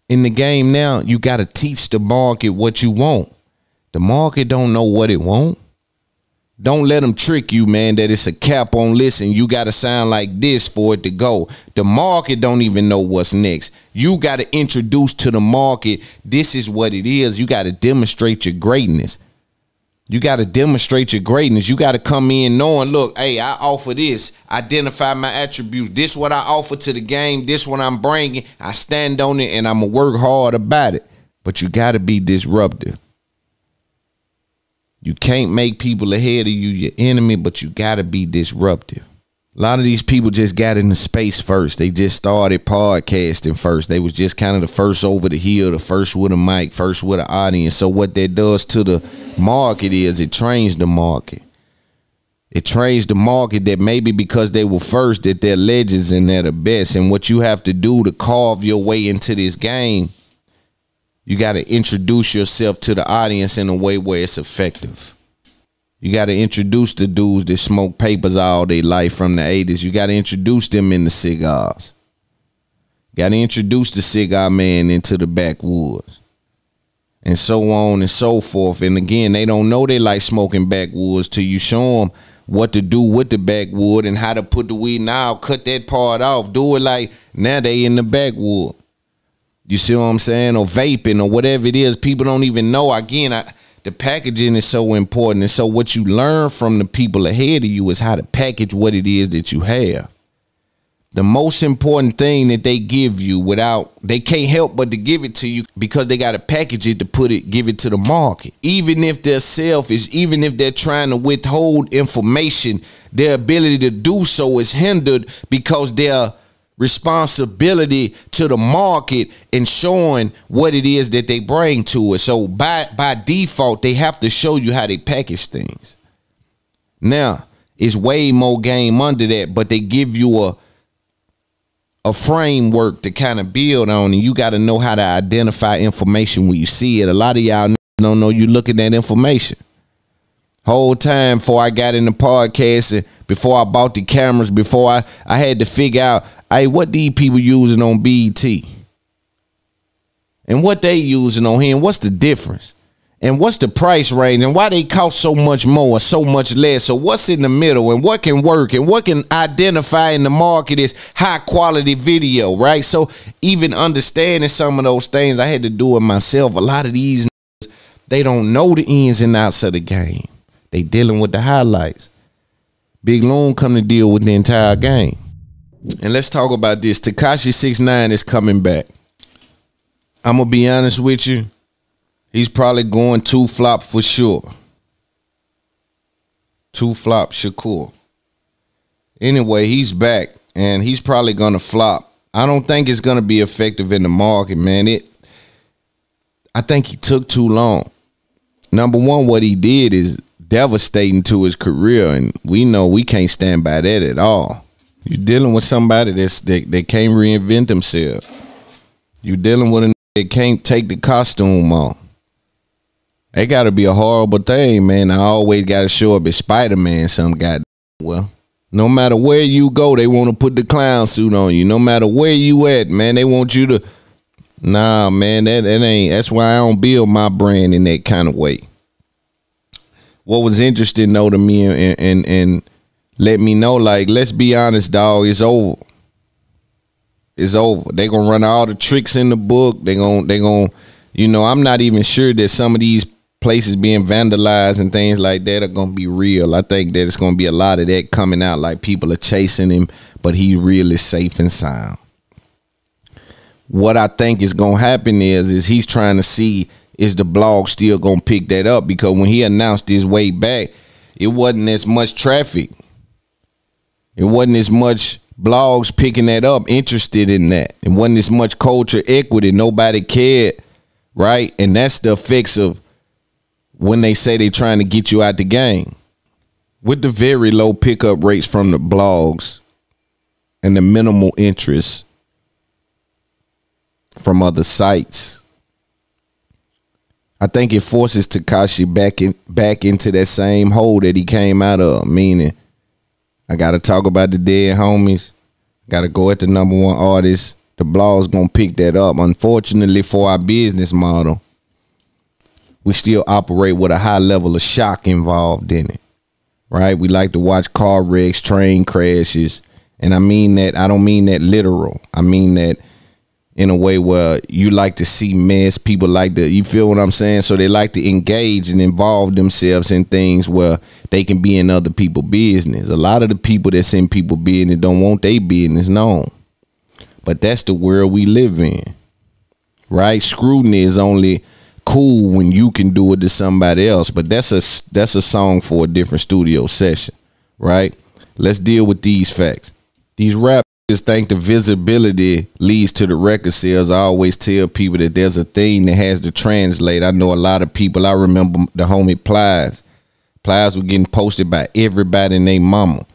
C: In the game now, you got to teach the market what you want. The market don't know what it want. Don't let them trick you, man, that it's a cap on listen. You got to sound like this for it to go. The market don't even know what's next. You got to introduce to the market, this is what it is. You got to demonstrate your greatness. You got to demonstrate your greatness. You got to come in knowing, look, hey, I offer this. Identify my attributes. This what I offer to the game. This what I'm bringing. I stand on it, and I'm going to work hard about it. But you got to be disruptive. You can't make people ahead of you your enemy, but you got to be disruptive. A lot of these people just got into space first. They just started podcasting first. They was just kind of the first over the hill, the first with a mic, first with an audience. So what that does to the market is it trains the market. It trains the market that maybe because they were first that they're legends and they're the best. And what you have to do to carve your way into this game, you got to introduce yourself to the audience in a way where it's effective. You got to introduce the dudes that smoke papers all their life from the 80s. You got to introduce them into cigars. Got to introduce the cigar man into the backwoods. And so on and so forth. And again, they don't know they like smoking backwoods till you show them what to do with the backwood and how to put the weed. Now cut that part off. Do it like now they in the backwood. You see what I'm saying? Or vaping or whatever it is. People don't even know. Again, the packaging is so important. And so what you learn from the people ahead of you is how to package what it is that you have. The most important thing that they give you they can't help but to give it to you because they got to package it to give it to the market. Even if they're selfish, even if they're trying to withhold information, their ability to do so is hindered because their responsibility to the market and showing what it is that they bring to it. So by default, they have to show you how they package things. Now, it's way more game under that, but they give you a framework to kind of build on, and you got to know how to identify information when you see it. A lot of y'all don't know you looking at information. Whole time before I got in the podcast and before I bought the cameras, before I had to figure out, hey, what these people using on BET? And what they using on here, and what's the difference? And what's the price range, and why they cost so much more or so much less? So what's in the middle, and what can work, and what can identify in the market is high quality video, right? So even understanding some of those things, I had to do it myself. A lot of these, they don't know the ins and outs of the game. They dealing with the highlights. Big Loon come to deal with the entire game. And let's talk about this. Tekashi 6ix9ine is coming back. I'm going to be honest with you. He's probably going 2 flop for sure. 2 flop Shakur. Anyway, he's back and he's probably going to flop. I don't think it's going to be effective in the market, man. I think he took too long. Number one, what he did is devastating to his career, and we know we can't stand by that at all. You're dealing with somebody that can't reinvent themselves. You're dealing with a that can't take the costume off. It got to be a horrible thing, man. I always got to show up as Spider-Man some goddamn well. No matter where you go, they want to put the clown suit on you. No matter where you at, man, they want you to. Nah, man, that ain't. That's why I don't build my brand in that kind of way. What was interesting though to me and let me know, like, let's be honest, dog, it's over. It's over. They gonna run all the tricks in the book. They gonna, you know, I'm not even sure that some of these places being vandalized and things like that are gonna be real. I think that it's gonna be a lot of that coming out, like people are chasing him, but he's really safe and sound. What I think is gonna happen is he's trying to see, is the blog still gonna pick that up? Because when he announced his way back, it wasn't as much traffic. It wasn't as much blogs picking that up, interested in that. It wasn't as much culture equity. Nobody cared, right? And that's the effects of when they say they trying to get you out the game. With the very low pickup rates from the blogs and the minimal interest from other sites, I think it forces Tekashi back into that same hole that he came out of, meaning I got to talk about the dead homies, got to go at the #1 artist. The blog's going to pick that up. Unfortunately for our business model, we still operate with a high level of shock involved in it, right? We like to watch car wrecks, train crashes, and I mean that, I don't mean that literal. I mean that in a way where you like to see mess. People like to, you feel what I'm saying? So they like to engage and involve themselves in things where they can be in other people's business. A lot of the people that's in people's business don't want their business known. But that's the world we live in, right? Scrutiny is only cool when you can do it to somebody else. But that's a song for a different studio session, right? Let's deal with these facts. These rappers think the visibility leads to the record sales. I always tell people that there's a thing that has to translate. I know a lot of people. I remember the homie Plies. Plies were getting posted by everybody and their mama,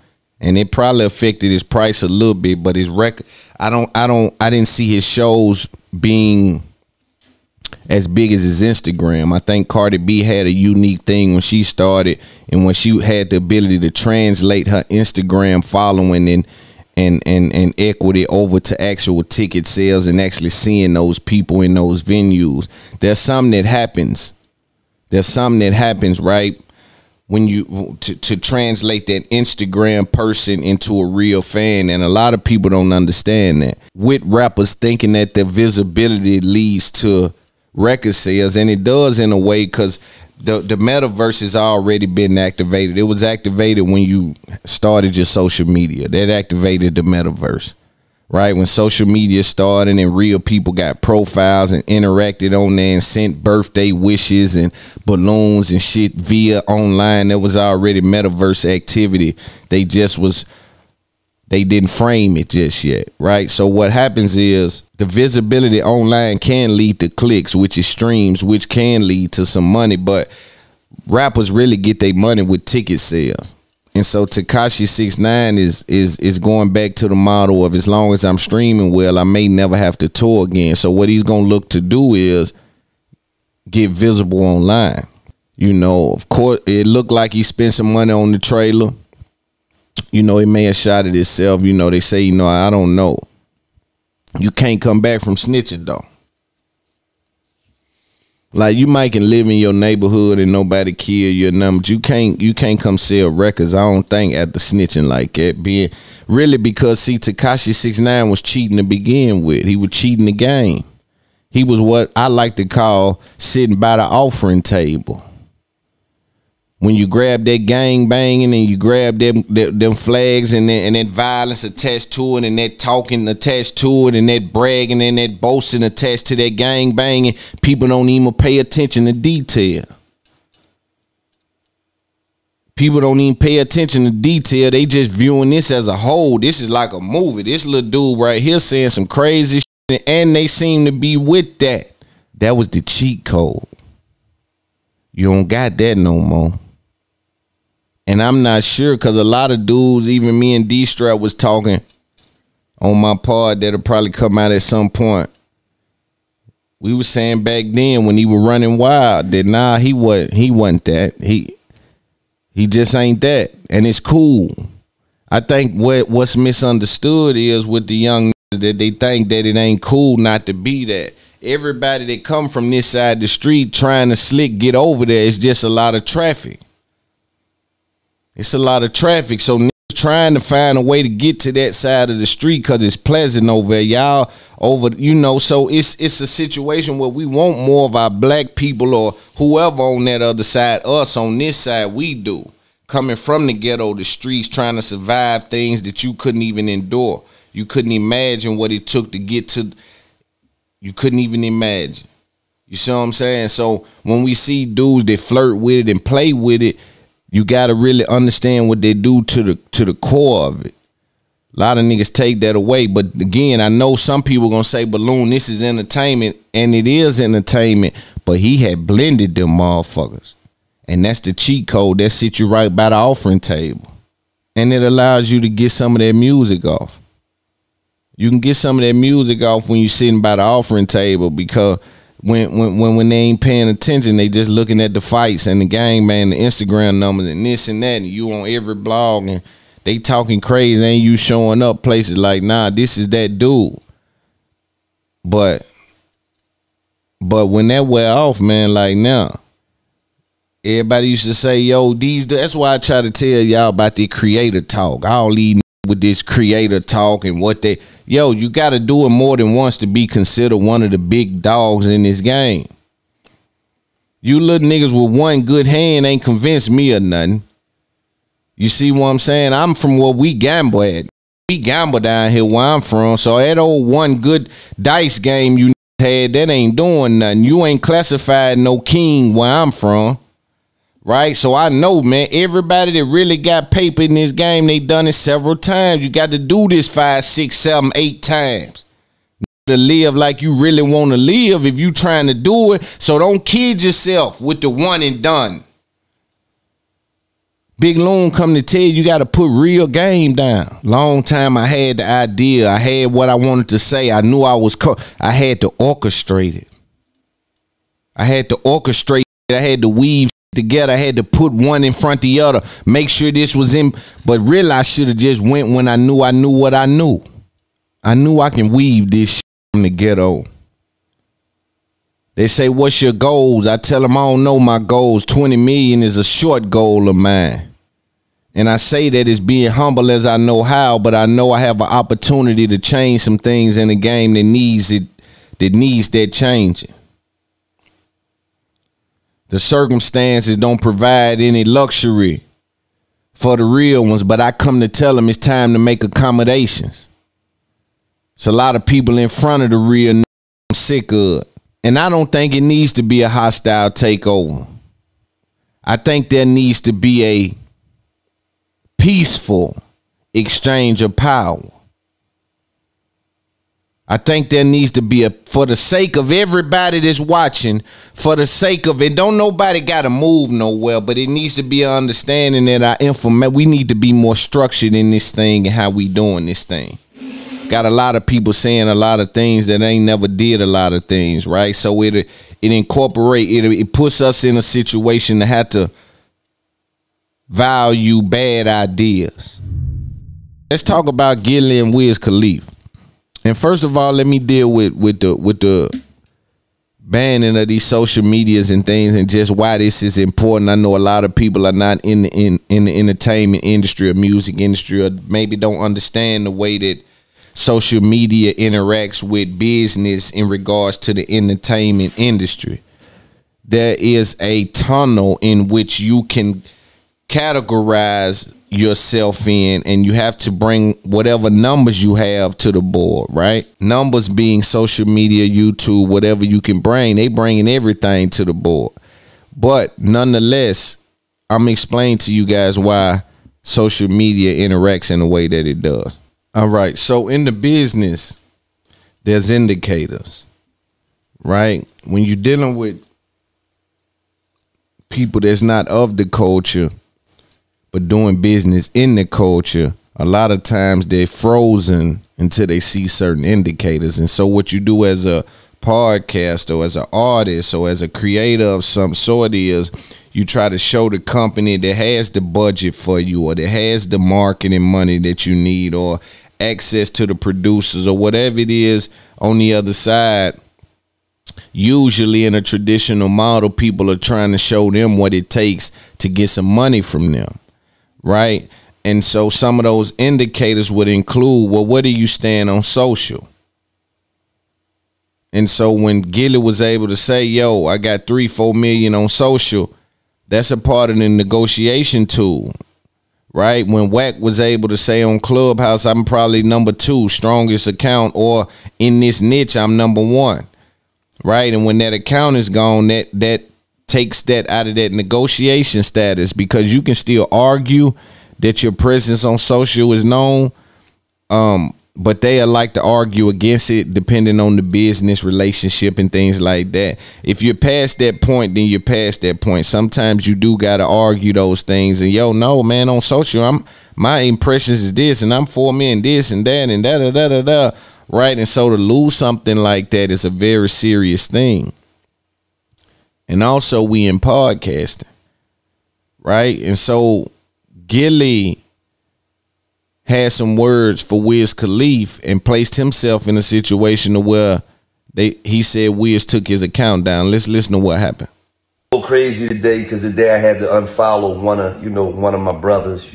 C: and it probably affected his price a little bit. But his record, I didn't see his shows being as big as his Instagram. I think Cardi B had a unique thing when she started, and when she had the ability to translate her Instagram following and equity over to actual ticket sales and actually seeing those people in those venues. There's something that happens. There's something that happens, right? When you to translate that Instagram person into a real fan, and a lot of people don't understand that. With rappers thinking that the visibility leads to record sales, and it does in a way, because the metaverse has already been activated. It was activated when you started your social media. That activated the metaverse, right? When social media started and real people got profiles and interacted on there and sent birthday wishes and balloons and shit via online, there was already metaverse activity. They didn't frame it just yet, right? So what happens is the visibility online can lead to clicks, which is streams, which can lead to some money, but rappers really get their money with ticket sales. And so Tekashi 6ix9ine is going back to the model of, as long as I'm streaming well, I may never have to tour again. So what he's going to look to do is get visible online. You know, of course, it looked like he spent some money on the trailer. You know, it may have shot it itself. You know, they say, you know, I don't know. You can't come back from snitching, though. Like, you might can live in your neighborhood and nobody kill you, but you can't come sell records, I don't think, after snitching like that. Being really, because see, Tekashi 6ix9ine was cheating to begin with. He was cheating the game. He was what I like to call sitting by the offering table. When you grab that gang banging and you grab them flags and that violence attached to it, and that talking attached to it, and that bragging and that boasting attached to that gang banging, people don't even pay attention to detail. People don't even pay attention to detail. They just viewing this as a whole. This is like a movie. This little dude right here saying some crazy shit, and they seem to be with that. That was the cheat code. You don't got that no more. And I'm not sure, because a lot of dudes, even me and D-Strap was talking on my pod that'll probably come out at some point. We were saying back then when he was running wild that nah, he wasn't that. He just ain't that. And it's cool. I think what's misunderstood is with the young niggas that they think that it ain't cool not to be that. Everybody that come from this side of the street trying to slick get over there, it's just a lot of traffic. It's a lot of traffic, so niggas trying to find a way to get to that side of the street because it's pleasant over there. Y'all over, you know, so it's a situation where we want more of our black people or whoever on that other side, us on this side, we do. Coming from the ghetto, the streets, trying to survive things that you couldn't even endure. You couldn't imagine what it took to get to, you couldn't even imagine. You see what I'm saying? So when we see dudes that flirt with it and play with it, you got to really understand what they do to the core of it. A lot of niggas take that away. But again, I know some people going to say, Balloon, this is entertainment. And it is entertainment. But he had blended them motherfuckers. And that's the cheat code that sits you right by the offering table. And it allows you to get some of that music off. You can get some of that music off when you're sitting by the offering table, because when they ain't paying attention, they just looking at the fights and the gang, man, the Instagram numbers and this and that, and you on every blog and they talking crazy, ain't you showing up places like, nah, this is that dude. But when that wear off, man, like now, everybody used to say, yo, that's why I try to tell y'all about the creator talk. All these with this creator talk and what you got to do it more than once to be considered one of the big dogs in this game. You little niggas with one good hand ain't convinced me of nothing. You see what I'm saying? I'm from where we gamble at. We gamble down here where I'm from. So that old one good dice game you had, that ain't doing nothing. You ain't classified no king where I'm from. Right? So I know, man, everybody that really got paper in this game, they done it several times. You got to do this 5, 6, 7, 8 times to live like you really want to live if you trying to do it. So don't kid yourself with the one and done. Big Loon come to tell you got to put real game down. Long time I had the idea. I had what I wanted to say. I knew I had to orchestrate it. I had to orchestrate it. I had to weave together. I had to put one in front of the other, make sure this was in, but really I should have just went when I knew what I knew. I knew I can weave this shit from the ghetto. They say, what's your goals? I tell them I don't know my goals. 20 million is a short goal of mine. And I say that as being humble as I know how, but I know I have an opportunity to change some things in the game that needs that changing. The circumstances don't provide any luxury for the real ones, but I come to tell them it's time to make accommodations. It's a lot of people in front of the real I'm sick of. And I don't think it needs to be a hostile takeover. I think there needs to be a peaceful exchange of power. I think there needs to be for the sake of everybody that's watching, for the sake of it, don't nobody got to move nowhere, but it needs to be an understanding that we need to be more structured in this thing and how we doing this thing. Got a lot of people saying a lot of things that ain't never did a lot of things, right? So it puts us in a situation to have to value bad ideas. Let's talk about Gilly and Wiz Khalifa. And first of all, let me deal with the banning of these social medias and things and just why this is important. I know a lot of people are not in the entertainment industry or music industry, or maybe don't understand the way that social media interacts with business in regards to the entertainment industry. There is a tunnel in which you can categorize yourself in, and you have to bring whatever numbers you have to the board, right? Numbers being social media, YouTube, whatever you can bring, they bringing everything to the board. But nonetheless, I'm explaining to you guys why social media interacts in the way that it does. All right, so in the business, there's indicators, right? When you're dealing with people that's not of the culture, but doing business in the culture, a lot of times they're frozen until they see certain indicators. And so what you do as a podcaster or as an artist or as a creator of some sort is you try to show the company that has the budget for you, or that has the marketing money that you need, or access to the producers, or whatever it is on the other side. Usually in a traditional model, people are trying to show them what it takes to get some money from them. Right. And so some of those indicators would include, well, where do you stand on social? And so when Gilly was able to say, yo, I got 3-4 million on social, that's a part of the negotiation tool. Right. When Wack was able to say on Clubhouse, I'm probably number 2 strongest account, or in this niche, I'm number 1. Right. And when that account is gone, that takes that out of that negotiation status, because you can still argue that your presence on social is known, but they like to argue against it depending on the business relationship and things like that. If you're past that point, then you're past that point. Sometimes you do got to argue those things. And no, man, on social, my impressions is this, and I'm for me and this and that and da. Right. And so to lose something like that is a very serious thing. And also we in podcasting. Right. And so Gilly had some words for Wiz Khalifa and placed himself in a situation where he said Wiz took his account down. Let's listen to what happened.
D: So crazy today because today I had to unfollow one of my brothers,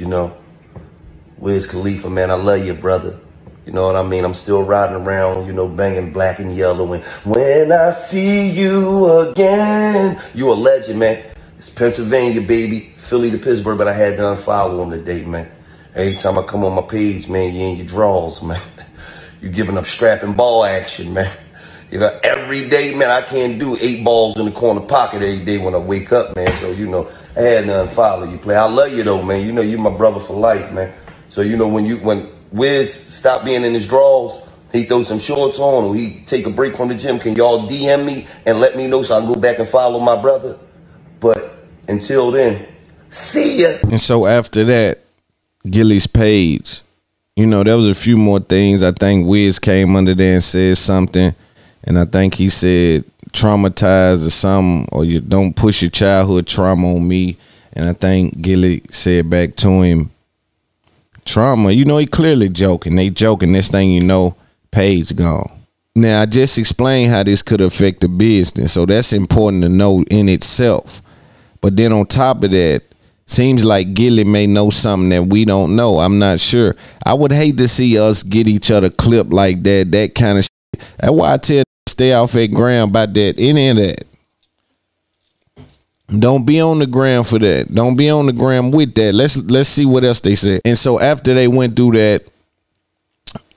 D: Wiz Khalifa, man. I love you, brother. You know what I mean? I'm still riding around, banging black and yellow. And when I see you again, you a legend, man. It's Pennsylvania, baby. Philly to Pittsburgh, but I had to unfollow him today, man. Every time I come on my page, man, you in your draws, man. You giving up strapping ball action, man. Every day, man, I can't do 8 balls in the corner pocket every day when I wake up, man. So, I had to unfollow you, play. I love you, though, man. You my brother for life, man. So, when Wiz stopped being in his draws, he throw some shorts on or he take a break from the gym, can y'all DM me and let me know so I can go back and follow my brother? But until then, see ya.
C: And so after that, Gilly's page, there was a few more things. I think Wiz came under there and said something, and I think he said traumatized or something, or you don't push your childhood trauma on me. And I think Gilly said back to him, trauma, he clearly joking. They joking. This thing, page gone. Now I just explained how this could affect the business, so that's important to know in itself. But then on top of that, seems like Gilly may know something that we don't know. I'm not sure. I would hate to see us get each other clipped like that kind of shit. That's why I tell you, stay off at gram about that, any of that. Don't be on the gram for that. Don't be on the gram with that. Let's see what else they said. And so after they went through that,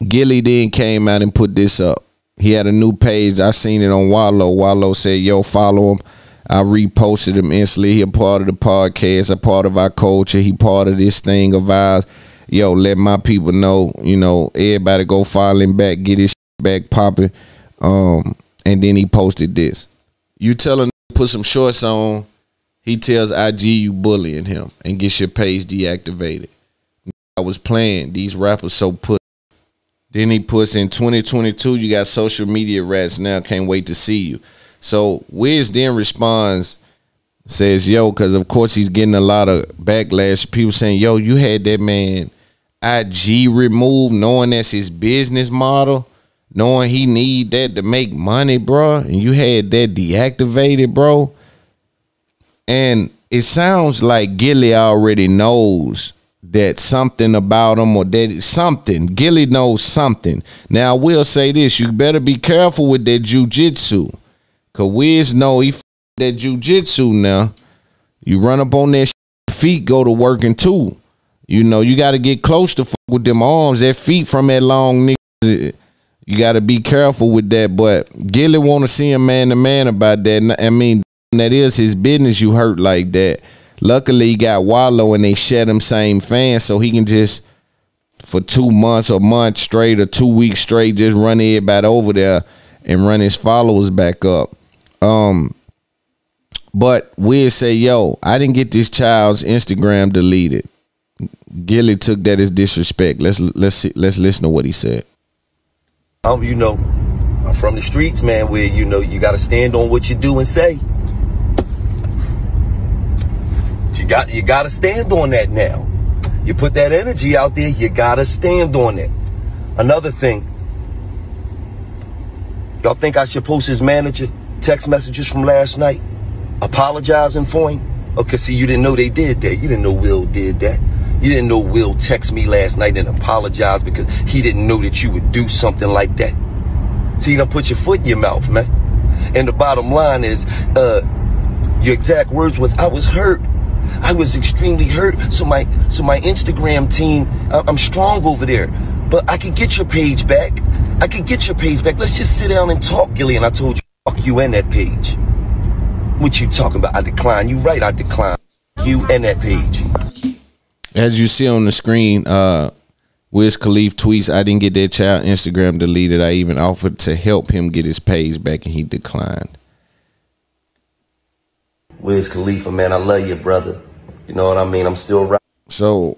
C: Gilly then came out and put this up. He had a new page. I seen it on Wallow. Wallow said, yo, follow him. I reposted him instantly. He a part of the podcast, a part of our culture. He part of this thing of ours. Yo, let my people know, everybody go follow him back, get his shit back popping. And then he posted this. You tell him to put some shorts on. He tells IG you bullying him and gets your page deactivated. I was playing. These rappers so put. Then he puts in 2022, you got social media rats now. Can't wait to see you. So Wiz then responds, says, yo, because of course he's getting a lot of backlash. People saying, yo, you had that man IG removed knowing that's his business model, knowing he need that to make money, bro. And you had that deactivated, bro. And it sounds like Gilly already knows that something about him, or that something. Gilly knows something. Now, I will say this. You better be careful with that jujitsu. Because Wiz know he that jiu-jitsu now. You run up on that feet, go to working too. You got to get close to with them arms. That feet from that long nigga. You got to be careful with that. But Gilly want to see him man to man about that. I mean, that is his business. You hurt like that. Luckily, he got Wallow and they share them same fans. So he can just, for 2 months or month straight or 2 weeks straight, just run everybody over there and run his followers back up. But Wiz say, yo, I didn't get this child's Instagram deleted. Gilly took that as disrespect. Let's listen to what he said.
D: I'm from the streets, man, where you got to stand on what you do and say. You got to stand on that now. You put that energy out there, you got to stand on it. Another thing, y'all think I should post his manager text messages from last night apologizing for him? Okay, see, you didn't know they did that. You didn't know Will did that. You didn't know Will text me last night and apologize because he didn't know that you would do something like that. So you don't put your foot in your mouth, man. And the bottom line is, your exact words was, I was hurt. I was extremely hurt. So my Instagram team, I'm strong over there. But I could get your page back. Let's just sit down and talk, Gilly. And I told you, fuck you and that page. What you talking about? I decline. You right, I decline. You and that page.
C: As you see on the screen, Wiz Khalifa tweets, I didn't get that child Instagram deleted. I even offered to help him get his page back and he declined.
D: Wiz Khalifa, man, I love you, brother. You know what I mean? I'm still right.
C: So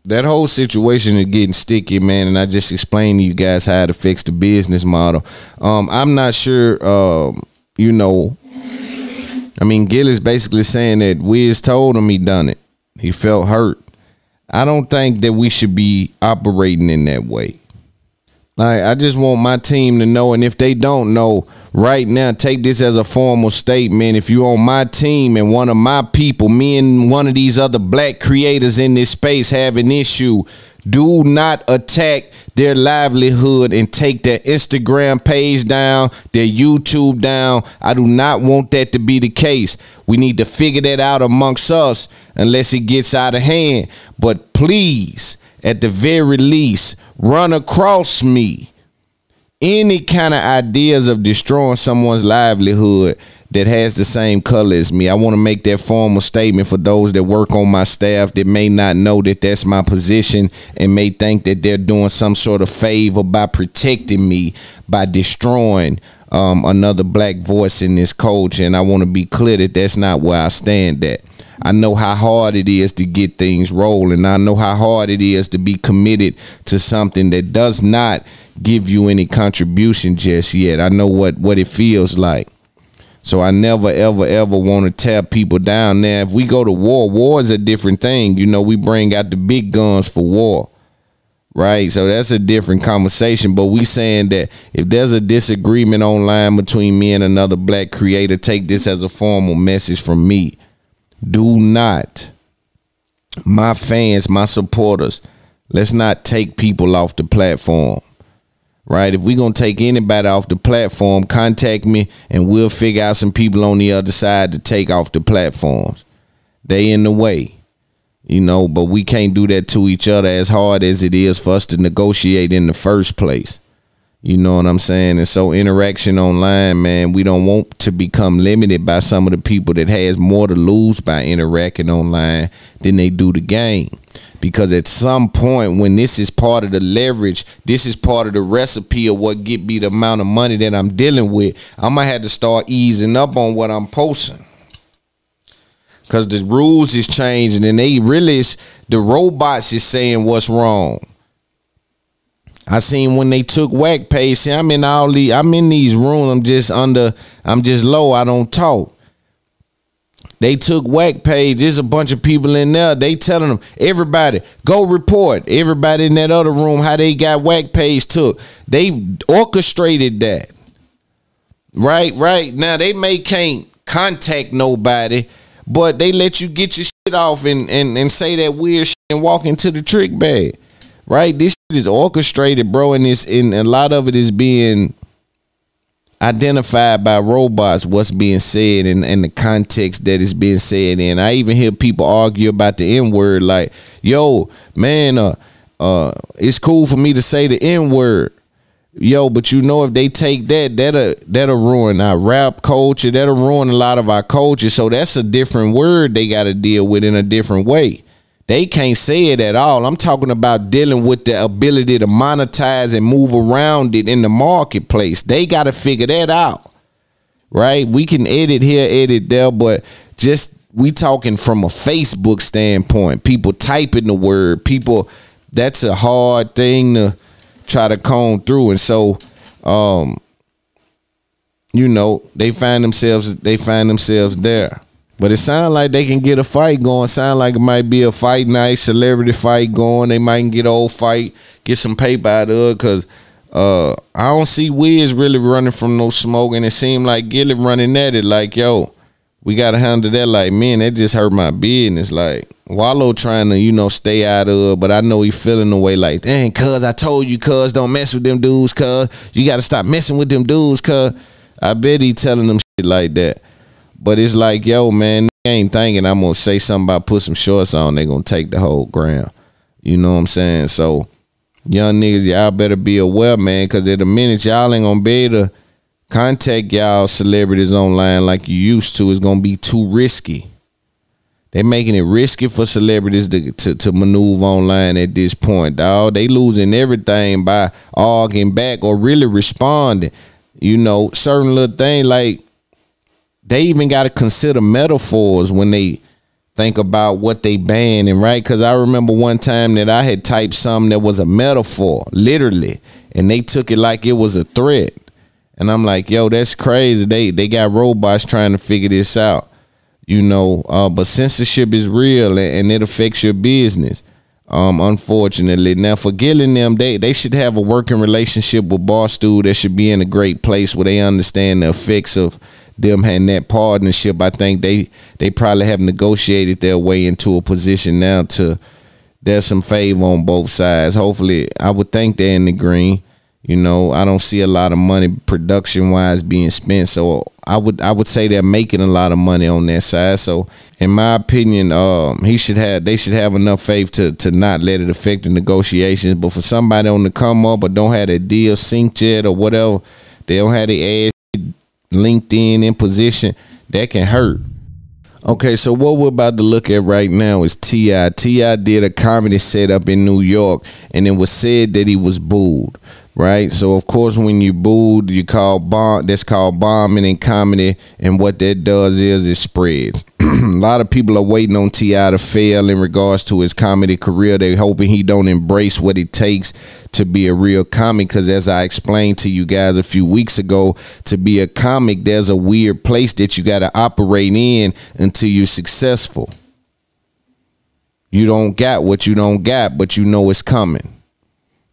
C: that whole situation is getting sticky, man, and I just explained to you guys how to fix the business model. I'm not sure, you know, I mean, Gil is basically saying that Wiz told him he done it. He felt hurt. I don't think that we should be operating in that way. Like, I just want my team to know, and if they don't know right now, take this as a formal statement. If you're on my team and one of my people, me and one of these other black creators in this space have an issue, do not attack their livelihood and take their Instagram page down, their YouTube down. I do not want that to be the case. We need to figure that out amongst us unless it gets out of hand. But please, at the very least, run across me any kind of ideas of destroying someone's livelihood that has the same color as me. I want to make that formal statement for those that work on my staff that may not know that that's my position and may think that they're doing some sort of favor by protecting me by destroying another black voice in this culture. And I want to be clear that that's not where I stand at. I know how hard it is to get things rolling. I know how hard it is to be committed to something that does not give you any contribution just yet. I know what it feels like. So I never, ever, ever want to tear people down. Now, if we go to war is a different thing. You know, we bring out the big guns for war, right? So that's a different conversation. But we saying that if there's a disagreement online between me and another black creator, take this as a formal message from me. Do not, my fans, my supporters, let's not take people off the platform. Right? If we're going to take anybody off the platform, contact me and we'll figure out some people on the other side to take off the platforms. They in the way, you know, but we can't do that to each other as hard as it is for us to negotiate in the first place. You know what I'm saying? And so interaction online, man, we don't want to become limited by some of the people that has more to lose by interacting online than they do the game. Because at some point when this is part of the leverage, this is part of the recipe of what get me the amount of money that I'm dealing with, I'm going to have to start easing up on what I'm posting. Because the rules is changing and they really is, the robots is saying what's wrong. I seen when they took whack page. See, I'm in these rooms. I'm just low. I don't talk. They took whack page. There's a bunch of people in there. They telling them, everybody, go report. Everybody in that other room, how they got whack page took. They orchestrated that. Right. Now, they can't contact nobody, but they let you get your shit off and say that weird shit and walk into the trick bag. Right? This shit is orchestrated, bro, and a lot of it is being identified by robots, what's being said and the context that is being said in. I even hear people argue about the N-word, like, yo, man, it's cool for me to say the N-word. Yo, but you know, if they take that'll ruin our rap culture, that'll ruin a lot of our culture. So that's a different word they gotta deal with in a different way. They can't say it at all. I'm talking about dealing with the ability to monetize and move around it in the marketplace. They got to figure that out, right? We can edit here, edit there, but just we talking from a Facebook standpoint. People typing the word. People, that's a hard thing to try to comb through. And so, you know, they find themselves there. But it sounds like they can get a fight going. Sound like it might be a fight night, celebrity fight going. They might get an old fight, get some paper out of it. Because I don't see Wiz really running from no smoke. And it seemed like Gilly running at it like, yo, we got to handle that. Like, man, that just hurt my business. Like, Wallow trying to, you know, stay out of it. But I know he feeling the way like, dang, cuz, I told you, cuz, don't mess with them dudes, cuz. You got to stop messing with them dudes, cuz. I bet he telling them shit like that. But it's like, yo, man, they ain't thinking I'm going to say something about put some shorts on. They going to take the whole ground. You know what I'm saying? So, young niggas, y'all better be aware, man, because at the minute y'all ain't going to be able to contact y'all celebrities online like you used to. It's going to be too risky. They making it risky for celebrities to maneuver online at this point, dog. They losing everything by arguing back or really responding. You know, certain little things, like they even got to consider metaphors when they think about what they banning, right? Because I remember one time that I had typed something that was a metaphor, literally, and they took it like it was a threat. And I'm like, yo, that's crazy. They got robots trying to figure this out. You know, but censorship is real and it affects your business, unfortunately. Now, for Gillen them, they should have a working relationship with Barstool that should be in a great place where they understand the effects of them having that partnership. I think they probably have negotiated their way into a position now to there's some favor on both sides. Hopefully, I would think they're in the green. You know, I don't see a lot of money production-wise being spent, so I would say they're making a lot of money on their side. So, in my opinion, they should have enough faith to not let it affect the negotiations. But for somebody on the come up or don't have their deal synced yet or whatever, they don't have their ass linked in position, that can hurt. Okay, so what we're about to look at right now is T.I. T.I. did a comedy set up in New York, and it was said that he was booed, right? So, of course, when you booed, that's called bombing in comedy, and what that does is it spreads. A lot of people are waiting on T.I. to fail in regards to his comedy career. They're hoping he don't embrace what it takes to be a real comic, because as I explained to you guys a few weeks ago, to be a comic, there's a weird place that you got to operate in until you're successful. You don't got what you don't got, but you know it's coming.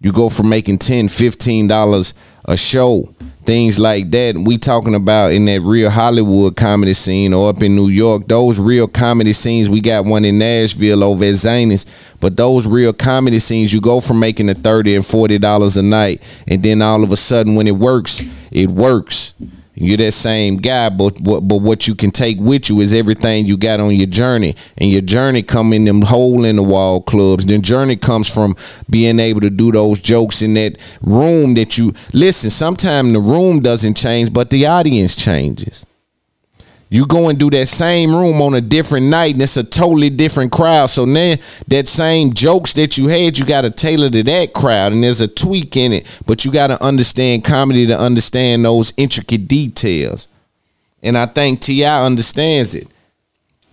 C: You go from making $10, $15 a show, things like that. We talking about in that real Hollywood comedy scene or up in New York, those real comedy scenes. We got one in Nashville over at Zane's, but those real comedy scenes, you go from making the $30 and $40 a night, and then all of a sudden when it works, it works. You're that same guy, but what you can take with you is everything you got on your journey. And your journey come in them hole-in-the-wall clubs. The journey comes from being able to do those jokes in that room that you... Listen, sometimes the room doesn't change, but the audience changes. You go and do that same room on a different night, and it's a totally different crowd. So then that same jokes that you had, you got to tailor to that crowd, and there's a tweak in it. But you got to understand comedy to understand those intricate details. And I think T.I. understands it.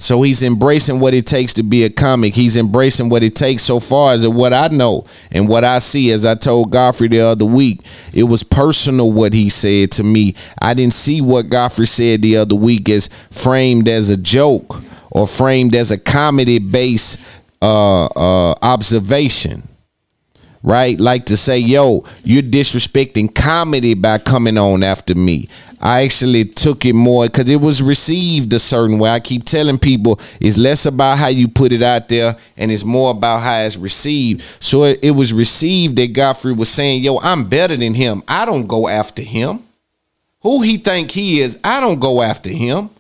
C: So he's embracing what it takes to be a comic. He's embracing what it takes so far as what I know and what I see. As I told Godfrey the other week, it was personal what he said to me. I didn't see what Godfrey said the other week as framed as a joke or framed as a comedy-based observation. Right? Like to say, yo, you're disrespecting comedy by coming on after me. I actually took it more because it was received a certain way. I keep telling people it's less about how you put it out there and it's more about how it's received. So it was received that Godfrey was saying, yo, I'm better than him. I don't go after him. Who he think he is, I don't go after him.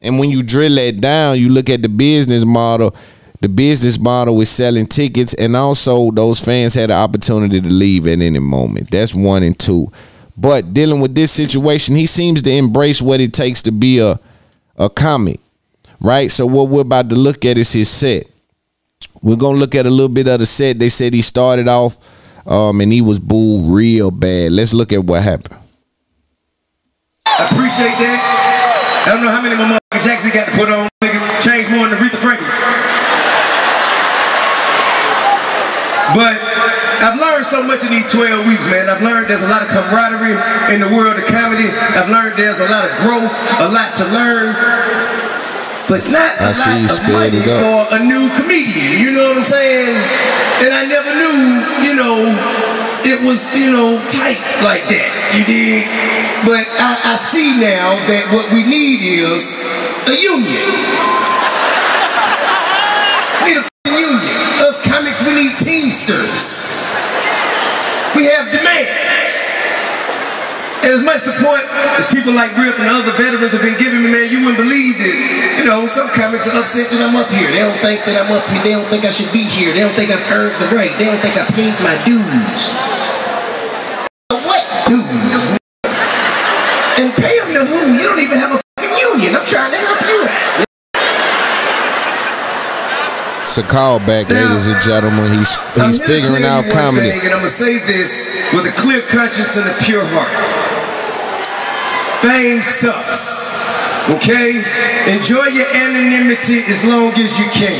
C: And when you drill that down, you look at the business model. The business model is selling tickets, and also those fans had the opportunity to leave at any moment. That's 1 and 2. But dealing with this situation, he seems to embrace what it takes to be a comic, right? So what we're about to look at is his set. We're going to look at a little bit of the set. They said he started off and he was booed real bad. Let's look at what happened.
F: I appreciate that. I don't know how many more motherfucking Jackson got to put on. Change more than Aretha Franklin. But I've learned so much in these 12 weeks, man. I've learned there's a lot of camaraderie in the world of comedy. I've learned there's a lot of growth, a lot to learn, but not a lot of money for a new comedian. You know what I'm saying? And I never knew, you know, it was, you know, tight like that. You dig? But I see now that what we need is a union. We need a union. Us comics, we need teamsters. We have demands. And as much support as people like Rip and other veterans have been giving me, man, you wouldn't believe it. You know, some comics are upset that I'm up here. They don't think that I'm up here. They don't think I should be here. They don't think I've earned the right. They don't think I paid my dues. What dues? And pay them to who? You don't even have a fucking union. I'm trying to help you out.
C: It's a callback, ladies and gentlemen. He's figuring out comedy.
F: And I'm gonna say this with a clear conscience and a pure heart. Fame sucks. Okay? Enjoy your anonymity as long as you can.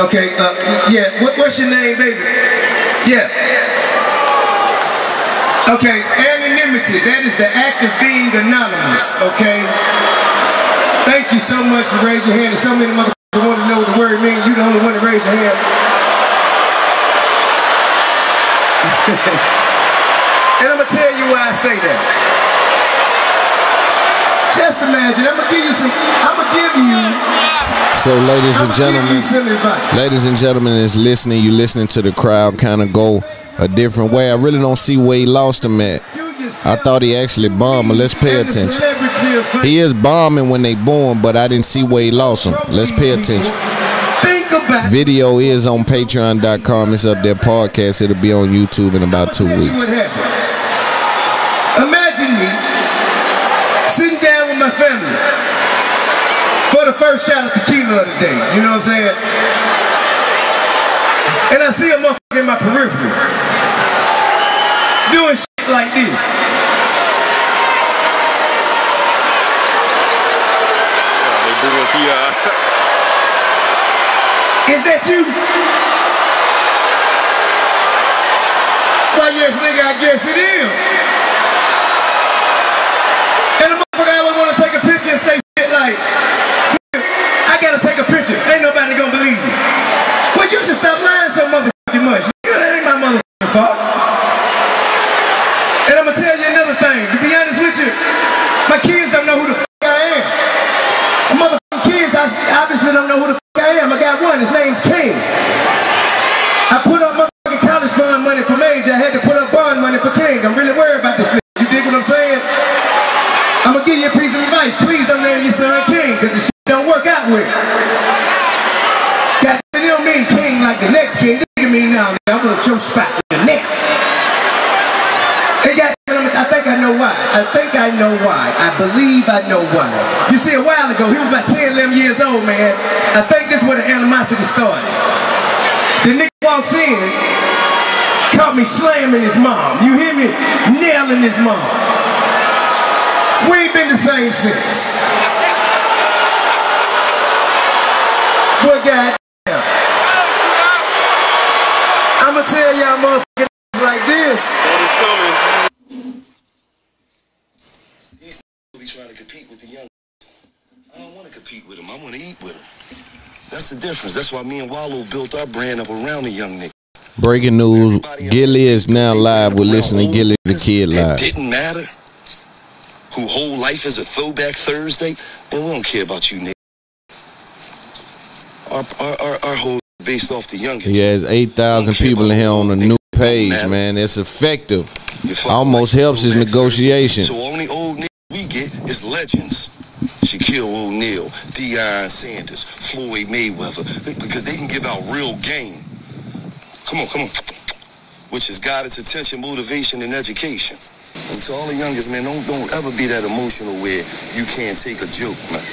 F: Okay, yeah, what's your name, baby? Yeah. Okay, anonymity, that is the act of being anonymous, okay? Thank you so much for raising your hand. There's so many motherfuckers want to know what the word means. You're the only one to raise your hand. And I'm gonna tell you why I say that. Just imagine, I'm gonna give you.
C: So, ladies and gentlemen, is listening. You listening to the crowd kind of go a different way. I really don't see where he lost him at. I thought he actually bombed, but let's pay attention. He is bombing when they born, but I didn't see where he lost him. Let's pay attention. Video is on Pateron.com. It's up there podcast. It'll be on YouTube in about 2 weeks.
F: Imagine me sitting down with my family for the first shot of tequila of the day. You know what I'm saying? And I see a motherfucker in my periphery doing shit like this. Is that you? Why, yes, nigga, I guess it is. And the motherfucker always want to take a picture and say shit like, I gotta take a picture. Ain't nobody gonna believe me. Well, you should stop lying so motherfucking much. That ain't my motherfucking fault. And I'm gonna tell you another thing. To be honest with you, my kids don't know who the fuck I am. My motherfucking kids obviously don't know who the fuck I am. I got one. His name's King. I put up motherfucking college fund money for Megs. I had to put up bond money for King. I'm really worried about this nigga. You dig what I'm saying? I'm gonna give you a piece of advice. Please don't name your son King, because the shit don't work out with. God, they don't mean King like the next king. They mean now, I'm gonna choke spot with the neck. They got, I think I know why. I think I know why. I believe I know why. You see, a while ago, he was about 10, 11 years old, man. I think this is where the animosity started. The nigga walks in, caught me slamming his mom. You hear me? Nailing his mom. We ain't been the same since. But goddamn, I'ma tell y'all motherfuckers like this.
D: It's coming. These be trying to compete with the young. I don't want to compete with them. I want to eat with them. That's the difference. That's why me and Wallow built our brand up around the young nigga.
C: Breaking news: Gilly is now live. We're listening to Gilly the Kid live.
D: It didn't matter who whole life is a throwback Thursday, and we don't care about you, nigga. Our whole based off the youngest.
C: He has 8,000 people in here on a new page, man. It's effective. Almost helps his negotiation.
D: So only old niggas we get is legends. Shaquille O'Neal, Deion Sanders, Floyd Mayweather, because they can give out real game. Come on. Which has got its attention, motivation, and education. And to all the youngest, man, don't ever be that emotional where you can't take a joke, man.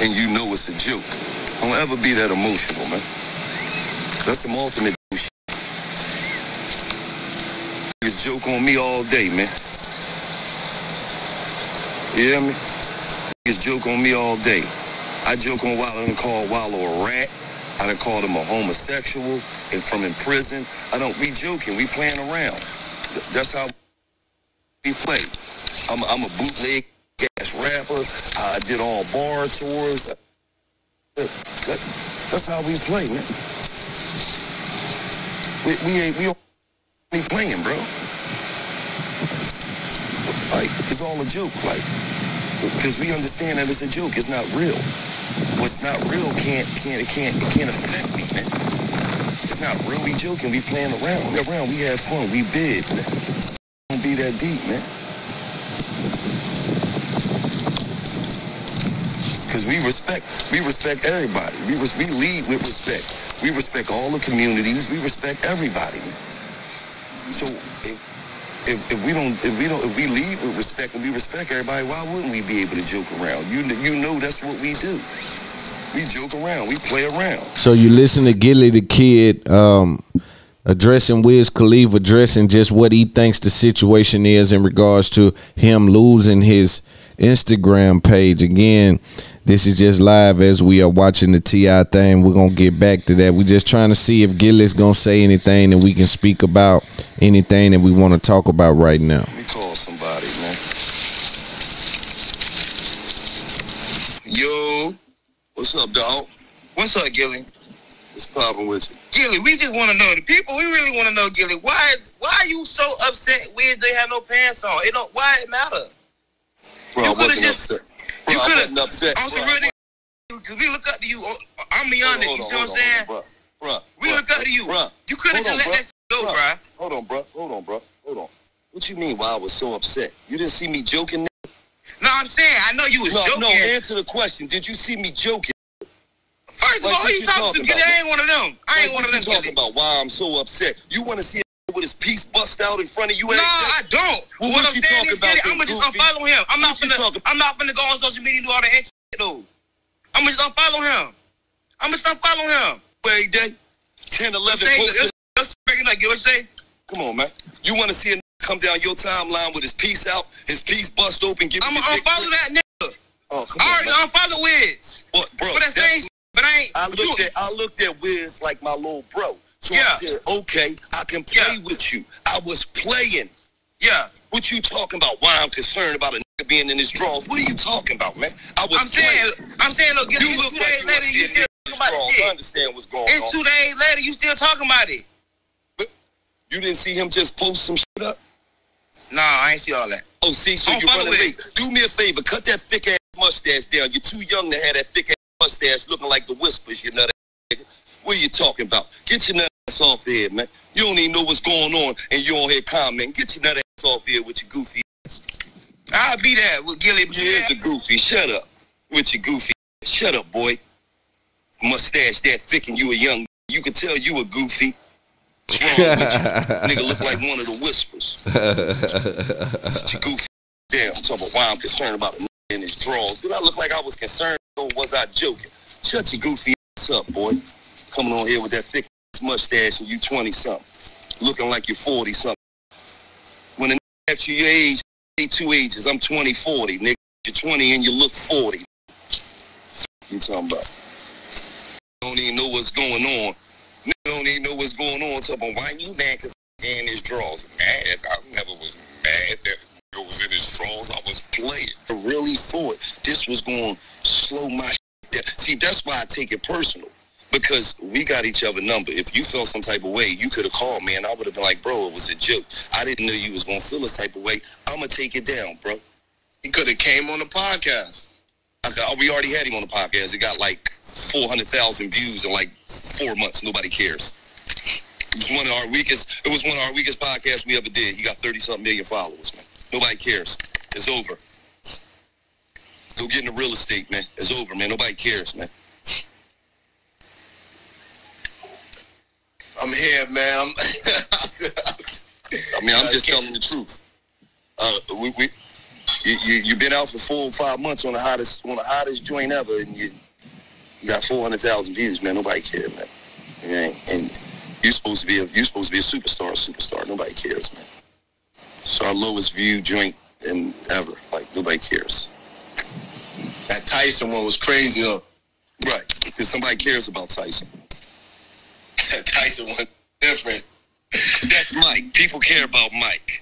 D: And you know it's a joke. Don't ever be that emotional, man. That's some ultimate shit. Niggas joke on me all day, man. You hear me? Niggas joke on me all day. I joke on Wallow and call Wallow a rat. I done called him a homosexual and from in prison. We joking, we playing around. That's how we play. I'm a bootleg ass rapper. I did all bar tours. That's how we play, man. We ain't playing, bro. Like, it's all a joke, like, because we understand that it's a joke. It's not real. What's not real can't affect me, man. It's not real. We joking. We playing around. We have fun. We bid, man. Don't be that deep, man. Because we respect everybody. We lead with respect. We respect all the communities. We respect everybody, man. So if we lead with respect and we respect everybody, why wouldn't we be able to joke around? You know that's what we do. We joke around, we play around.
C: So you listen to Gilly the Kid addressing Wiz Khalifa, addressing just what he thinks the situation is in regards to him losing his Instagram page. Again, this is just live as we are watching the T.I. thing. We're going to get back to that. We're just trying to see if Gilly's going to say anything and we can speak about anything that we want to talk about right now.
D: Let me call somebody, man. Yo, what's up, dog?
G: What's up, Gilly?
D: What's poppin' with you?
G: Gilly, we just want to know, the people, we really want to know, Gilly, why are you so upset Wiz they have no pants on? It don't, why it matter?
D: Bro, I wasn't upset. Bro, I wasn't upset.
G: I'm some real nigga, because we look up to you. I'm beyond it, you see what I'm saying? We look up to you. You could have just let that shit go, bro.
D: Hold on, bro. What you mean why I was so upset? You didn't see me joking?
G: No, I'm saying, I know you was joking.
D: No, answer the question. Did you see me joking?
G: First of all, who you talking to? Gilly, I ain't one of them. I ain't one of them,
D: Gilly. Talking about why I'm so upset. You want to see with his piece bust out in front of you?
G: No, I don't.
D: Well,
G: what I'm saying is, Gilly, I'm gonna just unfollow him. I'm not finna go on social media and do all that extra shit, though. I'm gonna just unfollow him.
D: Wait, day 10, 11 posts.
G: Let's break it up. What you say?
D: Come on, man. You want to see a nigga come down your timeline with his piece out, his piece bust open, give
G: I'm gonna unfollow that nigga.
D: Oh, come
G: on, I already unfollow Wiz.
D: What, bro?
G: But
D: I looked at Wiz like my little bro. So
G: yeah.
D: I said, okay, I can play with you. I was playing.
G: Yeah.
D: What you talking about? Why I'm concerned about a nigga being in his drawers? What are you talking about, man? I'm saying,
G: look, you look 2 days later, you still talking about this shit.
D: I understand what's going on.
G: It's 2 days later, you still talking about it.
D: But you didn't see him just post some shit up?
G: Nah, I ain't see all that.
D: Oh, see, so you're running late. Do me a favor, cut that thick ass mustache down. You're too young to have that thick ass mustache looking like the Whispers, you nut ass nigga. What are you talking about? Get your nut ass off here, man. You don't even know what's going on and you on here commenting. Get your nut ass off here with your goofy ass.
G: I'll be there with Gilly.
D: You're a goofy. Shut up with your goofy ass. Shut up, boy. Mustache that thick and you a young. You can tell you a goofy. What's wrong with you? Nigga look like one of the Whispers. It's your goofy. Damn, I'm talking about why I'm concerned about a nigga in his drawers. Did I look like I was concerned or was I joking? Shut your goofy ass up, boy. Coming on here with that thick ass mustache and you 20-something. Looking like you're 40-something. When a nigga asks you your age, 2 ages. I'm 20-40, nigga. You're 20 and you look 40. You talking about? Don't even know what's going on. Nigga don't even know what's going on. Talking about why you mad because in his drawers. Mad? I never was mad that nigga was in his drawers. I was playing. I really thought this was going to slow my shit down. See, that's why I take it personal. Because we got each other number. If you felt some type of way, you could have called me and I would have been like, bro, it was a joke. I didn't know you was going to feel this type of way. I'm going to take it down, bro.
G: He could have came on the podcast.
D: We already had him on the podcast. It got like 400,000 views in like 4 months. Nobody cares. It was one of our weakest podcasts we ever did. He got 30-something million followers, man. Nobody cares. It's over. Go get into real estate, man. It's over, man. Nobody cares, man.
G: I'm here, man.
D: I'm just telling the truth. You've been out for 4 or 5 months on the hottest joint ever, and you got 400,000 views, man. Nobody cares, man. And you're supposed to be a superstar. Nobody cares, man. It's our lowest viewed joint in ever. Like nobody cares.
G: That Tyson one was crazy though.
D: Right, because somebody cares about Tyson.
G: Tyson one different.
D: That's Mike. People care about Mike.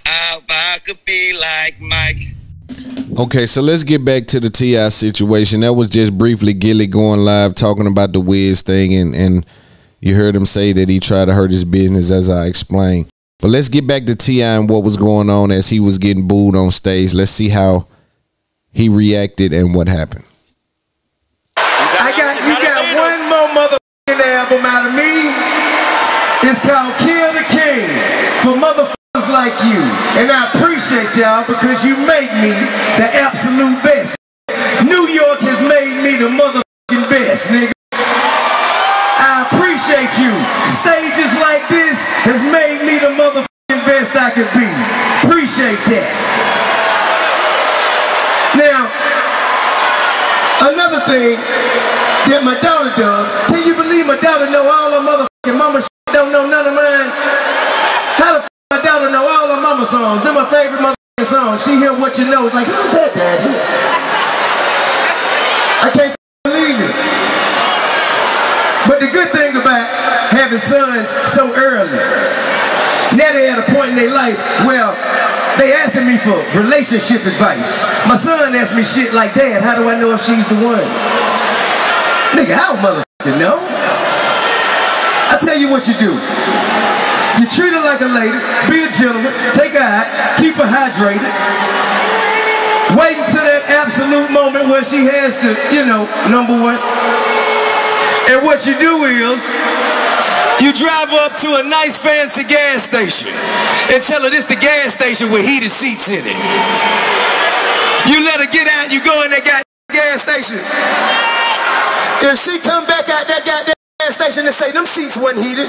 D: I could be like Mike.
C: Okay, so let's get back to the T.I. situation. That was just briefly Gilly going live talking about the Wiz thing, and you heard him say that he tried to hurt his business, as I explained. But let's get back to T.I. and what was going on as he was getting booed on stage. Let's see how he reacted and what happened.
F: You got one more motherfucking album out of me. It's called Kill the King for motherfuckers like you. And I appreciate y'all because you make me the absolute best. New York has made me the motherfucking best, nigga. I appreciate you. Stages like this has made me the motherfucking best best I can be. Appreciate that. Now, another thing that my daughter does, can you believe my daughter know all her motherfucking mama shit, don't know none of mine? How the f my daughter know all her mama songs? They're my favorite motherfucking songs. She hear What You Know, it's like, who's that, daddy? I can't believe it. But the good thing about having sons so early, now they at a point in their life where they asking me for relationship advice. My son asked me shit like, Dad, how do I know if she's the one? Nigga, I don't motherfucking know. I tell you what you do. You treat her like a lady, be a gentleman, take her out, keep her hydrated. Wait until that absolute moment where she has to, you know, number one. And what you do is, you drive up to a nice fancy gas station and tell her this the gas station with heated seats in it. You let her get out, you go in that goddamn gas station. If she come back out that goddamn gas station and say them seats wasn't heated,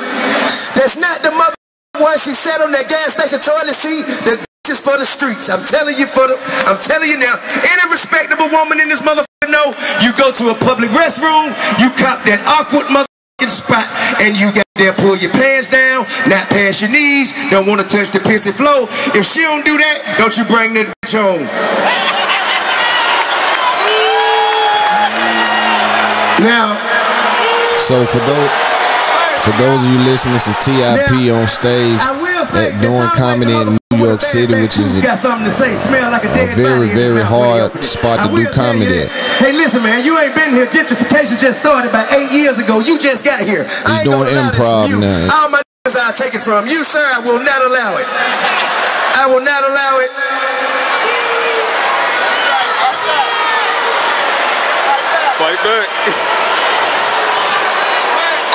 F: that's not the mother one she sat on that gas station toilet seat. That is for the streets. I'm telling you I'm telling you now. Any respectable woman in this motherfucker know, you go to a public restroom, you cop that awkward motherfucking spot, and you got there pull your pants down, not past your knees, don't want to touch the pissy floor. If she don't do that, don't you bring that bitch home. Now,
C: so for those of you listening, this is TIP on stage at doing comedy in New York City, which is a very, very hard spot to do comedy at.
F: Hey, listen, man, you ain't been here. Gentrification just started about 8 years ago. You just got here.
C: He's doing improv now.
F: All my niggas, I'll take it from you, sir. I will not allow it. I will not allow it.
H: Fight back.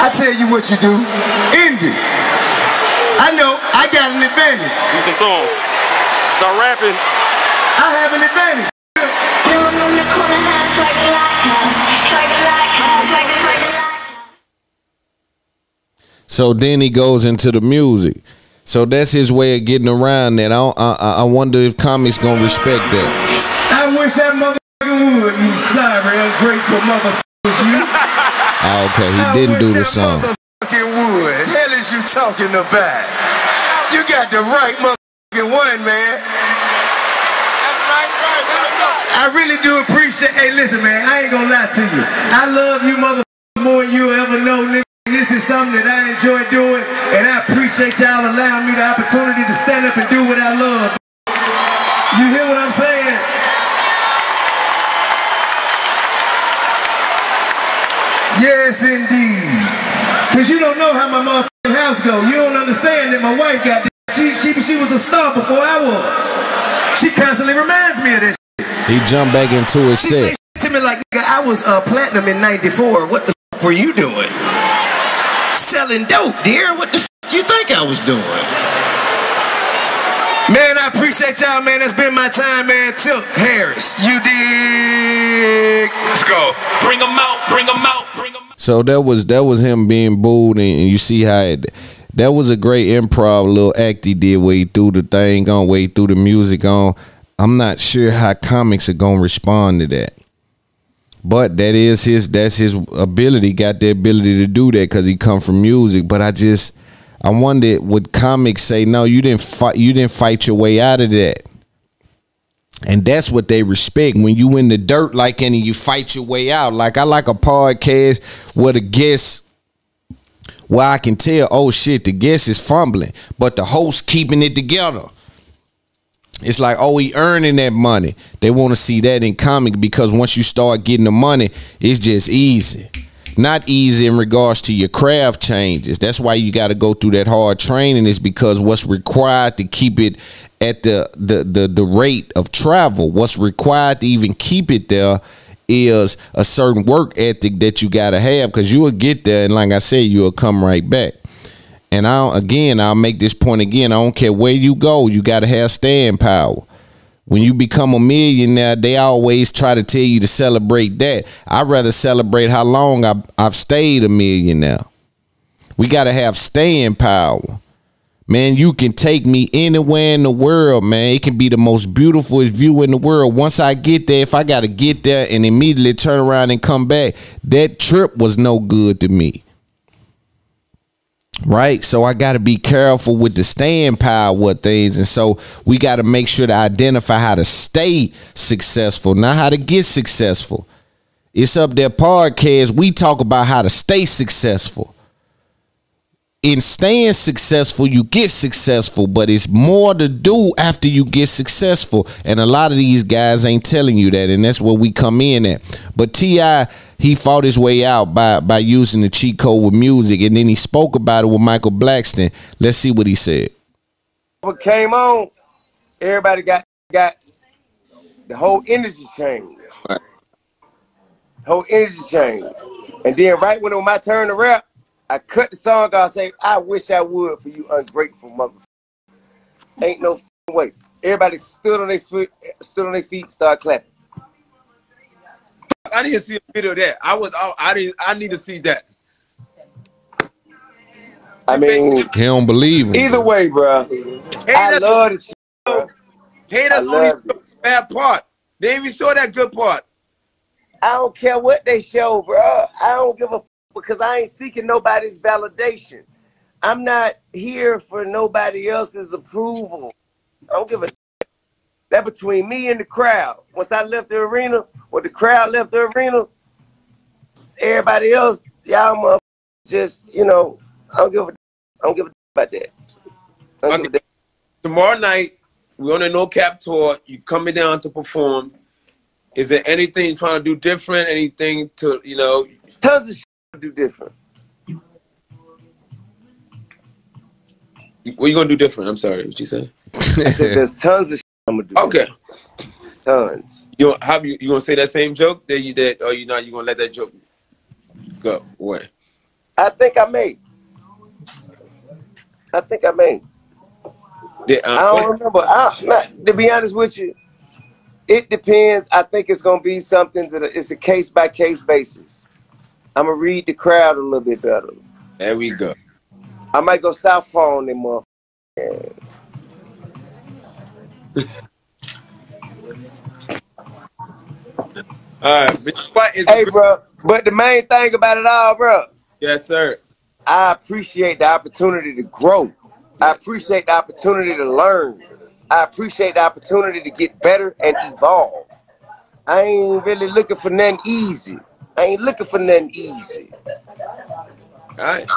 F: I tell you what you do. Envy. I know I got an advantage.
H: Do some songs. Start rapping.
F: I have an advantage.
C: So then he goes into the music. So that's his way of getting around that. I wonder if comics gonna respect that.
F: I wish that motherfucker would, you sorry, ungrateful motherfuckers, you.
C: Okay, he didn't do the song.
F: Motherfucking would. Hell is you talking about? You got the right motherfucking one, man. I really do appreciate. Hey, listen, man, I ain't gonna lie to you. I love you motherfuckers more than you ever know, nigga. This is something that I enjoy doing, and I appreciate y'all allowing me the opportunity to stand up and do what I love. You hear what I'm saying? Yes, indeed. Cause you don't know how my motherfucking house go. You don't understand that my wife got this. She was a star before I was. She constantly reminds me of this.
C: He jumped back into his set.
F: She said to me like, nigga, I was platinum in '94. What the fuck were you doing? Selling dope, dear. What the fuck you think I was doing? Man, I appreciate y'all, man. That's been my time, man. Tip Harris, you dig? Let's go. Bring them out. Bring them out. Bring them out.
C: So that was him being booed, and you see how that was a great improv little act he did where he threw the thing on, where he threw the music on. I'm not sure how comics are gonna respond to that, but that's his ability. Got the ability to do that because he come from music. But I wonder, would comics say, no, you didn't fight your way out of that? And that's what they respect. When you in the dirt like any, you fight your way out. Like I like a podcast where the guests, where I can tell, oh shit, the guest is fumbling, but the host keeping it together. It's like, oh, he earning that money. They want to see that in comic because once you start getting the money, it's just easy. Not easy in regards to your craft changes. That's why you got to go through that hard training, is because what's required to keep it at the rate of travel, what's required to even keep it there is a certain work ethic that you got to have, because you will get there and like I said, you'll come right back. And I'll make this point again. I don't care where you go, you got to have staying power. When you become a millionaire, they always try to tell you to celebrate that. I'd rather celebrate how long I've stayed a millionaire. We got to have staying power. man, you can take me anywhere in the world, man. It can be the most beautiful view in the world. Once I get there, if I got to get there and immediately turn around and come back, that trip was no good to me. Right? So I got to be careful with the staying power of things. And so we got to make sure to identify how to stay successful, not how to get successful. It's Up There podcast. We talk about how to stay successful. In staying successful, you get successful, but it's more to do after you get successful. And a lot of these guys ain't telling you that, and that's where we come in at. But T.I., he fought his way out by using the cheat code with music, and then he spoke about it with Michael Blackston. Let's see what he said.
I: What came on, everybody got the whole energy change. Whole energy change. And then right when it was my turn to rap, I cut the song off, say, I wish I would for you ungrateful motherfucker. Ain't no way. Everybody stood on their feet, started clapping.
J: I need to see a video of that. I need to see that.
I: I mean,
C: he don't believe him.
I: Either way, bro. I love the shit, bro.
J: Haters only show the bad part. They didn't even show that good part.
I: I don't care what they show, bro. I don't give a f, because I ain't seeking nobody's validation. I'm not here for nobody else's approval. I don't give a f. That between me and the crowd. Once I left the arena, or the crowd left the arena, everybody else, y'all motherfuckers just, you know, I don't give a about that.
J: Okay. Tomorrow night, we're on a No Cap tour. You coming down to perform. Is there anything you're trying to do different? Anything to, you know?
I: Tons of shit to do different.
J: What you gonna do different? I'm sorry, what you saying?
I: I said there's tons of shit I'm gonna do.
J: Okay.
I: Tons.
J: You gonna say that same joke? Or you not? You gonna let that joke go away?
I: I think I may. I don't remember. To be honest with you, it depends. I think it's going to be something that it's a case-by-case basis. I'm going to read the crowd a little bit better.
J: There we go.
I: I might go southpaw on them motherfuckers.
J: All right.
I: Hey, bro, but the main thing about it all, bro.
J: Yes, sir.
I: I appreciate the opportunity to grow. I appreciate the opportunity to learn. I appreciate the opportunity to get better and evolve. I ain't really looking for nothing easy.
J: All right.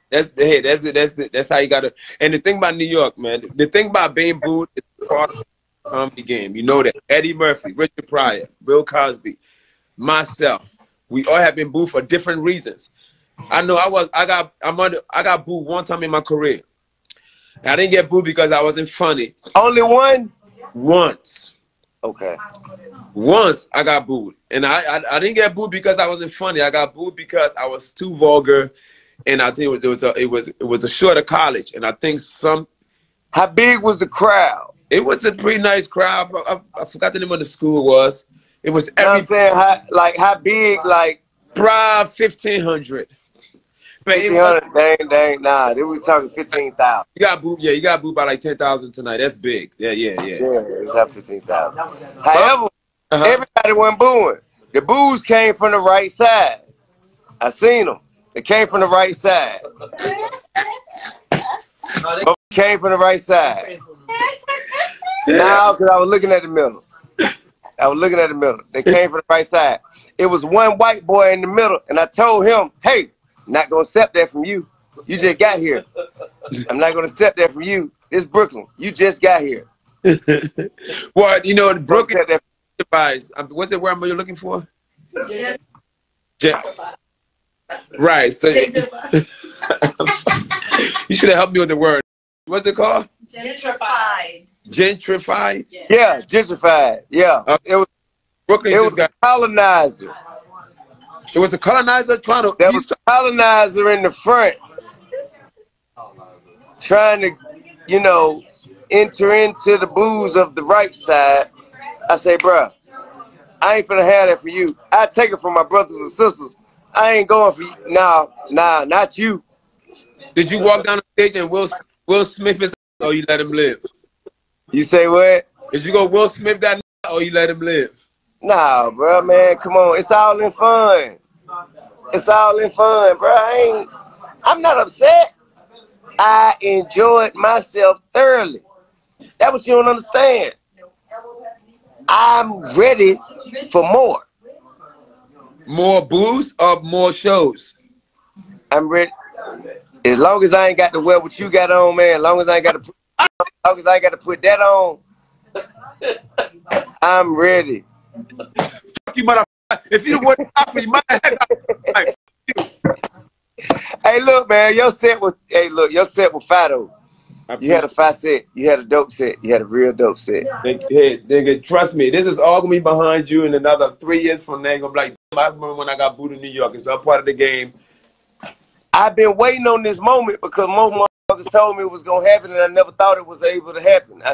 J: That's how you gotta. And the thing about New York, man, the thing about being booed is part of the comedy game. You know that. Eddie Murphy, Richard Pryor, Bill Cosby, myself, we all have been booed for different reasons. I know I got booed one time in my career. I didn't get booed because I wasn't funny.
I: Only one?
J: Once.
I: Okay.
J: Once I got booed. And I didn't get booed because I wasn't funny. I got booed because I was too vulgar. And I think it was a shorter college. And I think
I: How big was the crowd?
J: It was a pretty nice crowd. I forgot the name of the school was. It was
I: every. You know what I'm saying? How big? Like
J: probably 1,500.
I: 1,500, dang, nah. Then we talking 15,000.
J: You got booed, yeah. You got booed by like 10,000 tonight. That's big. Yeah.
I: Yeah, it was up 15,000. However, everybody wasn't booing. The boos came from the right side. I seen them. They came from the right side. Came from the right side. Now, because I was looking at the middle. They came from the right side. It was one white boy in the middle, and I told him, hey, I'm not going to accept that from you. You just got here. I'm not going to accept that from you. This Brooklyn. You just got here.
J: Well, you know, Brooklyn, what's the word you're looking for? Right. So you should have helped me with the word. What's it called?
K: Gentrified.
J: Gentrified?
I: Yeah, gentrified. Yeah. It was
J: Brooklyn.
I: It was a colonizer.
J: It was a colonizer trying to.
I: There was a colonizer in the front, trying to, you know, enter into the booze of the right side. I say, bruh, I ain't finna have that for you. I take it from my brothers and sisters. I ain't going for you. Nah, not you.
J: Did you walk down the stage and Will Will Smith his or you let him live?
I: You say what?
J: Is you go Will Smith that or you let him live?
I: Nah, bro, man, come on. It's all in fun. It's all in fun, bro. I'm not upset. I enjoyed myself thoroughly. That's what you don't understand. I'm ready for more.
J: More booze or more shows?
I: I'm ready. As long as I ain't got to wear what you got on, man. As long as I ain't got to put that on, I'm ready.
J: Fuck you, motherfucker. If you wouldn't offer you, motherfucker.
I: Hey, look, man. Your set was Fato. You had a 5 set. You had a dope set. You had a real dope set.
J: Hey, nigga, trust me. This is all gonna be behind you in another 3 years from now. Gonna be like, I remember when I got booed in New York. It's all part of the game.
I: I've been waiting on this moment because most motherfuckers told me it was gonna happen, and I never thought it was able to happen. I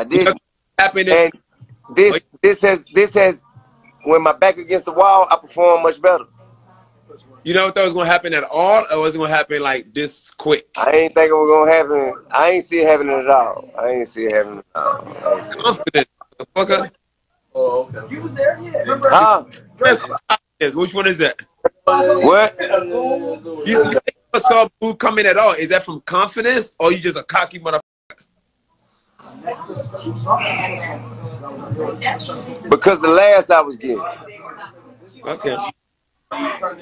I: didn't. And this has when my back against the wall, I perform much better.
J: You know what thought was gonna happen at all, or was it gonna happen like this quick?
I: I ain't think it was gonna happen. I ain't see it happening at all. I ain't see it happening at all.
J: Confident, motherfucker.
I: Oh, okay. You was there yet? Huh?
J: Which one is that?
I: What?
J: You saw boo coming at all? Is that from confidence, or you just a cocky motherfucker?
I: Because the laughs I was getting.
J: Okay.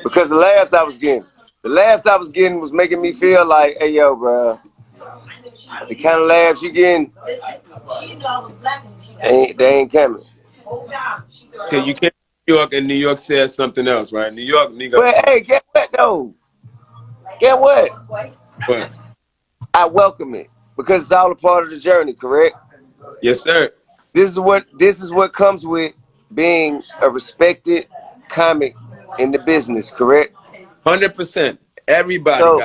I: Because the laughs I was getting. The laughs I was getting was making me feel like, hey, yo, bro, the kind of laughs you getting, they ain't coming.
J: So you came to New York, and New York says something else, right? New York, nigga.
I: But hey, get what though? Get what?
J: What?
I: I welcome it because it's all a part of the journey, correct?
J: Yes, sir.
I: This is what comes with being a respected comic in the business, correct?
J: 100%. Everybody.
I: So,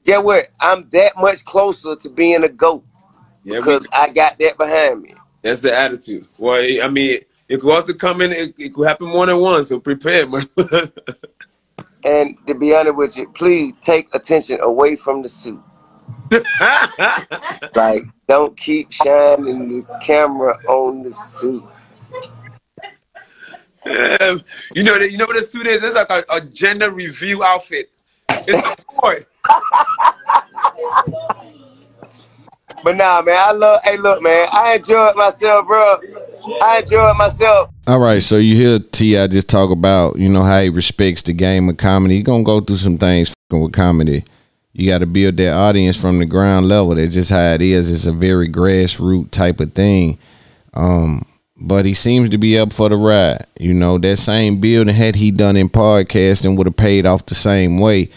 I: get what? I'm that much closer to being a GOAT because I got that behind me.
J: That's the attitude. Well, I mean, it could also come in. It could happen more than once. So prepare, man.
I: And to be honest with you, please take attention away from the suit. Like, don't keep shining the camera on the suit.
J: You know what the suit is? It's like a gender review outfit. It's a boy.
I: But nah, man, hey, look, man, I enjoyed myself, bro. I enjoyed myself.
C: All right, so you hear T.I. just talk about, how he respects the game of comedy. He's going to go through some things with comedy. You got to build that audience from the ground level. That's just how it is. It's a very grassroots type of thing. But he seems to be up for the ride. That same building, had he done in podcasting, would have paid off the same way.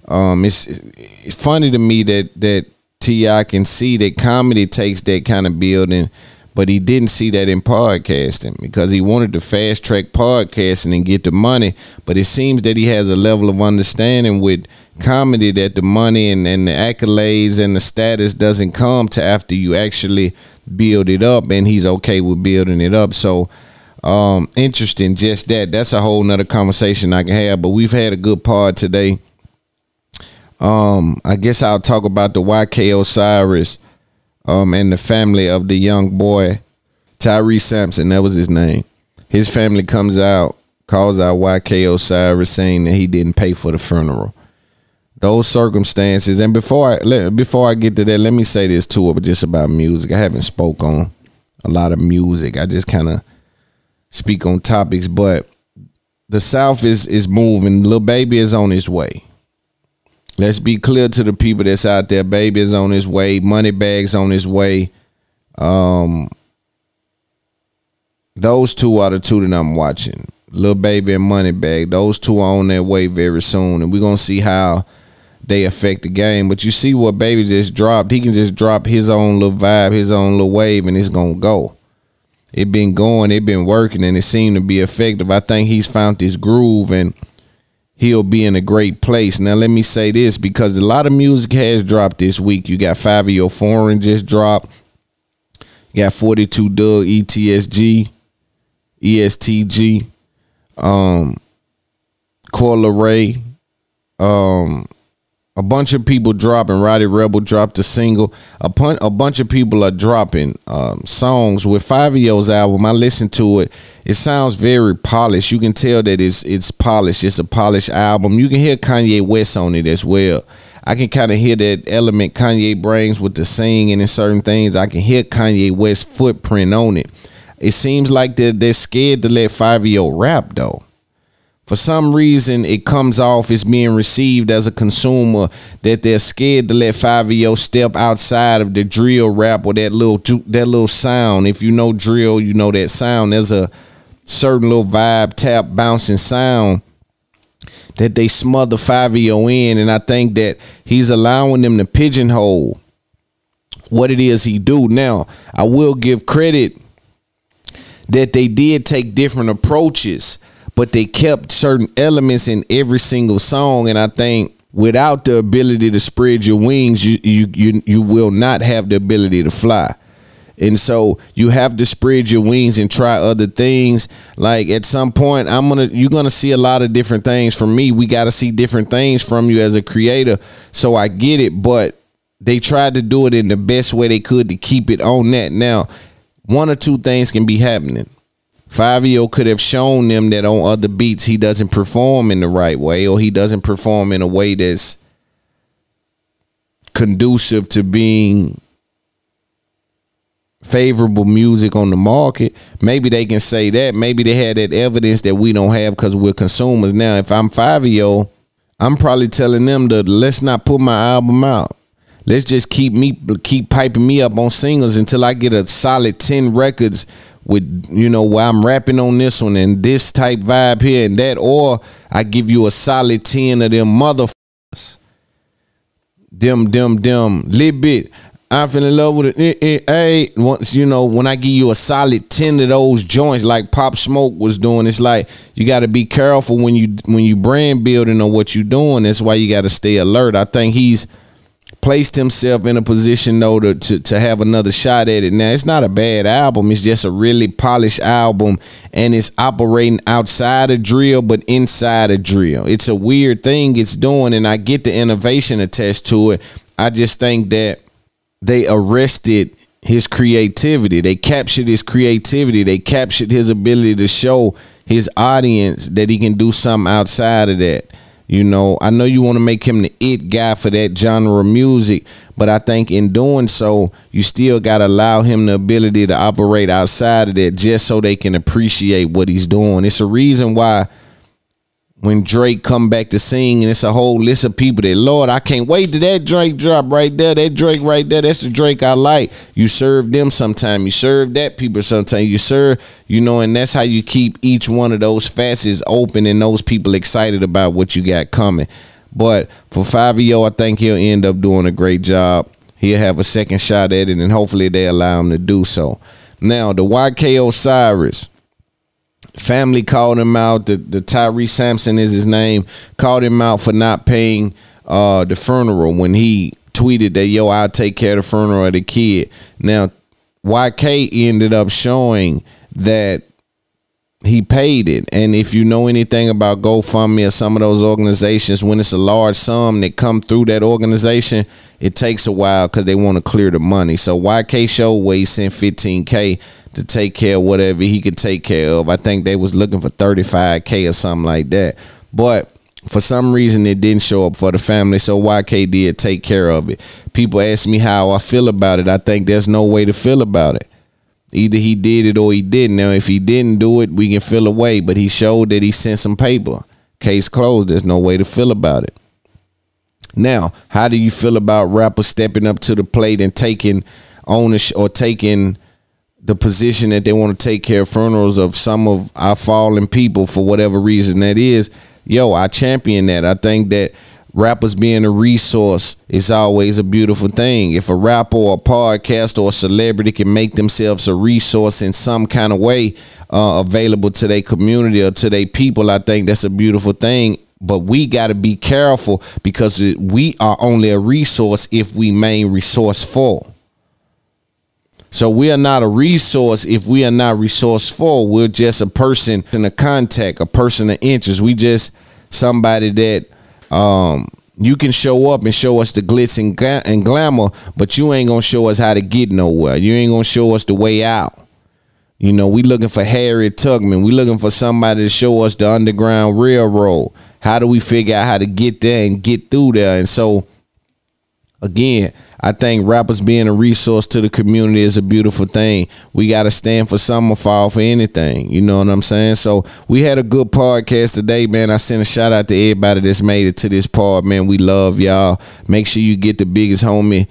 C: It's funny to me that T.I. can see that comedy takes that kind of building, but he didn't see that in podcasting because he wanted to fast track podcasting and get the money. But it seems that he has a level of understanding with comedy that the money and the accolades and the status doesn't come to after you actually build it up, and he's okay with building it up. So interesting. Just that's a whole nother conversation I can have, but we've had a good pod today. I guess I'll talk about the YK Osiris and the family of the young boy Tyree Sampson. That was his name. His family calls out YK Osiris saying that he didn't pay for the funeral. Those circumstances, and before I get to that, let me say this too, but just about music. I haven't spoke on a lot of music. I just kind of speak on topics, but the South is moving. Lil Baby is on his way. Let's be clear to the people that's out there. Baby is on his way. Moneybag's on his way. Those two are the two that I'm watching. Lil Baby and Moneybag. Those two are on their way very soon, and we're gonna see how they affect the game. But you see what Baby just dropped. He can just drop his own little vibe, his own little wave, and it's gonna go. It been going, it been working, and it seemed to be effective. I think he's found this groove, and he'll be in a great place. Now, let me say this, because a lot of music has dropped this week. You got 5 of Your Foreign just dropped. You got 42 Doug, ESTG, Coil Ray, a bunch of people dropping. Roddy Rebel dropped a single. A bunch of people are dropping songs. With Fivio's album, I listened to it. It sounds very polished. You can tell that it's polished. It's a polished album. You can hear Kanye West on it as well. I can kind of hear that element Kanye brings with the singing and certain things. I can hear Kanye West's footprint on it. It seems like they're scared to let Fivio rap, though. For some reason, it comes off as being received as a consumer that they're scared to let Fivio step outside of the drill rap or that little sound. If you know drill, you know that sound. There's a certain little vibe, tap, bouncing sound that they smother Fivio in, and I think that he's allowing them to pigeonhole what it is he do. Now, I will give credit that they did take different approaches, but they kept certain elements in every single song. And I think without the ability to spread your wings, you will not have the ability to fly. And so you have to spread your wings and try other things. Like at some point, you're gonna see a lot of different things from me. We got to see different things from you as a creator. So I get it, but they tried to do it in the best way they could to keep it on that. Now, one or two things can be happening. Fivio could have shown them that on other beats he doesn't perform in the right way, or he doesn't perform in a way that's conducive to being favorable music on the market. Maybe they can say that. Maybe they had that evidence that we don't have because we're consumers. Now, if I'm Fivio, I'm probably telling them to let's not put my album out. Let's just keep piping me up on singles until I get a solid 10 records with, you know, where I'm rapping on this one and this type vibe here and that, or I give you a solid 10 of them motherfuckers. Them little bit. I fell in love with it. Hey, once, you know, when I give you a solid 10 of those joints like Pop Smoke was doing, it's like you got to be careful when you brand building on what you're doing. That's why you got to stay alert. I think he's placed himself in a position though to have another shot at it. Now, it's not a bad album. It's just a really polished album, and it's operating outside of drill but inside of drill. It's a weird thing it's doing, and I get the innovation attached to it. I just think that they arrested his creativity. They captured his creativity. They captured his ability to show his audience that he can do something outside of that. You know, I know you want to make him the it guy for that genre of music, but I think in doing so, you still got to allow him the ability to operate outside of that just so they can appreciate what he's doing. It's a reason why when Drake come back to sing, and it's a whole list of people that, Lord, I can't wait to that Drake drop right there. That Drake right there, that's the Drake I like. You serve them sometime. You serve that people sometime. You serve, you know, and that's how you keep each one of those facets open and those people excited about what you got coming. But for Fivio, I think he'll end up doing a great job. He'll have a second shot at it, and hopefully they allow him to do so. Now, the YK Osiris family called him out. The Tyree Sampson is his name. Called him out for not paying the funeral when he tweeted that, yo, I'll take care of the funeral of the kid. Now, YK ended up showing that he paid it. And if you know anything about GoFundMe or some of those organizations, when it's a large sum that come through that organization, it takes a while because they want to clear the money. So YK showed where he sent $15K to take care of whatever he could take care of. I think they was looking for $35K or something like that. But for some reason, it didn't show up for the family, so YK did take care of it. People ask me how I feel about it. I think there's no way to feel about it. Either he did it or he didn't. Now, if he didn't do it, we can feel away. But he showed that he sent some paper. Case closed. There's no way to feel about it. Now, how do you feel about rappers stepping up to the plate and taking ownership or taking the position that they want to take care of funerals of some of our fallen people for whatever reason that is? Yo, I champion that. I think that rappers being a resource is always a beautiful thing. If a rapper or a podcaster or a celebrity can make themselves a resource in some kind of way available to their community or to their people, I think that's a beautiful thing. But we got to be careful because we are only a resource if we remain resourceful. So we are not a resource if we are not resourceful. We're just a person in a contact, a person of interest. We just somebody that You can show up and show us the glitz and glamour, but you ain't gonna show us how to get nowhere. You ain't gonna show us the way out. You know, we looking for Harriet Tubman. We looking for somebody to show us the Underground Railroad. How do we figure out how to get there and get through there? And so, again, I think rappers being a resource to the community is a beautiful thing. We got to stand for some or fall for anything. You know what I'm saying? So we had a good podcast today, man. I send a shout out to everybody that's made it to this part, man. We love y'all. Make sure you get the biggest homie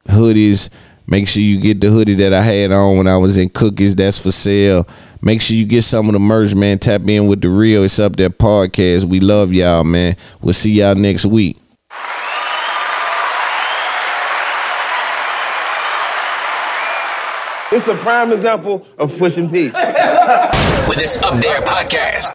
C: hoodies. Make sure you get the hoodie that I had on when I was in Cookies. That's for sale. Make sure you get some of the merch, man. Tap in with the real It's Up There podcast. We love y'all, man. We'll see y'all next week.
J: It's a prime example of pushing P.
K: With It's Up There podcast.